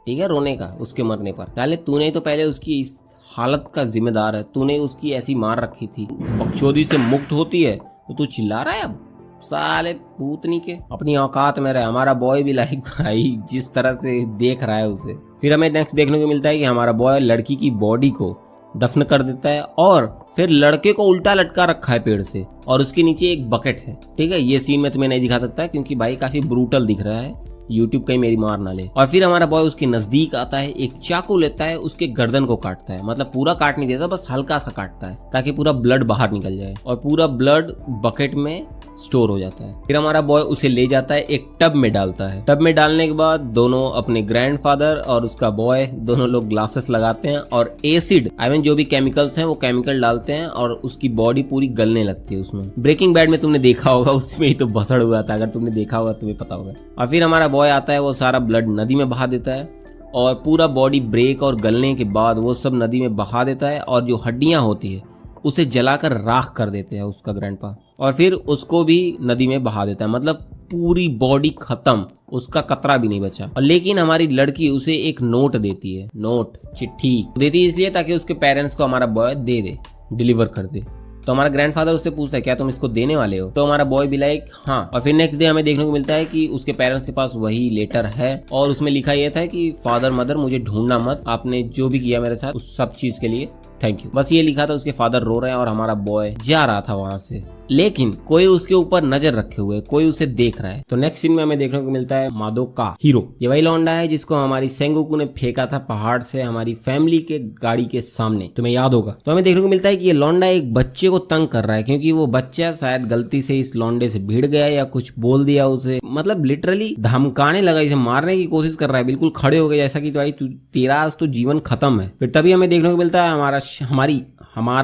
ठीक है, रोने का उसके मरने पर। साले तूने तो पहले उसकी इस हालत का जिम्मेदार है, तूने उसकी ऐसी मार रखी थी, बकचोदी से मुक्त होती है तो तू चिल्ला रहा है अब, साले पूतनी के, अपनी औकात में रहे। हमारा बॉय भी लाइक भाई जिस तरह से देख रहा है उसे। फिर हमें नेक्स्ट देखने को मिलता है कि हमारा बॉय लड़की की बॉडी को दफन कर देता है और फिर लड़के को उल्टा लटका रखा है पेड़ से और उसके नीचे एक बकेट है। ठीक है, ये सीन मैं तुम्हें नहीं दिखा सकता क्योंकि भाई काफी ब्रूटल दिख रहा है, यूट्यूब कहीं मेरी मार ना ले। और फिर हमारा बॉय उसके नजदीक आता है, एक चाकू लेता है, उसके गर्दन को काटता है, मतलब पूरा काट नहीं देता, बस हल्का सा काटता है ताकि पूरा ब्लड बाहर निकल जाए और पूरा ब्लड बकेट में स्टोर हो जाता है। फिर हमारा बॉय उसे ले जाता है, एक टब में डालता है। टब में डालने के बाद दोनों अपने ग्रैंडफादर और उसका बॉय दोनों लोग ग्लासेस लगाते हैं और एसिड जो भी केमिकल्स हैं वो केमिकल डालते हैं और उसकी बॉडी पूरी गलने लगती है उसमें। ब्रेकिंग बैड में तुमने देखा होगा, उसमें ही तो भसड़ हुआ था, अगर तुमने देखा होगा तुम्हें पता होगा। और फिर हमारा बॉय आता है, वो सारा ब्लड नदी में बहा देता है और पूरा बॉडी ब्रेक और गलने के बाद वो सब नदी में बहा देता है और जो हड्डियां होती है उसे जलाकर राख कर देते हैं उसका ग्रैंडपा, और फिर उसको भी नदी में बहा देता है, मतलब पूरी बॉडी खत्म, उसका कतरा भी नहीं बचा। और लेकिन हमारी लड़की उसे एक नोट देती है, नोट चिट्ठी देती है इसलिए ताकि उसके पेरेंट्स को हमारा बॉय दे दे, डिलीवर कर दे। तो हमारा ग्रैंडफादर उससे पूछता है क्या तुम इसको देने वाले हो, तो हमारा बॉय भी लाइक हाँ। और फिर नेक्स्ट डे हमें देखने को मिलता है कि उसके पेरेंट्स के पास वही लेटर है और उसमें लिखा यह था कि फादर मदर मुझे ढूंढना मत, आपने जो भी किया मेरे साथ उस सब चीज के लिए थैंक यू, बस ये लिखा था। उसके फादर रो रहे हैं और हमारा बॉय जा रहा था वहां से, लेकिन कोई उसके ऊपर नजर रखे हुए, कोई उसे देख रहा है। तो नेक्स्ट सीन में हमें देखने को मिलता है मादोका हीरो, ये वही लौंडा है जिसको हमारी सेंगोकू ने फेंका था पहाड़ से हमारी फैमिली के गाड़ी के सामने, तुम्हें याद होगा। तो हमें देखने को मिलता है कि ये लौंडा एक बच्चे को तंग कर रहा है क्योंकि वो बच्चा शायद गलती से इस लौंडे से भिड़ गया या कुछ बोल दिया उसे, मतलब लिटरली धमकाने लगा, इसे मारने की कोशिश कर रहा है, बिल्कुल खड़े हो गए जैसा कि भाई तेरा आज तो जीवन खत्म है। फिर तभी हमें देखने को मिलता है हमारा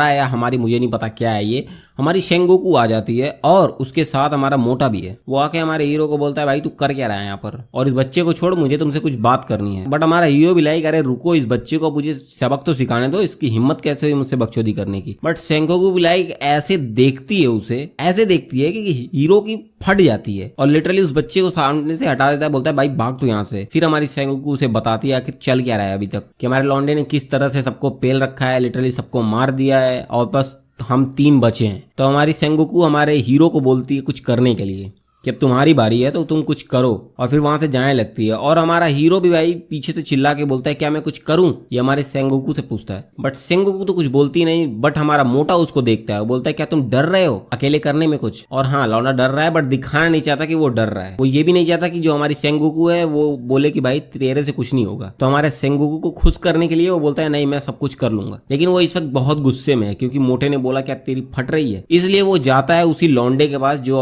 या हमारी मुझे नहीं पता क्या है ये, हमारी सेंगोकू आ जाती है और उसके साथ हमारा मोटा भी है। वो आके हमारे हीरो को बोलता है भाई तू कर क्या रहा है यहाँ पर, और इस बच्चे को छोड़, मुझे तुमसे कुछ बात करनी है। बट हमारा हीरो भी लाइक अरे रुको, इस बच्चे को मुझे सबक तो सिखाने दो, इसकी हिम्मत कैसे हुई मुझसे बकचोदी करने की। बट सेंगोकू भी लाइक ऐसे देखती है उसे, ऐसे देखती है कि हीरो की फट जाती है और लिटरली उस बच्चे को सामने से हटा देता है, बोलता है भाई भाग तू यहाँ से। फिर हमारी सेंगोकू उसे बताती है कि चल क्या रहा है अभी तक, कि हमारे लौंडे ने किस तरह से सबको पेल रखा है, लिटरली सबको मार दिया है और बस हम 3 बचे हैं। तो हमारी सेंगोकू हमारे हीरो को बोलती है कुछ करने के लिए कि अब तुम्हारी बारी है तो तुम कुछ करो, और फिर वहां से जाने लगती है। और हमारा हीरो भी भाई पीछे से चिल्ला के बोलता है क्या मैं कुछ करूं, ये हमारे सेंगोकू से पूछता है। बट सेंगोकू तो कुछ बोलती नहीं, बट हमारा मोटा उसको देखता है, वो बोलता है क्या तुम डर रहे हो अकेले करने में कुछ। और हाँ, लौंडा डर रहा है बट दिखाना नहीं चाहता कि वो डर रहा है, वो ये भी नहीं चाहता कि जो हमारी सेंगोकू है वो बोले कि भाई तेरे से कुछ नहीं होगा। तो हमारे सेंगोकू को खुश करने के लिए वो बोलता है नहीं मैं सब कुछ कर लूंगा, लेकिन वो इस वक्त बहुत गुस्से में है क्योंकि मोटे ने बोला क्या तेरी फट रही है, इसलिए वो जाता है उसी लौंडे के पास जो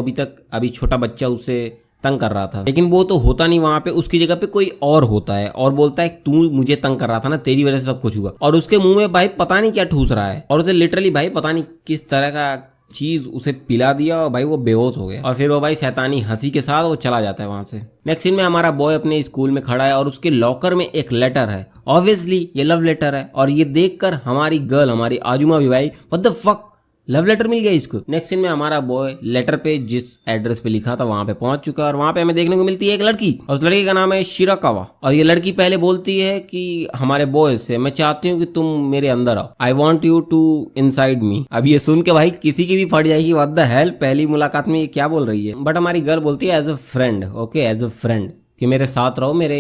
अभी छोटा बच्चा उसे तंग कर रहा था। लेकिन वो तो होता नहीं वहां पे, उसकी जगह पे कोई और होता है और बोलता है तू मुझे तंग कर रहा था ना, तेरी वजह से सब कुछ हुआ। और उसके मुंह में भाई पता नहीं क्या ठूस रहा है और उसे लिटरली भाई पता नहीं किस तरह का चीज उसे पिला दिया और भाई वो बेहोश हो गया। और फिर वो भाई शैतानी हंसी के साथ वो चला जाता है वहां से। नेक्स्ट सीन में हमारा बॉय अपने स्कूल में खड़ा है और उसके लॉकर में एक लेटर है, ऑब्वियसली ये लव लेटर है। और ये देखकर हमारी गर्ल, हमारी आजुमा भी भाई what the fuck, love letter मिल गया इसको। नेक्स्ट सीन में हमारा बॉय लेटर पे जिस एड्रेस पे लिखा था वहां पे पहुंच चुका है और वहां पे हमें देखने को मिलती है एक लड़की, और उस लड़की का नाम है शिराकावा। और ये लड़की पहले बोलती है कि हमारे बॉय से मैं चाहती हूँ कि तुम मेरे अंदर आओ, I want you to inside me. अब ये सुन के भाई किसी की भी फट जाएगी, व्हाट द हेल, पहली मुलाकात में ये क्या बोल रही है। बट हमारी गर्ल बोलती है as a friend, okay as a friend, कि मेरे साथ रहो मेरे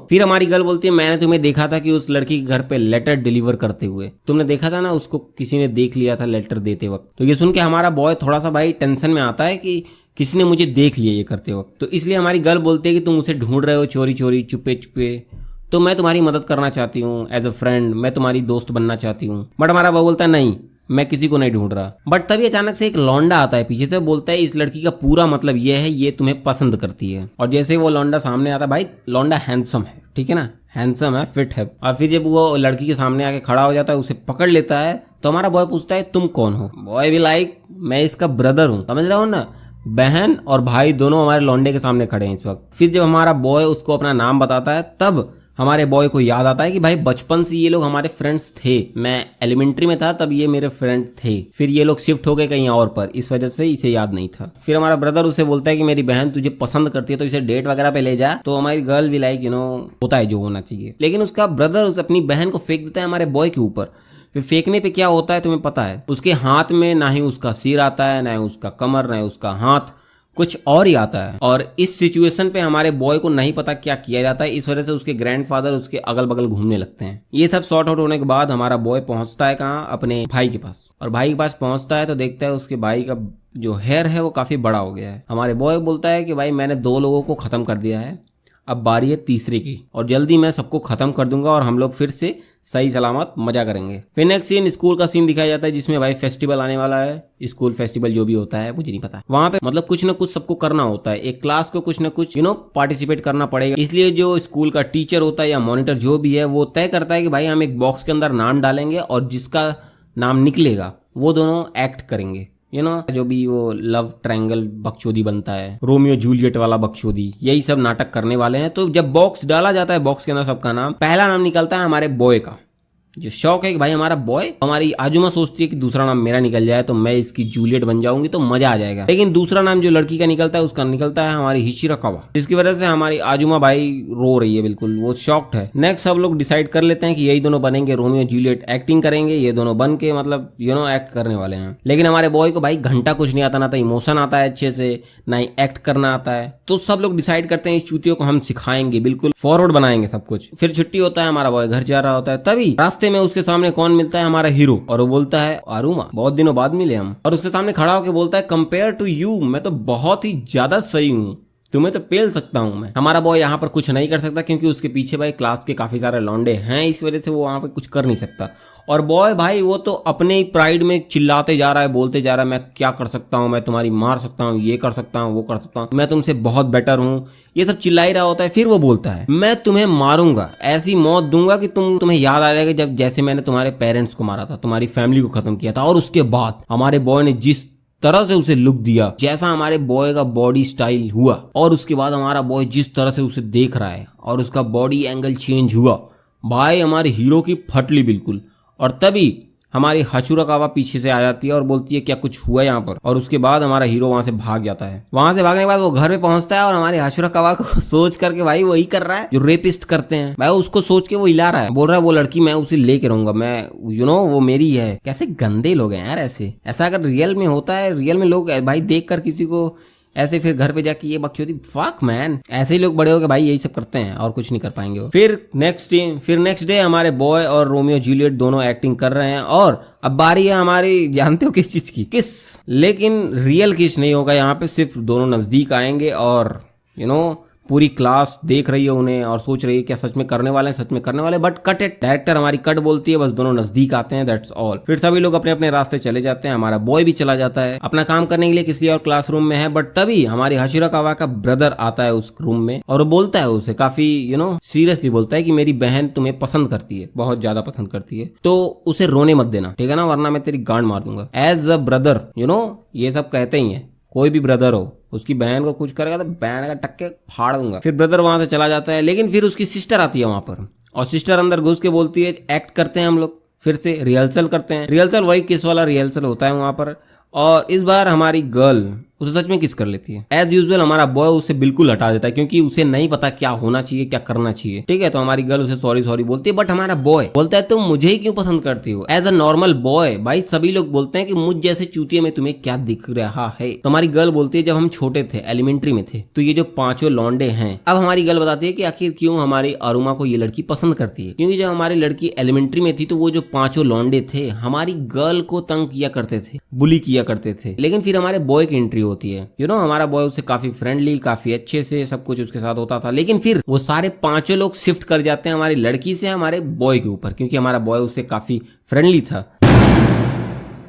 फिर हमारी गर्ल बोलती है मैंने तुम्हें देखा था कि उस लड़की के घर पे लेटर डिलीवर करते हुए, तुमने देखा था ना उसको किसी ने देख लिया था लेटर देते वक्त। तो ये सुन के हमारा बॉय थोड़ा सा भाई टेंशन में आता है कि किसी ने मुझे देख लिया ये करते वक्त। तो इसलिए हमारी गर्ल बोलती है कि तुम उसे ढूंढ रहे हो चोरी चोरी चुपे चुपे, तो मैं तुम्हारी मदद करना चाहती हूँ एज अ फ्रेंड, मैं तुम्हारी दोस्त बनना चाहती हूँ। बट हमारा बॉय बोलता है नहीं मैं किसी को नहीं ढूंढ रहा। बट तभी अचानक से एक लौंडा आता है पीछे से, बोलता है इस लड़की का पूरा मतलब ये है ये तुम्हें पसंद करती है। और जैसे वो लौंडा सामने आता है, भाई लौंडा हैंडसम है, ठीक है ना, हैंडसम है, फिट है। और फिर जब वो लड़की के सामने आके खड़ा हो जाता है, उसे पकड़ लेता है, तो हमारा बॉय पूछता है तुम कौन हो। बॉय भी लाइक मैं इसका ब्रदर हूँ, समझ रहा हूँ ना, बहन और भाई दोनों हमारे लौंडे के सामने खड़े हैं इस वक्त। फिर जब हमारा बॉय उसको अपना नाम बताता है, तब हमारे बॉय को याद आता है कि भाई बचपन से ये लोग हमारे फ्रेंड्स थे, मैं एलिमेंट्री में था तब ये मेरे फ्रेंड थे, फिर ये लोग शिफ्ट हो गए कहीं और पर, इस वजह से इसे याद नहीं था। फिर हमारा ब्रदर उसे बोलता है कि मेरी बहन तुझे पसंद करती है तो इसे डेट वगैरह पे ले जा। तो हमारी गर्ल भी लाइक होता है जो होना चाहिए, लेकिन उसका ब्रदर उस अपनी बहन को फेंक देता है हमारे बॉय के ऊपर। फिर फेंकने पे क्या होता है तुम्हें पता है, उसके हाथ में ना ही उसका सिर आता है, ना ही उसका कमर, ना ही उसका हाथ, कुछ और ही आता है। और इस सिचुएशन पे हमारे बॉय को नहीं पता क्या किया जाता है, इस वजह से उसके ग्रैंडफादर उसके अगल बगल घूमने लगते हैं। ये सब सॉर्ट आउट होने के बाद हमारा बॉय पहुंचता है कहाँ, अपने भाई के पास। और भाई के पास पहुंचता है तो देखता है उसके भाई का जो हेयर है वो काफी बड़ा हो गया है। हमारे बॉय बोलता है कि भाई मैंने 2 लोगों को खत्म कर दिया है, अब बारी है तीसरे की, और जल्दी मैं सबको खत्म कर दूंगा और हम लोग फिर से सही सलामत मजा करेंगे। फिर नेक्स्ट सीन स्कूल का सीन दिखाया जाता है, जिसमें भाई फेस्टिवल आने वाला है। स्कूल फेस्टिवल जो भी होता है मुझे नहीं पता, वहां पे मतलब कुछ ना कुछ सबको करना होता है। एक क्लास को कुछ ना कुछ पार्टिसिपेट करना पड़ेगा। इसलिए जो स्कूल का टीचर होता है या मॉनिटर जो भी है वो तय करता है कि भाई हम एक बॉक्स के अंदर नाम डालेंगे और जिसका नाम निकलेगा वो दोनों एक्ट करेंगे। जो भी वो लव ट्रायंगल बकचोदी बनता है, रोमियो जूलियट वाला बकचोदी, यही सब नाटक करने वाले हैं। तो जब बॉक्स डाला जाता है, बॉक्स के अंदर सबका नाम, पहला नाम निकलता है हमारे बॉय का। जो शौक है कि भाई हमारा बॉय, हमारी आजुमा सोचती है कि दूसरा नाम मेरा निकल जाए तो मैं इसकी जूलियट बन जाऊंगी तो मजा आ जाएगा। लेकिन दूसरा नाम जो लड़की का निकलता है उसका निकलता है हमारी हिशिराकावा, जिसकी वजह से हमारी आजुमा भाई रो रही है, बिल्कुल वो शॉक्ड है। नेक्स्ट सब लोग डिसाइड कर लेते हैं कि यही दोनों बनेंगे रोमियो जूलियट, एक्टिंग करेंगे ये दोनों बन के, मतलब एक्ट करने वाले हैं। लेकिन हमारे बॉय को भाई घंटा कुछ नहीं आता, ना तो इमोशन आता है अच्छे से, ना ही एक्ट करना आता है। तो सब लोग डिसाइड करते हैं इस चूतियों को हम सिखाएंगे, बिल्कुल फॉरवर्ड बनाएंगे सब कुछ। फिर छुट्टी होता है, हमारा बॉय घर जा रहा होता है, तभी रास्ते में उसके सामने कौन मिलता है, हमारा हीरो। और वो बोलता है आरुमा, बहुत दिनों बाद मिले हम। और उसके सामने खड़ा होकर बोलता है कंपेयर टू यू, मैं तो बहुत ही ज्यादा सही हूँ, तुम्हें तो पेल सकता हूं मैं। हमारा बॉय यहाँ पर कुछ नहीं कर सकता क्योंकि उसके पीछे भाई क्लास के काफी सारे लौंडे हैं, इस वजह से वो वहां पे कुछ कर नहीं सकता। और बॉय भाई वो तो अपने ही प्राइड में चिल्लाते जा रहा है, बोलते जा रहा है मैं क्या कर सकता हूँ, मैं तुम्हारी मार सकता हूँ, ये कर सकता हूँ, वो कर सकता हूँ, मैं तुमसे बहुत बेटर हूँ, ये सब चिल्ला ही रहा होता है। फिर वो बोलता है मैं तुम्हें मारूंगा, ऐसी मौत दूंगा कि तुम्हें याद आ जाएगा जब जैसे मैंने तुम्हारे पेरेंट्स को मारा था, तुम्हारी फैमिली को खत्म किया था। और उसके बाद हमारे बॉय ने जिस तरह से उसे लुक दिया, जैसा हमारे बॉय का बॉडी स्टाइल हुआ, और उसके बाद हमारा बॉय जिस तरह से उसे देख रहा है और उसका बॉडी एंगल चेंज हुआ, भाई हमारे हीरो की फटली बिल्कुल। और तभी हमारी हाचुराकावा पीछे से आ जाती है और बोलती है क्या कुछ हुआ यहाँ पर। और उसके बाद हमारा हीरो वहां से भाग जाता है। वहां से भागने के बाद वो घर पे पहुंचता है और हमारी हाचुराकावा को सोच करके भाई वही कर रहा है जो रेपिस्ट करते हैं, भाई उसको सोच के वो हिला रहा है, बोल रहा है वो लड़की मैं उसे लेके रहूंगा, मैं वो मेरी है। कैसे गंदे लोग हैं यार ऐसा अगर रियल में होता है, रियल में लोग भाई देख कर किसी को ऐसे फिर घर पे जाके ये बकचोदी, फक मैन, ऐसे ही लोग बड़े हो के भाई यही सब करते हैं और कुछ नहीं कर पाएंगे वो। फिर नेक्स्ट डे हमारे बॉय और रोमियो जूलियट दोनों एक्टिंग कर रहे हैं। और अब बारी है हमारी, जानते हो किस चीज की, किस, लेकिन रियल किस नहीं होगा यहाँ पे, सिर्फ दोनों नजदीक आएंगे और पूरी क्लास देख रही है उन्हें और सोच रही है क्या सच में करने वाले हैं, सच में करने वाले, बट कट इट, डायरेक्टर हमारी कट बोलती है बस दोनों नजदीक आते हैं, दैट्स ऑल। फिर सभी लोग अपने अपने रास्ते चले जाते हैं। हमारा बॉय भी चला जाता है अपना काम करने के लिए, किसी और क्लासरूम में है। बट तभी हमारी हाशिराकावा का ब्रदर आता है उस रूम में और वो बोलता है उसे काफी सीरियसली बोलता है कि मेरी बहन तुम्हें पसंद करती है, बहुत ज्यादा पसंद करती है, तो उसे रोने मत देना, ठीक है ना, वरना मैं तेरी गांड मार दूंगा। एज अ ब्रदर ये सब कहते ही है, कोई भी ब्रदर हो उसकी बहन को कुछ करेगा तो बहन का टक्के फाड़ दूंगा। फिर ब्रदर वहां से चला जाता है, लेकिन फिर उसकी सिस्टर आती है वहां पर और सिस्टर अंदर घुस के बोलती है एक्ट करते हैं हम लोग, फिर से रिहर्सल करते हैं। रिहर्सल वही किस वाला रिहर्सल होता है वहां पर, और इस बार हमारी गर्ल उसे सच में किस कर लेती है। एज यूजुअल हमारा बॉय उसे बिल्कुल हटा देता है क्योंकि उसे नहीं पता क्या होना चाहिए, क्या करना चाहिए, ठीक है। तो हमारी गर्ल उसे सॉरी बोलती है, बट हमारा बॉय बोलता है तुम मुझे ही क्यों पसंद करती हो। एज अ नॉर्मल बॉय भाई सभी लोग बोलते हैं कि मुझ जैसे चूतिए में तुम्हें क्या दिख रहा है। तो हमारी गर्ल बोलती है जब हम छोटे थे, एलिमेंट्री में थे, तो ये जो 5 लौंडे हैं, अब हमारी गर्ल बताती है कि आखिर क्यों हमारी अरुमा को ये लड़की पसंद करती है, क्योंकि जब हमारी लड़की एलिमेंट्री में थी तो वो जो 5 लौंडे थे हमारी गर्ल को तंग किया करते थे, बुली किया करते थे। लेकिन फिर हमारे बॉय की एंट्री होती है, हमारा बॉय उससे काफी फ्रेंडली, काफी अच्छे से सब कुछ उसके साथ होता था। लेकिन फिर वो सारे 5 लोग शिफ्ट कर जाते हैं हमारी लड़की से हमारे बॉय के ऊपर, क्योंकि हमारा बॉय उससे काफी फ्रेंडली था।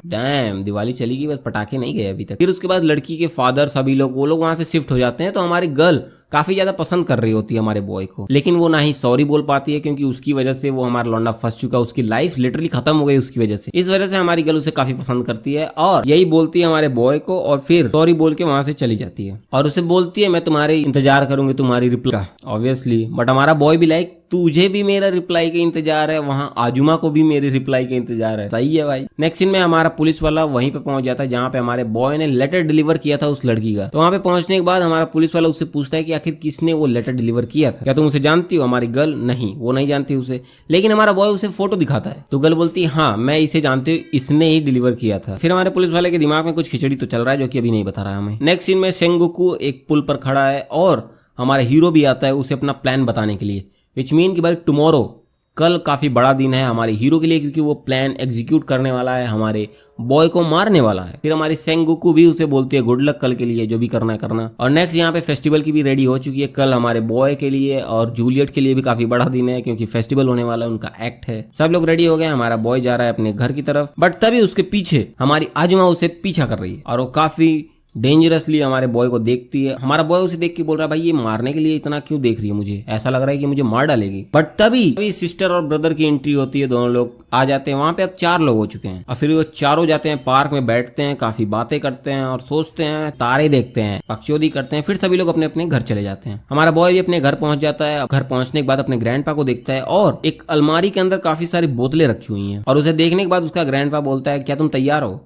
डैम, दिवाली चली गई, बस पटाखे नहीं गए अभी तक। फिर उसके बाद लड़की के फादर सभी लोग वो लोग वहां से शिफ्ट हो जाते हैं। तो हमारी गर्ल काफी ज्यादा पसंद कर रही होती है हमारे बॉय को, लेकिन वो ना ही सॉरी बोल पाती है क्योंकि उसकी वजह से वो हमारा लौंडा फंस चुका, उसकी लाइफ लिटरली खत्म हो गई उसकी वजह से। इस वजह से हमारी गर्ल उसे काफी पसंद करती है और यही बोलती है हमारे बॉय को, और फिर सॉरी बोल के वहां से चली जाती है और उसे बोलती है मैं तुम्हारे इंतजार करूंगी तुम्हारी रिप्लाई का, ऑब्वियसली। बट हमारा बॉय भी लाइक तुझे भी मेरा रिप्लाई का इंतजार है, वहां आजुमा को भी मेरे रिप्लाई का इंतजार है। सही है भाई। नेक्स्ट सीन में हमारा पुलिस वाला वहीं पे पहुंच जाता है जहां पे हमारे बॉय ने लेटर डिलीवर किया था उस लड़की का। तो वहां पे पहुंचने के बाद हमारा पुलिस वाला उससे पूछता है कि आखिर किसने वो लेटर डिलीवर किया था, क्या तुम उसे जानती हो? हमारी गर्ल नहीं, वो नहीं जानती उसे, लेकिन हमारा बॉय उसे फोटो दिखाता है। तो गर्ल बोलती है हाँ मैं इसे जानती हूँ, इसने ही डिलीवर किया था। फिर हमारे पुलिस वाले के दिमाग में कुछ खिचड़ी तो चल रहा है जो कि अभी नहीं बता रहा है हमें। नेक्स्ट सीन में सेंगोकू एक पुल पर खड़ा है और हमारा हीरो भी आता है उसे अपना प्लान बताने के लिए, विच मीन कि भाई टुमारो, कल काफी बड़ा दिन है हमारे हीरो के लिए, क्योंकि वो प्लान एग्जीक्यूट करने वाला है, हमारे बॉय को मारने वाला है। फिर हमारी सेंगोकू भी उसे बोलती है गुड लक कल के लिए, जो भी करना है करना। और नेक्स्ट यहाँ पे फेस्टिवल की भी रेडी हो चुकी है, कल हमारे बॉय के लिए और जूलियट के लिए भी काफी बड़ा दिन है क्योंकि फेस्टिवल होने वाला है, उनका एक्ट है। सब लोग रेडी हो गए, हमारा बॉय जा रहा है अपने घर की तरफ, बट तभी उसके पीछे हमारी आजुमा उसे पीछा कर रही है और वो काफी डेंजरसली हमारे बॉय को देखती है। हमारा बॉय उसे देख के बोल रहा है भाई ये मारने के लिए इतना क्यों देख रही है, मुझे ऐसा लग रहा है कि मुझे मार डालेगी। बट तभी सिस्टर और ब्रदर की एंट्री होती है, दोनों लोग आ जाते हैं। वहां पे अब 4 लोग हो चुके हैं और फिर वो चारों जाते हैं पार्क में, बैठते हैं, काफी बातें करते हैं और सोचते हैं, तारे देखते हैं, पक्षोदी करते हैं। फिर सभी लोग अपने अपने घर चले जाते हैं। हमारा बॉय भी अपने घर पहुंच जाता है। घर पहुंचने के बाद अपने ग्रैंडपा को देखता है और एक अलमारी के अंदर काफी सारी बोतलें रखी हुई हैं और उसे देखने के बाद उसका ग्रैंडपा बोलता है क्या तुम तैयार हो?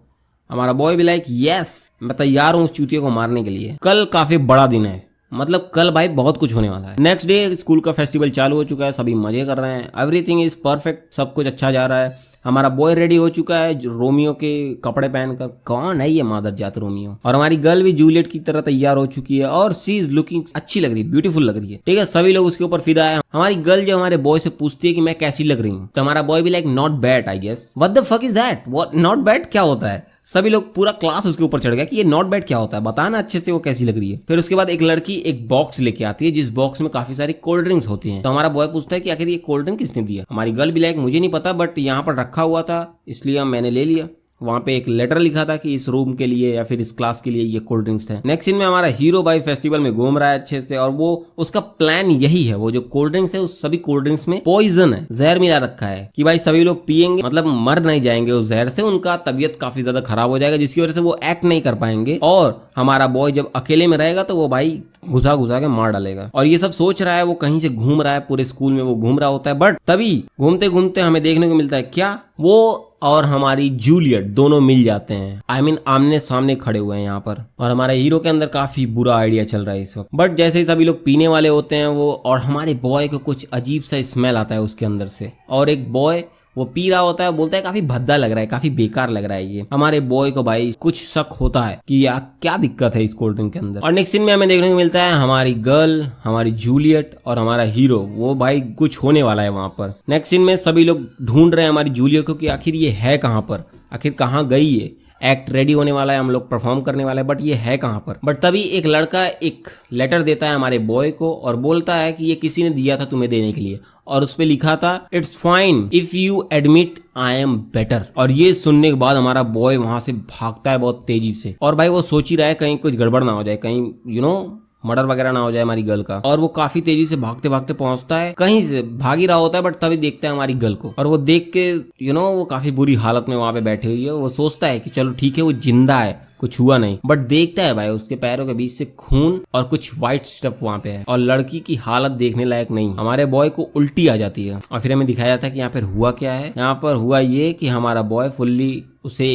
हमारा बॉय भी लाइक यस मैं तैयार हूँ उस चूतिया को मारने के लिए। कल काफी बड़ा दिन है, मतलब कल भाई बहुत कुछ होने वाला है। नेक्स्ट डे स्कूल का फेस्टिवल चालू हो चुका है, सभी मजे कर रहे हैं, एवरीथिंग इज परफेक्ट, सब कुछ अच्छा जा रहा है। हमारा बॉय रेडी हो चुका है रोमियो के कपड़े पहनकर। कौन है ये मादर जात रोमियो? और हमारी गर्ल भी जूलियट की तरह तैयार हो चुकी है और सी इज लुकिंग अच्छी लग रही है, ब्यूटीफुल लग रही है। ठीक है, सभी लोग उसके ऊपर फिदा है। हमारी गर्ल जो हमारे बॉय से पूछती है कि मैं कैसी लग रही हूँ, तो हमारा बॉय भी like not bad I guess. What the fuck is that? What not bad क्या होता है? सभी लोग पूरा क्लास उसके ऊपर चढ़ गया कि ये नॉट बैड क्या होता है, बताना अच्छे से वो कैसी लग रही है। फिर उसके बाद एक लड़की एक बॉक्स लेके आती है जिस बॉक्स में काफी सारी कोल्ड ड्रिंक्स होती हैं। तो हमारा बॉय पूछता है कि आखिर ये कोल्ड ड्रिंक किसने दिया? हमारी गर्ल भी लाइक मुझे नहीं पता, बट यहाँ पर रखा हुआ था इसलिए मैंने ले लिया। वहां पे एक लेटर लिखा था कि इस रूम के लिए या फिर इस क्लास के लिए ये कोल्ड ड्रिंक्स थे। नेक्स्ट सीन में हमारा हीरो भाई फेस्टिवल में घूम रहा है अच्छे से और वो उसका प्लान यही है, वो जो कोल्ड ड्रिंक्स है उस सभी कोल्ड ड्रिंक्स में पॉइजन है, जहर मिला रखा है कि भाई सभी लोग पिएंगे, मतलब मर नहीं जाएंगे उस जहर से, उनका तबीयत काफी ज्यादा खराब हो जाएगा जिसकी वजह से वो एक्ट नहीं कर पाएंगे और हमारा बॉय जब अकेले में रहेगा तो वो भाई घुसा घुसा के मार डालेगा। और ये सब सोच रहा है, वो कहीं से घूम रहा है, पूरे स्कूल में वो घूम रहा होता है, बट तभी घूमते घूमते हमें देखने को मिलता है क्या, वो और हमारी जूलियट दोनों मिल जाते हैं। आई मीन आमने सामने खड़े हुए हैं यहाँ पर। और हमारे हीरो के अंदर काफी बुरा आइडिया चल रहा है इस वक्त, बट जैसे ही सभी लोग पीने वाले होते हैं वो, और हमारे बॉय को कुछ अजीब सा स्मेल आता है उसके अंदर से, और एक बॉय वो पी रहा होता है, बोलता है काफी भद्दा लग रहा है, काफी बेकार लग रहा है ये। हमारे बॉय को भाई कुछ शक होता है कि यार क्या दिक्कत है इस कोल्ड ड्रिंक के अंदर। और नेक्स्ट सीन में हमें देखने को मिलता है हमारी गर्ल, हमारी जूलियट और हमारा हीरो, वो भाई कुछ होने वाला है वहां पर। नेक्स्ट सीन में सभी लोग ढूंढ रहे हैं हमारी जूलियट को कि आखिर ये है कहाँ पर, आखिर कहाँ गई है। एक्ट रेडी होने वाला है, हम लोग परफॉर्म करने वाले हैं, बट ये है कहाँ पर। बट तभी एक लड़का एक लेटर देता है हमारे बॉय को और बोलता है कि ये किसी ने दिया था तुम्हें देने के लिए, और उस पे लिखा था it's fine if you admit I am better. और ये सुनने के बाद हमारा बॉय वहां से भागता है बहुत तेजी से, और भाई वो सोच ही रहा है कहीं कुछ गड़बड़ ना हो जाए, कहीं यू नो मर्डर वगैरह ना हो जाए हमारी गर्ल का। और वो काफी तेजी से भागते भागते पहुंचता है, कहीं से भाग ही रहा होता है, बट तभी देखता है हमारी गर्ल को, और वो देख के यू नो वो काफी बुरी हालत में वहां पे बैठी हुई है। वो सोचता है कि चलो ठीक है वो जिंदा है, कुछ हुआ नहीं, बट देखता है भाई उसके पैरों के बीच से खून और कुछ व्हाइट स्टफ वहां पे है, और लड़की की हालत देखने लायक नहीं। हमारे बॉय को उल्टी आ जाती है। और फिर हमें दिखाया जाता है कि यहाँ पर हुआ क्या है। यहाँ पर हुआ ये कि हमारा बॉय फुल्ली उसे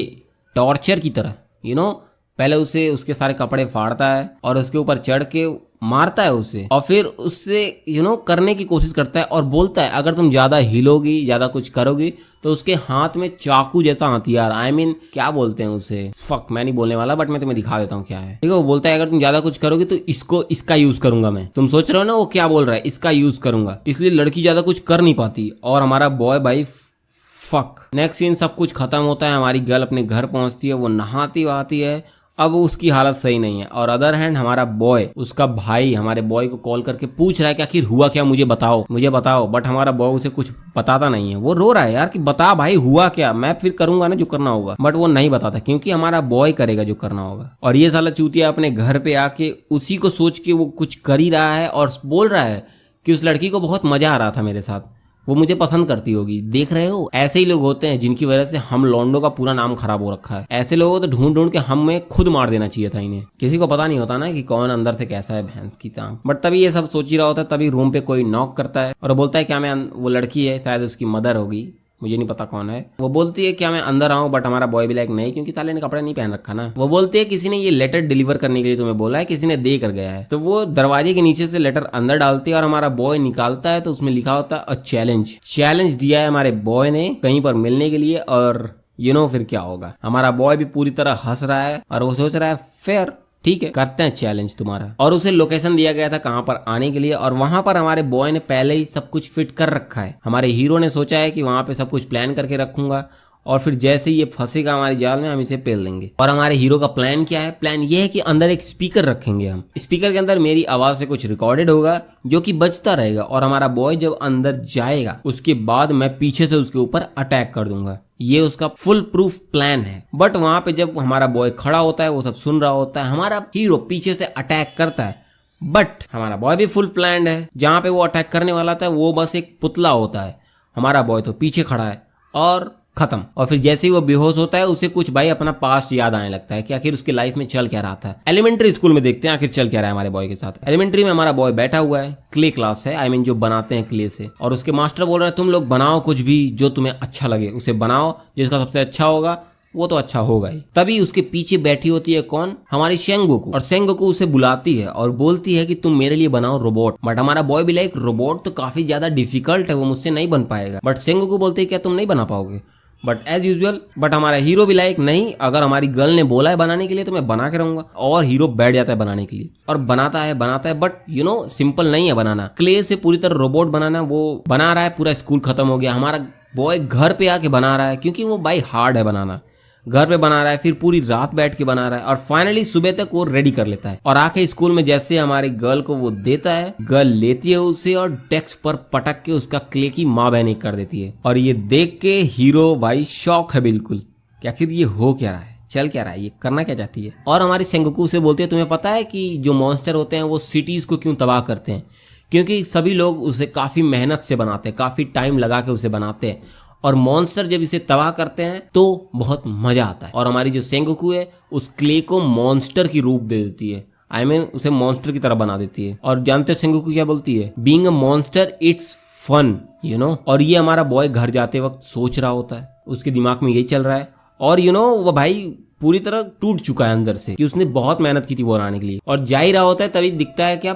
टॉर्चर की तरह यू नो पहले उसे उसके सारे कपड़े फाड़ता है और उसके ऊपर चढ़ के मारता है उसे, और फिर उससे यू नो करने की कोशिश करता है और बोलता है अगर तुम ज्यादा हिलोगी, ज्यादा कुछ करोगी तो उसके हाथ में चाकू जैसा हथियार, आई मीन क्या बोलते हैं उसे, फक मैं नहीं बोलने वाला, बट मैं तुम्हें दिखा देता हूँ क्या है। ठीक है, वो बोलता है अगर तुम ज्यादा कुछ करोगे तो इसका यूज करूंगा मैं। तुम सोच रहे हो ना वो क्या बोल रहा है, इसका यूज करूंगा। इसलिए लड़की ज्यादा कुछ कर नहीं पाती और हमारा बॉय भाई फक। नेक्स्ट सीन सब कुछ खत्म होता है, हमारी गर्ल अपने घर पहुंचती है, वो नहाती वहाती है, अब उसकी हालत सही नहीं है। और अदर हैंड हमारा बॉय, उसका भाई हमारे बॉय को कॉल करके पूछ रहा है कि आखिर हुआ क्या, मुझे बताओ। बट हमारा बॉय उसे कुछ बताता नहीं है। वो रो रहा है यार कि बता भाई हुआ क्या, मैं फिर करूंगा ना जो करना होगा, बट वो नहीं बताता क्योंकि हमारा बॉय करेगा जो करना होगा। और ये साला चूतिया अपने घर पे आके उसी को सोच के वो कुछ कर ही रहा है और बोल रहा है कि उस लड़की को बहुत मजा आ रहा था मेरे साथ, वो मुझे पसंद करती होगी। देख रहे हो, ऐसे ही लोग होते हैं जिनकी वजह से हम लौंडों का पूरा नाम खराब हो रखा है। ऐसे लोगों को तो ढूंढ ढूंढ के हमें खुद मार देना चाहिए था इन्हें। किसी को पता नहीं होता ना कि कौन अंदर से कैसा है भैंस की टांग। बट तभी ये सब सोच ही रहा होता है, तभी रूम पे कोई नॉक करता है और बोलता है क्या मैं, वो लड़की है शायद उसकी मदर होगी, मुझे नहीं पता कौन है। वो बोलती है क्या मैं अंदर आऊं, बट हमारा बॉय भी लाइक नहीं, क्योंकि साले ने कपड़ा नहीं पहन रखा ना। वो बोलती है किसी ने ये लेटर डिलीवर करने के लिए तुम्हें बोला है, किसी ने दे कर गया है। तो वो दरवाजे के नीचे से लेटर अंदर डालती है और हमारा बॉय निकालता है तो उसमें लिखा होता है अ चैलेंज दिया है हमारे बॉय ने कहीं पर मिलने के लिए। और फिर क्या होगा, हमारा बॉय भी पूरी तरह हंस रहा है और वो सोच रहा है फेयर, ठीक है करते हैं चैलेंज तुम्हारा। और उसे लोकेशन दिया गया था कहां पर आने के लिए, और वहां पर हमारे बॉय ने पहले ही सब कुछ फिट कर रखा है। हमारे हीरो ने सोचा है कि वहां पे सब कुछ प्लान करके रखूंगा और फिर जैसे ही ये फंसेगा हमारी जाल में हम इसे पेल देंगे। और हमारे हीरो का प्लान क्या है, प्लान ये है कि अंदर एक स्पीकर रखेंगे हम। स्पीकर के अंदर मेरी आवाज से कुछ रिकॉर्डेड होगा जो कि बजता रहेगा और हमारा बॉय जब अंदर जाएगा उसके बाद मैं पीछे से उसके ऊपर अटैक कर दूंगा। ये उसका फुल प्रूफ प्लान है। बट वहां पे जब हमारा बॉय खड़ा होता है, वो सब सुन रहा होता है, हमारा हीरो पीछे से अटैक करता है। बट हमारा बॉय भी फुल प्लान्ड है, जहां पे वो अटैक करने वाला था वो बस एक पुतला होता है, हमारा बॉय तो पीछे खड़ा है और खत्म। और फिर जैसे ही वो बेहोश होता है उसे कुछ भाई अपना पास्ट याद आने लगता है कि आखिर उसकी लाइफ में चल क्या रहा था। एलिमेंट्री स्कूल में देखते हैं आखिर चल क्या रहा है हमारे बॉय के साथ। एलिमेंट्री में हमारा बॉय बैठा हुआ है, क्ले क्लास है, आई मीन जो बनाते हैं क्ले से, और उसके मास्टर बोल रहे हैं तुम लोग बनाओ कुछ भी जो तुम्हें अच्छा लगे, उसे बनाओ, जिसका सबसे अच्छा होगा वो तो अच्छा होगा ही। तभी उसके पीछे बैठी होती है कौन, हमारी सेंगोकू, और सेंगोकू उसे बुलाती है और बोलती है कि तुम मेरे लिए बनाओ रोबोट। बट हमारा बॉय भी लाइक रोबोट तो काफी ज्यादा डिफिकल्ट है, वो मुझसे नहीं बन पाएगा। बट सेंगोकू बोलती है क्या तुम नहीं बना पाओगे, बट एज यूजुअल। बट हमारा हीरो भी लाइक नहीं, अगर हमारी गर्ल ने बोला है बनाने के लिए तो मैं बना के रहूंगा। और हीरो बैठ जाता है बनाने के लिए और बनाता है बट सिंपल नहीं है बनाना। क्ले से पूरी तरह रोबोट बनाना, वो बना रहा है, पूरा स्कूल खत्म हो गया। हमारा बॉय घर पे आके बना रहा है क्योंकि वो भाई हार्ड है बनाना, घर पे बना रहा है, फिर पूरी रात बैठ के बना रहा है और फाइनली सुबह तक वो रेडी कर लेता है। और आके स्कूल में जैसे हमारी गर्ल को वो देता है, गर्ल लेती है उसे और डेस्क पर पटक के उसका क्ले की माँ बहन कर देती है। और ये देख के हीरो भाई शॉक है बिल्कुल कि आखिर ये हो क्या रहा है, चल क्या रहा है, ये करना क्या चाहती है। और हमारी सेंगोकू से बोलती है तुम्हें पता है कि जो मॉन्स्टर होते हैं वो सिटीज को क्यों तबाह करते हैं, क्योंकि सभी लोग उसे काफी मेहनत से बनाते हैं, काफी टाइम लगा के उसे बनाते हैं, और मॉन्स्टर जब इसे तबाह करते हैं तो बहुत मजा आता है। और हमारी जो सेंगोकू है उस क्ले को मॉन्स्टर की रूप दे देती है, आई मीन उसे मॉन्स्टर की तरह बना देती है। और जानते हो सेंगोकू क्या बोलती है, being a monster it's fun, और ये हमारा बॉय घर जाते वक्त सोच रहा होता है, उसके दिमाग में यही चल रहा है। और वो भाई पूरी तरह टूट चुका है अंदर से कि उसने बहुत मेहनत की थी वो बनाने के लिए। और जा ही रहा होता है तभी दिखता है क्या,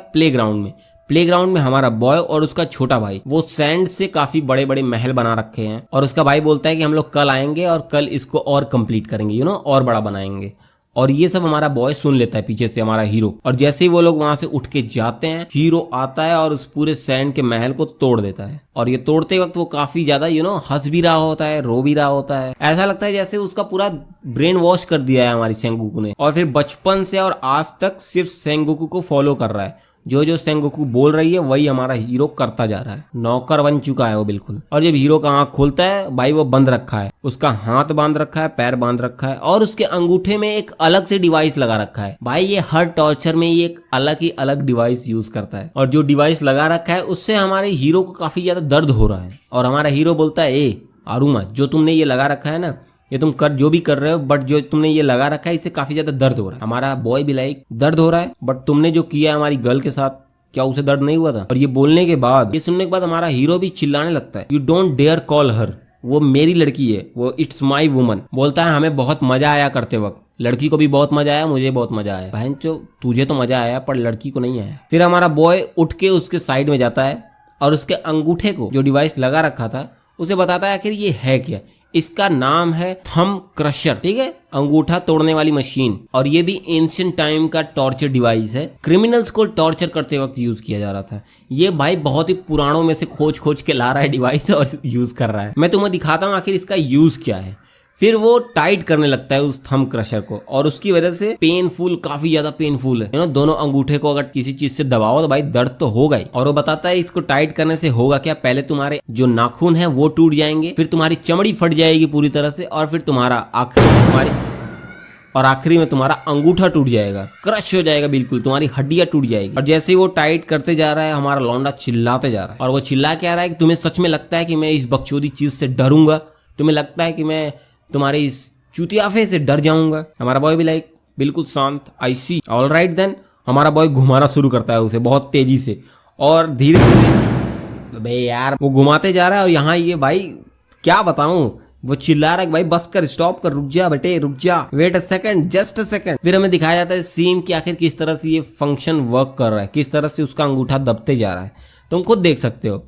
प्लेग्राउंड में हमारा बॉय और उसका छोटा भाई वो सैंड से काफी बड़े बड़े महल बना रखे हैं। और उसका भाई बोलता है कि हम लोग कल आएंगे और कल इसको और कंप्लीट करेंगे, और बड़ा बनाएंगे। और ये सब हमारा बॉय सुन लेता है पीछे से हमारा हीरो। और जैसे ही वो लोग वहां से उठ के जाते हैं, हीरो आता है और उस पूरे सैंड के महल को तोड़ देता है। और ये तोड़ते वक्त वो काफी ज्यादा हंस भी रहा होता है, रो भी रहा होता है, ऐसा लगता है जैसे उसका पूरा ब्रेन वॉश कर दिया है हमारी सेंगोकू ने। और फिर बचपन से और आज तक सिर्फ सेंगोकू को फॉलो कर रहा है, जो सेंगोकू बोल रही है वही हमारा हीरो करता जा रहा है, नौकर बन चुका है वो बिल्कुल। और जब हीरो का आंख खोलता है भाई वो बंद रखा है, उसका हाथ बांध रखा है, पैर बांध रखा है और उसके अंगूठे में एक अलग से डिवाइस लगा रखा है। भाई ये हर टॉर्चर में ये एक अलग डिवाइस यूज करता है। और जो डिवाइस लगा रखा है उससे हमारे हीरो को काफी ज्यादा दर्द हो रहा है। और हमारा हीरो बोलता है ए आरुमा, जो तुमने ये लगा रखा है ना, ये तुम कर जो भी कर रहे हो, बट जो तुमने ये लगा रखा है इससे काफी ज्यादा दर्द हो रहा है। हमारा बॉय भी लाइक दर्द हो रहा है, बट तुमने जो किया है हमारी गर्ल के साथ, क्या उसे दर्द नहीं हुआ था। और ये बोलने के बाद, ये सुनने के बाद हमारा हीरो भी चिल्लाने लगता है, you don't dare call her, वो मेरी लड़की है, वो इट्स माई वुमन। बोलता है हमें बहुत मजा आया करते वक्त, लड़की को भी बहुत मजा आया, मुझे बहुत मजा आया। बहन चो तुझे तो मजा आया पर लड़की को नहीं आया। फिर हमारा बॉय उठ के उसके साइड में जाता है और उसके अंगूठे को जो डिवाइस लगा रखा था उसे बताता है आखिर ये है क्या। इसका नाम है थंब क्रशर, ठीक है, अंगूठा तोड़ने वाली मशीन। और ये भी एंशिएंट टाइम का टॉर्चर डिवाइस है, क्रिमिनल्स को टॉर्चर करते वक्त यूज किया जा रहा था। ये भाई बहुत ही पुराणों में से खोज के ला रहा है डिवाइस और यूज कर रहा है। मैं तुम्हें दिखाता हूँ आखिर इसका यूज क्या है। फिर वो टाइट करने लगता है उस थंब क्रशर को और उसकी वजह से पेनफुल, काफी ज्यादा पेनफुल है। दोनों अंगूठे को अगर किसी चीज से दबाओ तो भाई दर्द तो होगा ही। और वो बताता है इसको टाइट करने से होगा क्या, पहले तुम्हारे जो नाखून है वो टूट जाएंगे, फिर तुम्हारी चमड़ी फट जाएगी पूरी तरह से, और फिर तुम्हारा आखिर और आखिरी में तुम्हारा अंगूठा टूट जाएगा, क्रश हो जाएगा, बिल्कुल तुम्हारी हड्डियां टूट जाएगी। और जैसे ही वो टाइट करते जा रहा है, हमारा लौंडा चिल्लाते जा रहा है, और वो चिल्ला के आ रहा है कि तुम्हें सच में लगता है कि मैं इस बकचोदी चीज से डरूंगा, तुम्हें लगता है कि मैं तुम्हारे इस चुतियाफे से डर जाऊंगा। हमारा बॉय भी लाइक बिल्कुल शांत, आई सी, ऑल राइट देन। हमारा बॉय घुमाना शुरू करता है उसे बहुत तेजी से, और धीरे धीरे बे यार वो घुमाते जा रहा है। और यहाँ ये भाई क्या बताऊं, वो चिल्ला रहा है कि भाई बस कर, स्टॉप कर, रुक जा बेटे, रुक जा, wait a second, just a second. फिर हमें दिखाया जाता है सीन कि आखिर किस तरह से ये फंक्शन वर्क कर रहा है, किस तरह से उसका अंगूठा दबते जा रहा है। तुम खुद देख सकते हो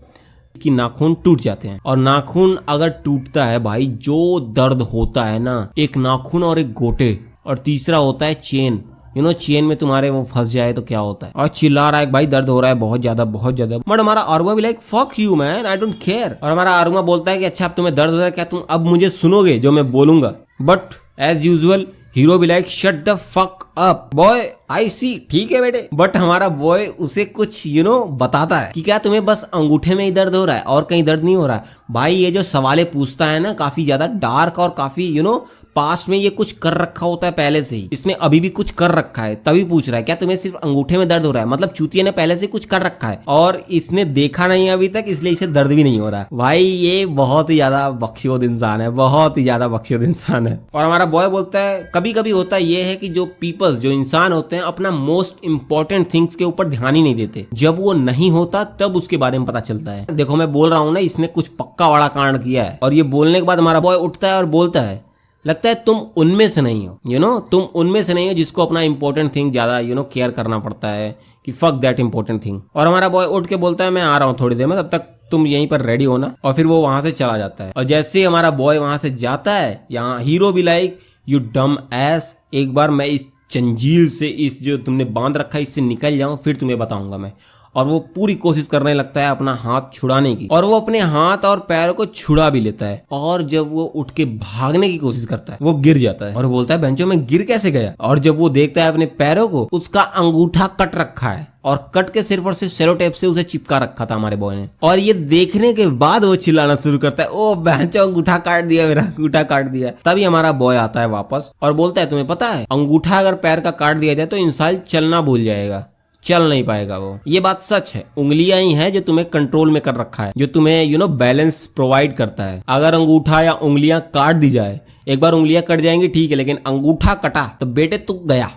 कि नाखून टूट जाते हैं, और नाखून अगर टूटता है भाई, जो दर्द होता है ना, एक नाखून और एक गोटे, और तीसरा होता है चेन। चेन में तुम्हारे वो फंस जाए तो क्या होता है। और चिल्ला रहा है भाई दर्द हो रहा है बहुत ज्यादा बहुत ज्यादा। बट हमारा आरुमा भी like fuck you man, I don't care. और हमारा आरुमा बोलता है कि अच्छा अब तुम्हें दर्द हो रहा है, क्या तुम अब मुझे सुनोगे जो मैं बोलूंगा। बट एज यूजुअल हीरो भी like shut the fuck up boy, I see, ठीक है बेटे। बट हमारा बॉय उसे कुछ बताता है कि क्या तुम्हें बस अंगूठे में ही दर्द हो रहा है और कहीं दर्द नहीं हो रहा है। भाई ये जो सवाले पूछता है ना, काफी ज्यादा डार्क और काफी पास्ट में ये कुछ कर रखा होता है पहले से ही, इसने अभी भी कुछ कर रखा है, तभी पूछ रहा है क्या तुम्हें सिर्फ अंगूठे में दर्द हो रहा है। मतलब चूतिया ने पहले से कुछ कर रखा है और इसने देखा नहीं अभी तक, इसलिए इसे दर्द भी नहीं हो रहा है। भाई ये बहुत ही ज्यादा बख्शियोद इंसान है, बहुत ही ज्यादा बख्शियोद इंसान है। और हमारा बॉय बोलता है कभी कभी होता ये है कि जो पीपल्स, जो इंसान होते हैं, अपना मोस्ट इंपॉर्टेंट थिंग्स के ऊपर ध्यान ही नहीं देते। जब वो नहीं होता तब उसके बारे में पता चलता है। देखो मैं बोल रहा हूँ ना, इसने कुछ पक्का वाला कांड किया है। और ये बोलने के बाद हमारा बॉय उठता है और बोलता है लगता है तुम उनमें से नहीं हो, तुम उनमें से नहीं हो जिसको अपना इंपॉर्टेंट थिंग ज्यादा केयर करना पड़ता है कि फक दैट इंपॉर्टेंट थिंग। और हमारा बॉय उठ के बोलता है मैं आ रहा हूँ थोड़ी देर में, तब तक तुम यहीं पर रेडी होना। और फिर वो वहां से चला जाता है। और जैसे ही हमारा बॉय वहां से जाता है, यहाँ हीरो भी लाइक यू डम एस, एक बार मैं इस जंजीर से, इस जो तुमने बांध रखा है, इससे निकल जाऊं, फिर तुम्हें बताऊंगा मैं। और वो पूरी कोशिश करने लगता है अपना हाथ छुड़ाने की, और वो अपने हाथ और पैरों को छुड़ा भी लेता है। और जब वो उठ के भागने की कोशिश करता है, वो गिर जाता है और बोलता है बेंचो में गिर कैसे गया। और जब वो देखता है अपने पैरों को, उसका अंगूठा कट रखा है, और कट के सिर्फ और सिर्फ सेलो टेप से उसे चिपका रखा था हमारे बॉय ने। और ये देखने के बाद वो चिल्लाना शुरू करता है, ओ बेंचो अंगूठा काट दिया, मेरा अंगूठा काट दिया। तभी हमारा बॉय आता है वापस और बोलता है तुम्हें पता है अंगूठा अगर पैर का काट दिया जाए तो इंसान चलना भूल जाएगा, चल नहीं पाएगा वो। ये बात सच है, उंगलियां ही हैं जो तुम्हें कंट्रोल में कर रखा है, जो तुम्हें बैलेंस प्रोवाइड करता है। अगर अंगूठा या उंगलियां काट दी जाए, एक बार उंगलियां कट जाएंगी ठीक है, लेकिन अंगूठा कटा तो बेटे तू गया,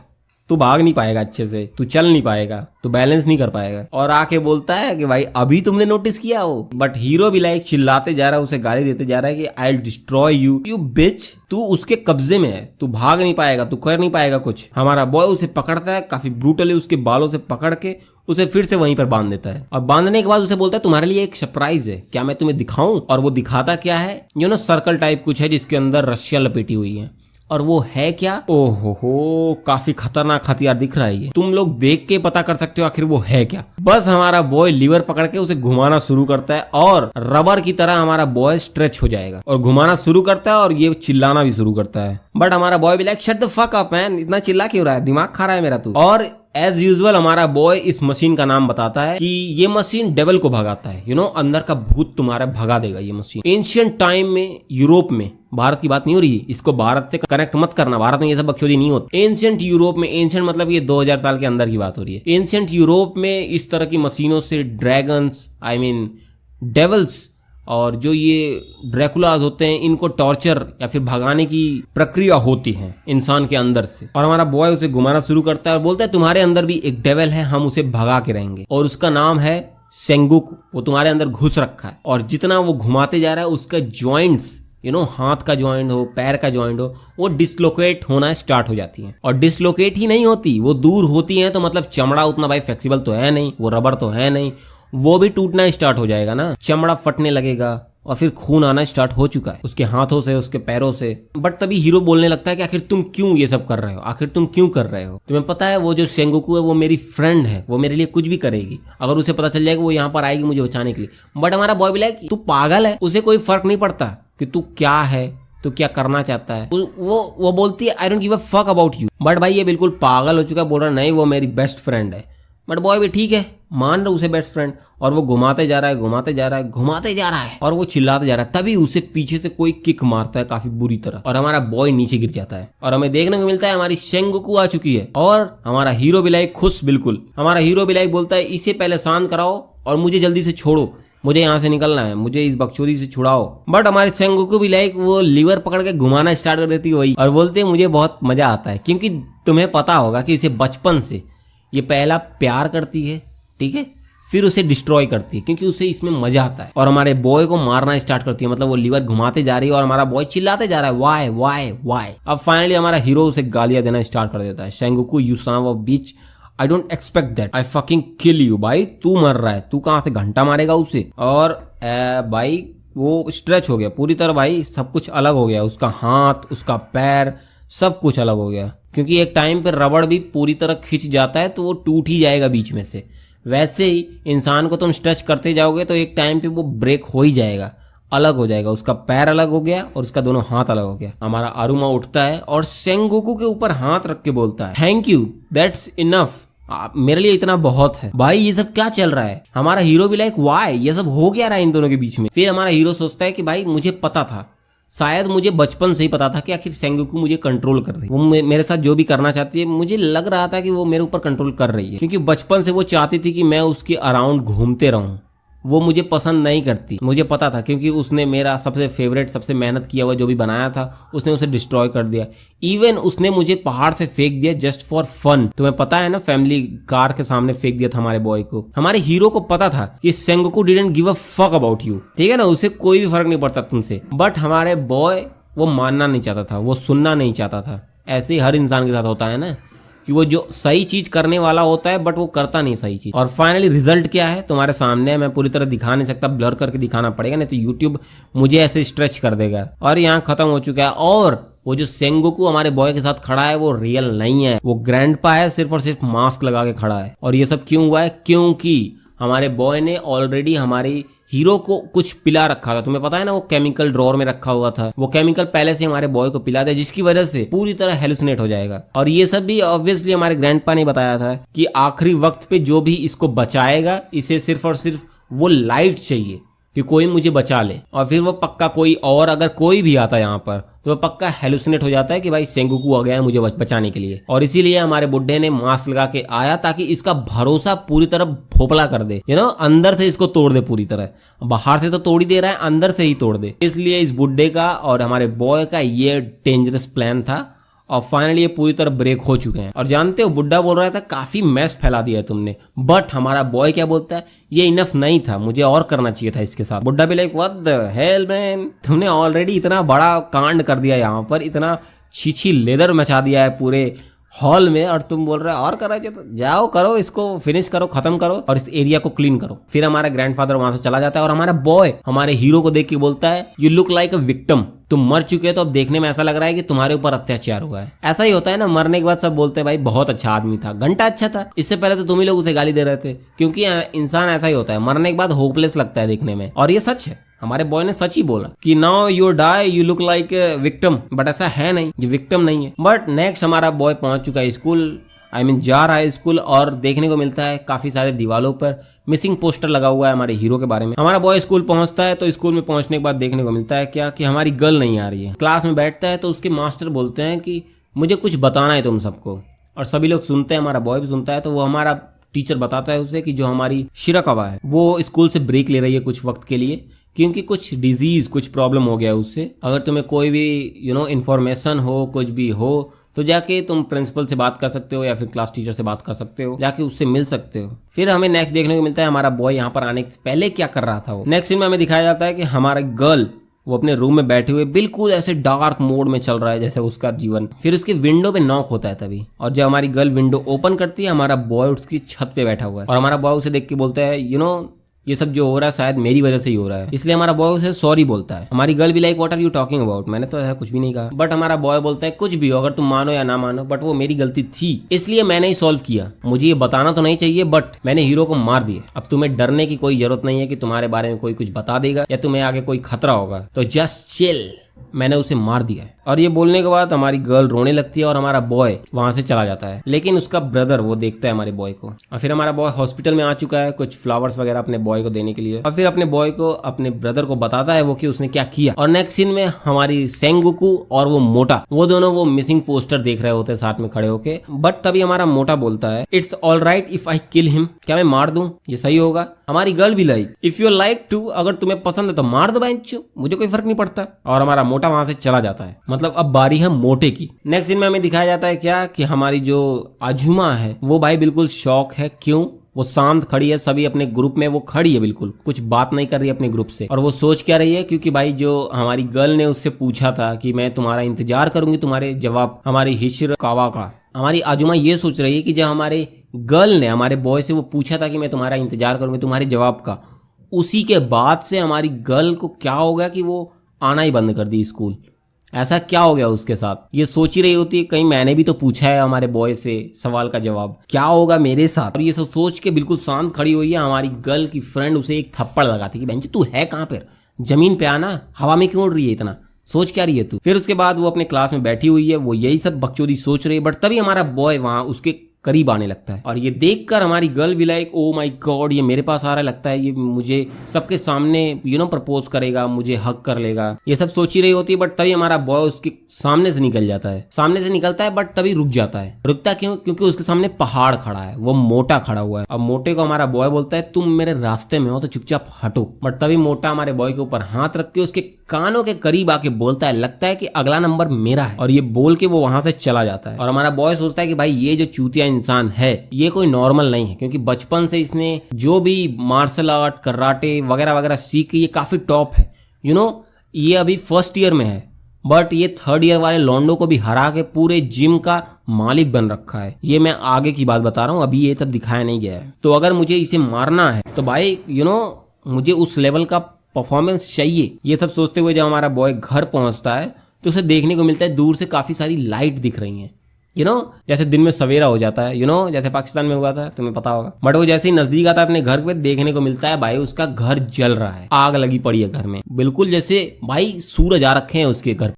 तू भाग नहीं पाएगा अच्छे से, तू चल नहीं पाएगा, तू बैलेंस नहीं कर पाएगा। और आके बोलता है कि भाई अभी तुमने नोटिस किया हो। बट हीरो भी लाइक चिल्लाते जा रहा है, उसे गाली देते जा रहा है कि I will destroy you, you बिच, तू उसके कब्जे में है, तू भाग नहीं पाएगा, तू कर नहीं पाएगा कुछ। हमारा बॉय उसे पकड़ता है काफी ब्रूटली, उसके बालों से पकड़ के उसे फिर से वहीं पर बांध देता है। और बांधने के बाद उसे बोलता है तुम्हारे लिए एक सरप्राइज है, क्या मैं तुम्हें दिखाऊं। और वो दिखाता क्या है, सर्कल टाइप कुछ है जिसके अंदर रस्सियां लपेटी हुई है। और वो है क्या, ओहो काफी खतरनाक हथियार दिख रहा है ये, तुम लोग देख के पता कर सकते हो आखिर वो है क्या। बस हमारा बॉय लीवर पकड़ के उसे घुमाना शुरू करता है, और रबर की तरह हमारा बॉय स्ट्रेच हो जाएगा और घुमाना शुरू करता है, और ये चिल्लाना भी शुरू करता है। बट हमारा बॉय भी like shut the fuck up man, इतना चिल्ला क्यों रहा है, दिमाग खा रहा है मेरा तू। और एज यूजुअल हमारा बॉय इस मशीन का नाम बताता है कि ये मशीन डेविल को भगाता है, अंदर का भूत तुम्हारा भगा देगा ये मशीन। एंशिएंट टाइम में यूरोप में, भारत की बात नहीं हो रही है, इसको भारत से कनेक्ट मत करना, भारत में ये सब बकचोदी नहीं होती। एंशिएंट यूरोप में, एंशिएंट मतलब ये 2000 साल के अंदर की बात हो रही है। एंशिएंट यूरोप में इस तरह की मशीनों से ड्रैगन्स, आई मीन डेविल्स, और जो ये ड्रैकुलास होते हैं, इनको टॉर्चर या फिर भगाने की प्रक्रिया होती है इंसान के अंदर से। और हमारा बॉय उसे घुमाना शुरू करता है और बोलता है तुम्हारे अंदर भी एक डेविल है, हम उसे भगा के रहेंगे, और उसका नाम है सेंगुकु, वो तुम्हारे अंदर घुस रखा है। और जितना वो घुमाते जा रहा है उसका जॉइंट्स, हाथ का जॉइंट हो, पैर का जॉइंट हो, वो डिसलोकेट होना स्टार्ट हो जाती है। और डिसलोकेट ही नहीं होती, वो दूर होती है, तो मतलब चमड़ा उतना भाई फ्लेक्सिबल तो है नहीं, वो रबर तो है नहीं, वो भी टूटना स्टार्ट हो जाएगा ना, चमड़ा फटने लगेगा, और फिर खून आना स्टार्ट हो चुका है उसके हाथों से, उसके पैरों से। बट तभी हीरो बोलने लगता है कि आखिर तुम क्यों ये सब कर रहे हो, आखिर तुम क्यों कर रहे हो, तुम्हें पता है वो जो सेंगोकू है वो मेरी फ्रेंड है, वो मेरे लिए कुछ भी करेगी, अगर उसे पता चल जाएगा वो यहाँ पर आएगी मुझे बचाने के लिए। बट हमारा बॉय भी लाइक तू पागल है, उसे कोई फर्क नहीं पड़ता कि तू क्या है, तो क्या करना चाहता है। वो बोलती है I don't give a fuck about you. But भाई ये बिल्कुल पागल हो चुका है, बोल रहा नहीं वो मेरी बेस्ट फ्रेंड है, बट बॉय भी ठीक है, मान रहा उसे बेस्ट फ्रेंड, और वो घुमाते जा रहा है, घुमाते जा रहा है, घुमाते जा रहा है, और वो चिल्लाते जा रहा है। तभी उसे पीछे से कोई किक मारता है काफी बुरी तरह, और हमारा बॉय नीचे गिर जाता है। और हमें देखने को मिलता है हमारी सेंगोकू आ चुकी है, और हमारा हीरो भी लाइक खुश बिल्कुल। हमारा हीरो भी लाइक बोलता है इसे पहले शांत कराओ और मुझे जल्दी से छोड़ो, मुझे यहाँ से निकलना है, मुझे इस बकचोदी से छुड़ाओ। बट हमारे सेंगोकू भी लाइक वो लीवर पकड़ के घुमाना स्टार्ट कर देती है वही, और बोलते हैं मुझे बहुत मजा आता है, क्योंकि तुम्हें पता होगा कि इसे बचपन से ये पहला प्यार करती है, ठीक है, फिर उसे डिस्ट्रॉय करती है क्योंकि उसे इसमें मजा आता है, और हमारे बॉय को मारना स्टार्ट करती है। मतलब वो लीवर घुमाते जा रही है और हमारा बॉय चिल्लाते जा रहा है वाई वाई वाई। अब फाइनली हमारा हीरो उसे गालियां देना स्टार्ट कर देता है, Sengoku you son of beach, I don't expect that, I fucking kill you. भाई तू मर रहा है, तू कहाँ से घंटा मारेगा उसे। और भाई वो स्ट्रेच हो गया पूरी तरह, भाई सब कुछ अलग हो गया, उसका हाथ, उसका पैर, सब कुछ अलग हो गया, क्योंकि एक टाइम पे रबड़ भी पूरी तरह खिंच जाता है तो वो टूट ही जाएगा बीच में से। वैसे ही इंसान को तुम स्ट्रेच करते जाओगे तो एक टाइम पे वो ब्रेक हो ही जाएगा, अलग हो जाएगा, उसका पैर अलग हो गया और उसका दोनों हाथ अलग हो गया। हमारा आरुमा उठता है और सेंगोकू के ऊपर हाथ रख के बोलता है थैंक यू, दैट्स इनफ, मेरे लिए इतना बहुत है। भाई ये सब क्या चल रहा है। हमारा हीरो भी लाइक वाई, ये सब हो क्या रहा है इन दोनों के बीच में। फिर हमारा हीरो सोचता है कि भाई मुझे पता था, शायद मुझे बचपन से ही पता था कि आखिर सेंगोकू मुझे कंट्रोल कर रही है, वो मेरे साथ जो भी करना चाहती है, मुझे लग रहा था कि वो मेरे ऊपर कंट्रोल कर रही है, क्योंकि बचपन से वो चाहती थी कि मैं उसके अराउंड घूमते रहूं। वो मुझे पसंद नहीं करती, मुझे पता था, क्योंकि उसने मेरा सबसे फेवरेट, सबसे मेहनत किया हुआ जो भी बनाया था उसने उसे डिस्ट्रॉय कर दिया। इवन उसने मुझे पहाड़ से फेंक दिया जस्ट फॉर फन। तुम्हें पता है ना, फैमिली कार के सामने फेंक दिया था हमारे बॉय को। हमारे हीरो को पता था कि Sengoku didn't give a fuck about you, ठीक है ना, उसे कोई भी फर्क नहीं पड़ता तुमसे। बट हमारे बॉय वो मानना नहीं चाहता था, वो सुनना नहीं चाहता था। ऐसे ही हर इंसान के साथ होता है ना, कि वो जो सही चीज करने वाला होता है बट वो करता नहीं सही चीज। और फाइनली रिजल्ट क्या है तुम्हारे सामने है, मैं पूरी तरह दिखा नहीं सकता, ब्लर करके दिखाना पड़ेगा, नहीं तो यूट्यूब मुझे ऐसे स्ट्रेच कर देगा। और यहाँ खत्म हो चुका है। और वो जो सेंगोकू हमारे बॉय के साथ खड़ा है वो रियल नहीं है, वो ग्रैंडपा है, सिर्फ और सिर्फ मास्क लगा के खड़ा है। और ये सब क्यों हुआ है, क्योंकि हमारे बॉय ने ऑलरेडी हमारी हीरो को कुछ पिला रखा था। तुम्हें पता है ना, वो केमिकल ड्रॉर में रखा हुआ था, वो केमिकल पहले से हमारे बॉय को पिला दिया, जिसकी वजह से पूरी तरह हेलुसिनेट हो जाएगा। और ये सब भी ऑब्वियसली हमारे ग्रैंडपा ने बताया था कि आखिरी वक्त पे जो भी इसको बचाएगा, इसे सिर्फ और सिर्फ वो लाइट चाहिए कि कोई मुझे बचा ले। और फिर वो पक्का कोई और अगर कोई भी आता है यहाँ पर तो वो पक्का हेलुसिनेट हो जाता है कि भाई सेंगोकू आ गया है मुझे बचाने के लिए। और इसीलिए हमारे बुड्ढे ने मास्क लगा के आया ताकि इसका भरोसा पूरी तरह फोपला कर दे, अंदर से इसको तोड़ दे पूरी तरह। बाहर से तो तोड़ ही दे रहा है, अंदर से ही तोड़ दे। इसलिए इस बुड्ढे का और हमारे बॉय का ये डेंजरस प्लान था, और फाइनली ये पूरी तरह ब्रेक हो चुके हैं। और जानते हो, बुड्ढा बोल रहा था काफी मैस फैला दिया है तुमने, बट हमारा बॉय क्या बोलता है, ये इनफ नहीं था, मुझे और करना चाहिए था इसके साथ। बुड्ढा भी like what the hell man, तुमने ऑलरेडी इतना बड़ा कांड कर दिया यहाँ पर, इतना छीछी लेदर मचा दिया है पूरे हॉल में, और तुम बोल रहे हो और करना चाहिए, तो जाओ करो, इसको फिनिश करो, खत्म करो और इस एरिया को क्लीन करो। फिर हमारा ग्रैंडफादर वहां से चला जाता है और हमारा बॉय हमारे हीरो को देख के बोलता है you look like a victim, तुम मर चुके हो तो अब देखने में ऐसा लग रहा है कि तुम्हारे ऊपर अत्याचार हुआ है। ऐसा ही होता है ना, मरने के बाद सब बोलते हैं भाई बहुत अच्छा आदमी था, घंटा अच्छा था, इससे पहले तो तुम ही लोग उसे गाली दे रहे थे। क्योंकि इंसान ऐसा ही होता है, मरने के बाद होपलेस लगता है देखने में। और ये सच है, हमारे बॉय ने सच ही बोला कि now you die you look like victim, but ऐसा है नहीं, ये विक्टिम नहीं है। बट नेक्स्ट हमारा बॉय पहुंच चुका है स्कूल, जा रहा है स्कूल, और देखने को मिलता है काफी सारे दीवारों पर मिसिंग पोस्टर लगा हुआ है हमारे हीरो के बारे में। हमारा बॉय स्कूल पहुंचता है तो स्कूल में पहुंचने के बाद देखने को मिलता है क्या कि हमारी गर्ल नहीं आ रही है। क्लास में बैठता है तो उसके मास्टर बोलते हैं कि मुझे कुछ बताना है तुम सबको, और सभी लोग सुनते हैं, हमारा बॉय भी सुनता है। तो वो हमारा टीचर बताता है उसे कि जो हमारी शिराकावा है वो स्कूल से ब्रेक ले रही है कुछ वक्त के लिए, क्योंकि कुछ डिजीज, कुछ प्रॉब्लम हो गया है उससे। अगर तुम्हें कोई भी इन्फॉर्मेशन हो, कुछ भी हो, तो जाके तुम प्रिंसिपल से बात कर सकते हो या फिर क्लास टीचर से बात कर सकते हो, जाके उससे मिल सकते हो। फिर हमें नेक्स्ट देखने को मिलता है हमारा बॉय यहाँ पर आने से पहले क्या कर रहा था। वो नेक्स्ट सीन में हमें दिखाया जाता है कि हमारा गर्ल वो अपने रूम में बैठे हुए बिल्कुल ऐसे डार्क मोड में चल रहा है जैसे उसका जीवन। फिर उसके विंडो पे नॉक होता है तभी, और जब हमारी गर्ल विंडो ओपन करती है, हमारा बॉय उसकी छत पे बैठा हुआ है, और हमारा बॉय उसे देख के बोलता है ये सब जो हो रहा है शायद मेरी वजह से ही हो रहा है। इसलिए हमारा बॉय उसे सॉरी बोलता है। हमारी गर्ल भी like what are you talking about, मैंने तो ऐसा कुछ भी नहीं कहा। बट हमारा बॉय बोलता है कुछ भी हो, अगर तुम मानो या ना मानो, बट वो मेरी गलती थी, इसलिए मैंने ही सॉल्व किया, मुझे ये बताना तो नहीं चाहिए, बट मैंने हीरो को मार दिया। अब तुम्हें डरने की कोई जरूरत नहीं है कि तुम्हारे बारे में कोई कुछ बता देगा या तुम्हें आगे कोई खतरा होगा, तो जस्ट चिल, मैंने उसे मार दिया है। और ये बोलने के बाद हमारी गर्ल रोने लगती है और हमारा बॉय वहां से चला जाता है। लेकिन उसका ब्रदर वो देखता है हमारे बॉय को, और फिर हमारा बॉय हॉस्पिटल में आ चुका है कुछ फ्लावर्स वगैरह अपने बॉय को देने के लिए, और फिर अपने बॉय को अपने ब्रदर को बताता है वो कि उसने क्या किया। और नेक्स्ट सीन में हमारी सेंगोकू और वो मोटा वो दोनों वो मिसिंग पोस्टर देख रहे होते हैं साथ में खड़े होके। बट तभी हमारा मोटा बोलता है it's all right if I kill him, क्या मैं मार दूं, ये सही होगा। हमारी गर्ल भी like if you like to, अगर तुम्हें पसंद है तो मार दो बेंचो, मुझे कोई फर्क नहीं पड़ता। और हमारा मोटा वहां से चला जाता है। मतलब अब बारी है मोटे की। नेक्स्ट सीन में हमें दिखाया जाता है क्या कि हमारी जो आजुमा है वो भाई बिल्कुल शॉक है। क्यों? वो शांत खड़ी है, सभी अपने ग्रुप में वो खड़ी है, बिल्कुल कुछ बात नहीं कर रही है अपने ग्रुप से। और वो सोच क्या रही है, क्योंकि भाई जो हमारी गर्ल ने उससे पूछा था कि मैं तुम्हारा इंतजार करूंगी तुम्हारे जवाब, हमारी हिशिर कावा का। हमारी आजुमा ये सोच रही है कि जब हमारे गर्ल ने हमारे बॉय से वो पूछा था कि मैं तुम्हारा इंतजार करूंगी तुम्हारे जवाब का, उसी के बाद से हमारी गर्ल को क्या हो गया कि वो आना ही बंद कर दी स्कूल। ऐसा क्या हो गया उसके साथ, ये सोच ही रही होती है कहीं मैंने भी तो पूछा है हमारे बॉय से सवाल का जवाब, क्या होगा मेरे साथ। और ये सब सोच के बिल्कुल शांत खड़ी हुई है। हमारी गर्ल की फ्रेंड उसे एक थप्पड़ लगाती है कि बेंच तू है कहाँ पर, जमीन पे आना, हवा में क्यों उड़ रही है, इतना सोच क्या रही है तू। फिर उसके बाद वो अपने क्लास में बैठी हुई है, वो यही सब बकचोदी सोच रही है। बट तभी हमारा बॉय वहां उसके करीब आने लगता है, और ये देखकर हमारी गर्ल भी लाइक ओ माय गॉड, ये मेरे पास आ रहा, लगता है ये मुझे सबके सामने प्रपोज करेगा, मुझे हक कर लेगा, ये सब सोच ही रही होती है। बट तभी हमारा बॉय उसके सामने से निकल जाता है, सामने से निकलता है, बट तभी रुक जाता है। रुकता क्यों? क्योंकि उसके सामने पहाड़ खड़ा है, वो मोटा खड़ा हुआ है। अब मोटे को हमारा बॉय बोलता है तुम मेरे रास्ते में हो तो चुपचाप हटो। बट तभी मोटा हमारे बॉय के ऊपर हाथ रख के उसके कानों के करीब आके बोलता है लगता है कि अगला नंबर मेरा है, और ये बोल के वो वहां से चला जाता है। और हमारा बॉय सोचता है कि भाई ये जो चूतिया इंसान है ये कोई नॉर्मल नहीं है, क्योंकि बचपन से इसने जो भी मार्शल आर्ट कराटे वगैरह वगैरह सीख के ये काफी टॉप है। ये अभी फर्स्ट ईयर में है, बट ये थर्ड ईयर वाले लॉन्डो को भी हरा के पूरे जिम का मालिक बन रखा है। ये मैं आगे की बात बता रहा हूँ, अभी ये तब दिखाया नहीं गया है। तो अगर मुझे इसे मारना है तो भाई मुझे उस लेवल का परफॉर्मेंस चाहिए। ये सब सोचते हुए जब हमारा बॉय घर पहुंचता है तो उसे देखने को मिलता है दूर से काफी सारी लाइट दिख रही हैं। जैसे दिन में सवेरा हो जाता है, जैसे पाकिस्तान में हुआ था, तुम्हें पता होगा। बट वो जैसे ही नजदीक आता है अपने घर पे, देखने को मिलता है भाई उसका घर जल रहा है, आग लगी पड़ी है घर में, बिल्कुल जैसे भाई सूरज आ रखे हैं उसके घर।